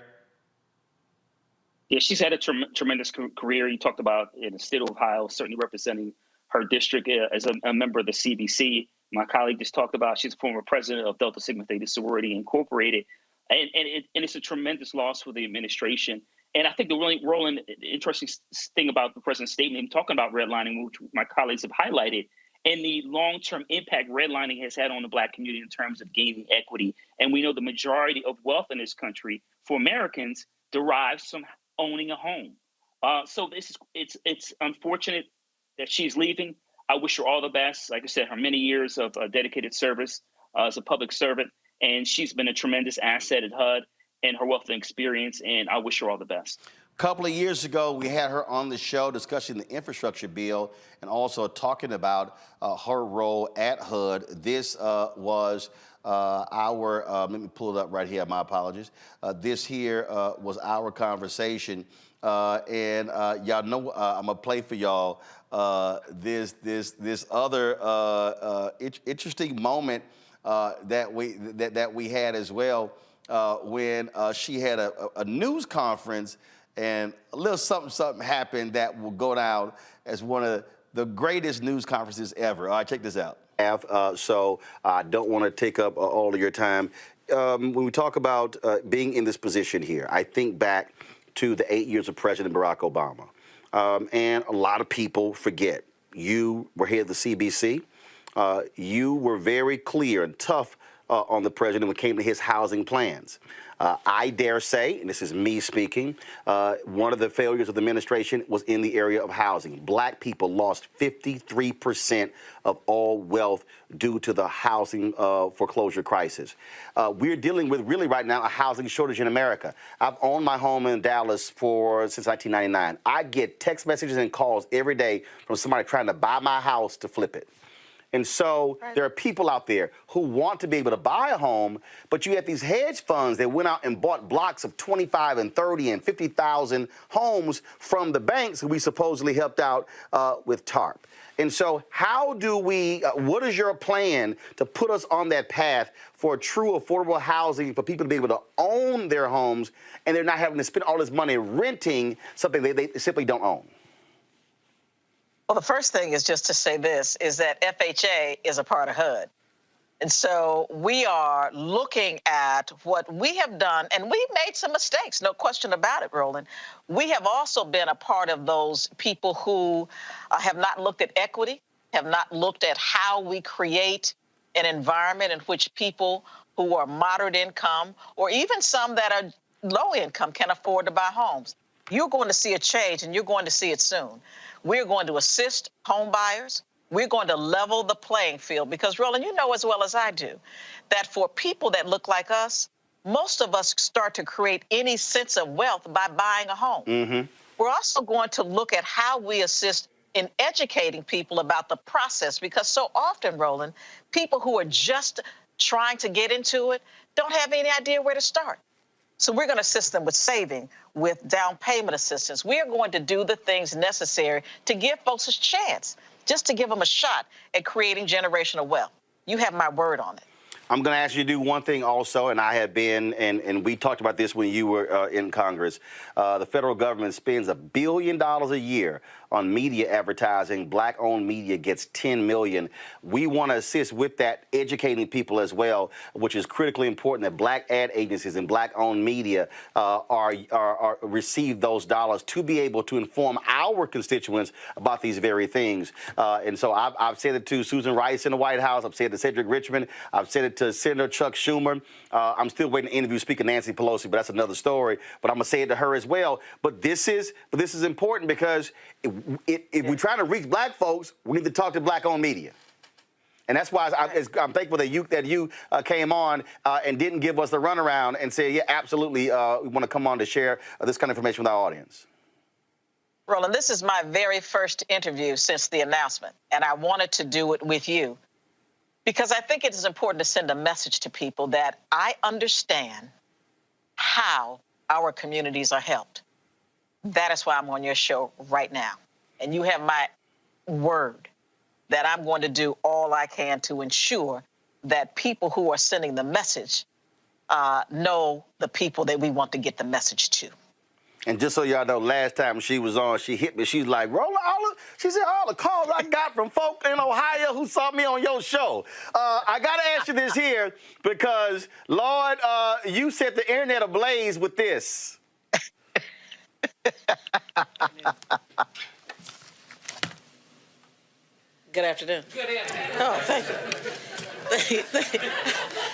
Speaker 2: Yeah, she's had a tremendous career. You talked about in the state of Ohio, certainly representing her district as a member of the CBC. My colleague just talked about she's a former president of Delta Sigma Theta Sorority Incorporated. And it's a tremendous loss for the administration. And I think the really, Roland, interesting thing about the president's statement, talking about redlining, which my colleagues have highlighted, and the long-term impact redlining has had on the Black community in terms of gaining equity. And we know the majority of wealth in this country for Americans derives from owning a home. So it's unfortunate that she's leaving. I wish her all the best. Like I said, her many years of dedicated service as a public servant, and she's been a tremendous asset at HUD and her wealth of experience, and I wish her all the best.
Speaker 1: A couple of years ago, we had her on the show discussing the infrastructure bill and also talking about her role at HUD. This was our, let me pull it up right here, my apologies. This here was our conversation. And y'all know I'm gonna play for y'all this other interesting moment that we had as well when she had a news conference, and a little something happened that will go down as one of the greatest news conferences ever. All right, check this out. So I don't want to take up all of your time. When we talk about being in this position here, I think back to the 8 years of President Barack Obama. And a lot of people forget. You were here at the CBC. You were very clear and tough on the president when it came to his housing plans. I dare say, and this is me speaking, one of the failures of the administration was in the area of housing. Black people lost 53% of all wealth due to the housing foreclosure crisis. We're dealing with really right now a housing shortage in America. I've owned my home in Dallas since 1999. I get text messages and calls every day from somebody trying to buy my house to flip it. And so there are people out there who want to be able to buy a home, but you have these hedge funds that went out and bought blocks of 25 and 30 and 50,000 homes from the banks who we supposedly helped out with TARP. And so how do we, what is your plan to put us on that path for true affordable housing for people to be able to own their homes and they're not having to spend all this money renting something they simply don't own?
Speaker 7: Well, the first thing is just to say this, is that FHA is a part of HUD. And so we are looking at what we have done, and we've made some mistakes, no question about it, Roland. We have also been a part of those people who have not looked at equity, have not looked at how we create an environment in which people who are moderate income, or even some that are low income, can afford to buy homes. You're going to see a change, and you're going to see it soon. We're going to assist home buyers. We're going to level the playing field because, Roland, you know as well as I do that for people that look like us, most of us start to create any sense of wealth by buying a home. Mm-hmm. We're also going to look at how we assist in educating people about the process because so often, Roland, people who are just trying to get into it don't have any idea where to start. So we're going to assist them with saving, with down payment assistance. We are going to do the things necessary to give folks a chance, just to give them a shot at creating generational wealth. You have my word on it.
Speaker 1: I'm going to ask you to do one thing also, and I have been, and we talked about this when you were in Congress. The federal government spends $1 billion a year on media advertising. Black-owned media gets $10 million. We want to assist with that, educating people as well, which is critically important that black ad agencies and black-owned media receive those dollars to be able to inform our constituents about these very things. And so I've said it to Susan Rice in the White House. I've said it to Cedric Richmond. I've said it to Senator Chuck Schumer. I'm still waiting to interview Speaker Nancy Pelosi, but that's another story. But I'm going to say it to her as well. But this is important because if we're trying to reach black folks, we need to talk to black-owned media. And that's why I'm thankful that you came on and didn't give us the runaround and say, yeah, absolutely, we want to come on to share this kind of information with our audience.
Speaker 7: Roland, this is my very first interview since the announcement, and I wanted to do it with you because I think it is important to send a message to people that I understand how our communities are helped. That is why I'm on your show right now. And you have my word that I'm going to do all I can to ensure that people who are sending the message know the people that we want to get the message to.
Speaker 1: And just so y'all know, last time she was on, she hit me. She's like, Roland, she said, all the calls I got from folk in Ohio who saw me on your show. I got to ask you this here because, Lord, you set the internet ablaze with this.
Speaker 7: Good afternoon. Good afternoon. Oh, thank you.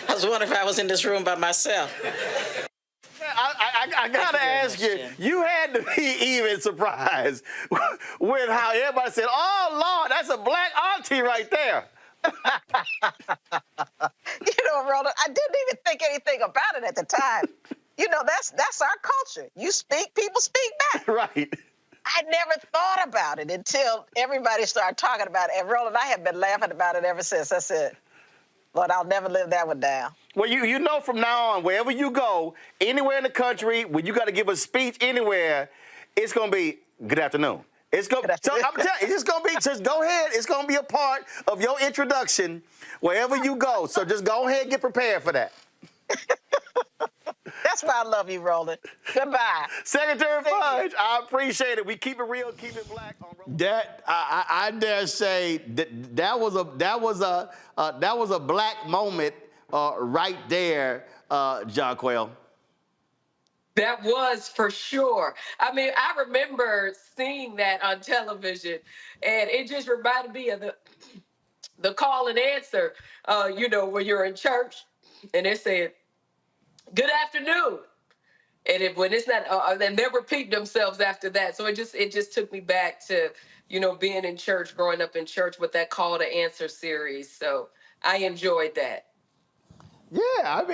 Speaker 7: I was wondering if I was in this room by myself.
Speaker 1: I gotta ask you, you had to be even surprised with how everybody said, oh, Lord, that's a black auntie right there.
Speaker 7: You know, Roland, I didn't even think anything about it at the time. You know, that's our culture. You speak, people speak back.
Speaker 1: Right.
Speaker 7: I never thought about it until everybody started talking about it. And Roland, I have been laughing about it ever since. I said, Lord, I'll never live that one down.
Speaker 1: Well, you know from now on, wherever you go, anywhere in the country, when you got to give a speech anywhere, it's going to be good afternoon. It's going. So I'm telling you, it's just going to be. Just go ahead. It's going to be a part of your introduction wherever you go. So just go ahead and get prepared for that.
Speaker 7: That's why I love you, Roland. Goodbye.
Speaker 1: Secretary Fudge, I appreciate it. We keep it real, keep it black. That I dare say that was a black moment right there, Jaquel.
Speaker 20: That was for sure. I mean, I remember seeing that on television, and it just reminded me of the call and answer. You know, when you're in church and they're saying, "Good afternoon," and when it's not, they never repeat themselves after that. So it just took me back to, you know, being in church, growing up in church with that call to answer series. So I enjoyed that.
Speaker 1: Yeah, I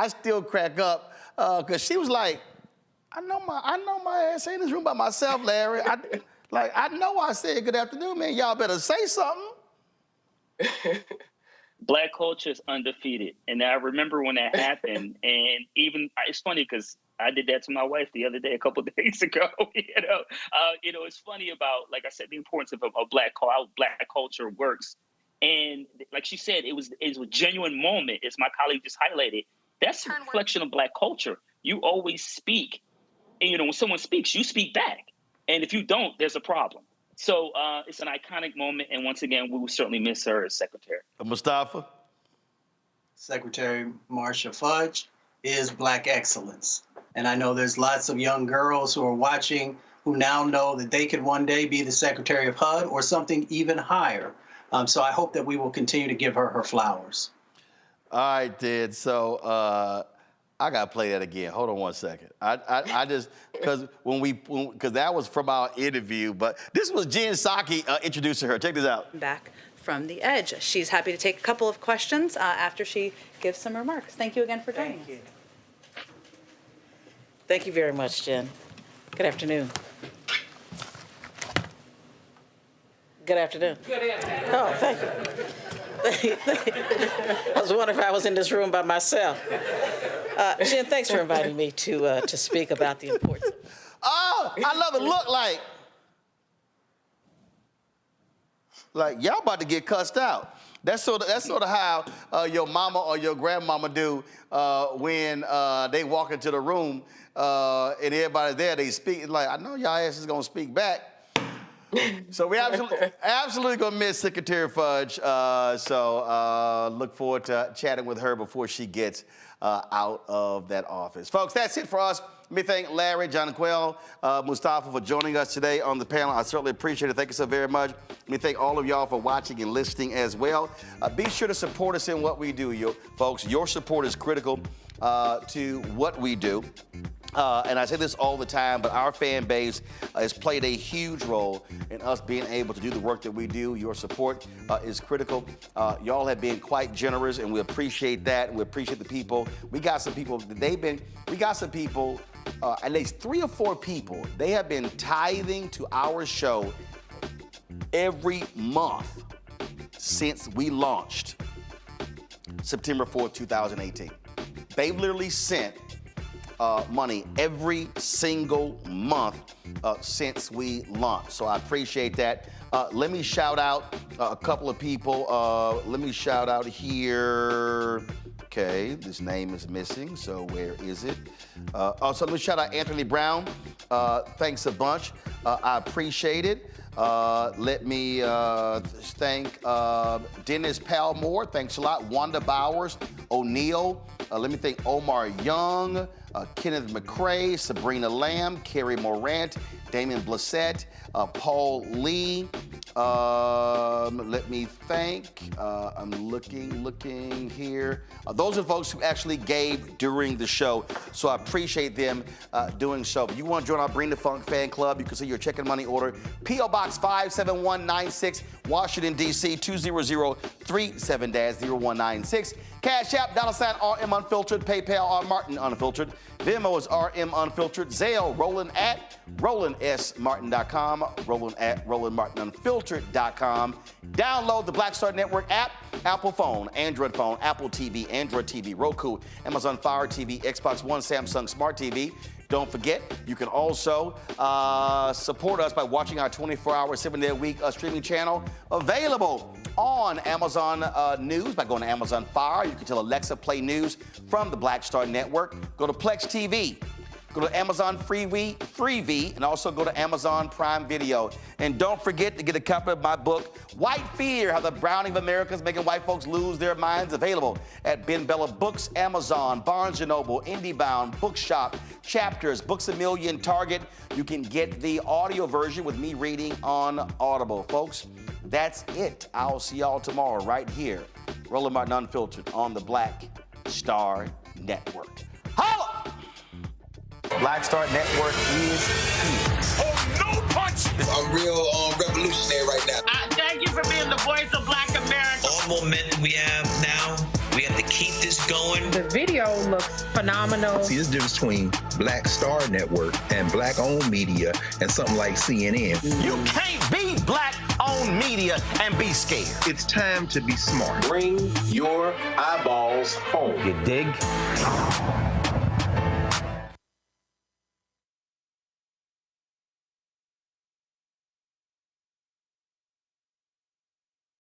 Speaker 1: still crack up because she was like, I know my ass ain't in this room by myself, Larry. I know I said good afternoon, man. Y'all better say something.
Speaker 2: Black culture is undefeated. And I remember when that happened, and even it's funny because I did that to my wife the other day, a couple of days ago. It's funny about, like I said, the importance of how Black culture works. And like she said, it was a genuine moment, as my colleague just highlighted. That's a reflection of Black culture. You always speak, and when someone speaks, you speak back. And if you don't, there's a problem. So it's an iconic moment, and once again, we will certainly miss her as secretary.
Speaker 1: Mustafa?
Speaker 22: Secretary Marsha Fudge is Black excellence. And I know there's lots of young girls who are watching who now know that they could one day be the Secretary of HUD or something even higher. So I hope that we will continue to give her her flowers.
Speaker 1: All right, Ted. So I got to play that again. Hold on one second. I just, because because that was from our interview, but this was Jen Psaki introducing her. Check this out.
Speaker 8: Back from the edge. She's happy to take a couple of questions after she gives some remarks. Thank you again for joining us.
Speaker 14: Thank you very much, Jen. Good afternoon. Good afternoon.
Speaker 8: Good afternoon.
Speaker 14: Oh, thank you. I was wondering if I was in this room by myself. Jen, thanks for inviting me to speak about the importance.
Speaker 1: Oh, I love it. Look like y'all about to get cussed out. That's sort of how your mama or your grandmama do when they walk into the room and everybody there, they speak. Like, I know y'all asses gonna speak back. So we absolutely gonna miss Secretary Fudge. So look forward to chatting with her before she gets out of that office. Folks, that's it for us. Let me thank Larry, John Quell, Mustafa for joining us today on the panel. I certainly appreciate it. Thank you so very much. Let me thank all of y'all for watching and listening as well. Be sure to support us in what we do, folks. Your support is critical to what we do. And I say this all the time, but our fan base has played a huge role in us being able to do the work that we do. Your support is critical. Y'all have been quite generous, and we appreciate that. We appreciate the people. We got some people, at least 3 or 4 people, they have been tithing to our show every month since we launched September 4th, 2018. They've literally sent money every single month since we launched. So I appreciate that. Let me shout out a couple of people. Let me shout out here. Okay, this name is missing, so where is it? So let me shout out Anthony Brown. Thanks a bunch. I appreciate it. Let me thank Dennis Palmore. Thanks a lot. Wanda Bowers, O'Neill. Let me thank Omar Young, Kenneth McCrae, Sabrina Lamb, Carrie Morant, Damon Blissett, Paul Lee. Let me thank, I'm looking here. Those are folks who actually gave during the show, so I appreciate them doing so. If you want to join our Bring the Funk fan club, you can see your check and money order. P.O. Box 57196, Washington, D.C. 20037-0196. Cash App, $RM Unfiltered, PayPal, R Martin Unfiltered. Venmo is RM Unfiltered. Zelle, Roland at RolandSMartin.com, Roland at RolandMartinUnfiltered.com. Download the Black Star Network app, Apple phone, Android phone, Apple TV, Android TV, Roku, Amazon Fire TV, Xbox One, Samsung Smart TV. Don't forget, you can also support us by watching our 24-hour, 7-day-a-week streaming channel available on Amazon News by going to Amazon Fire. You can tell Alexa play news from the Black Star Network. Go to Plex TV. Go to Amazon Freevee, and also go to Amazon Prime Video. And don't forget to get a copy of my book, White Fear, How the Browning of America is Making White Folks Lose Their Minds, available at Ben Bella Books, Amazon, Barnes & Noble, IndieBound, Bookshop, Chapters, Books A Million, Target. You can get the audio version with me reading on Audible. Folks, that's it. I'll see y'all tomorrow right here. Roland Martin Unfiltered on the Black Star Network. Holla! Black Star Network is here.
Speaker 15: Oh, no punch! I'm real revolutionary right now.
Speaker 16: Thank you for being the voice of Black America.
Speaker 15: All momentum we have now, we have to keep this going.
Speaker 16: The video looks phenomenal.
Speaker 4: See, this difference between Black Star Network and Black-owned media and something like CNN.
Speaker 1: You can't be Black own media and be scared.
Speaker 4: It's time to be smart.
Speaker 15: Bring your eyeballs home.
Speaker 1: You dig?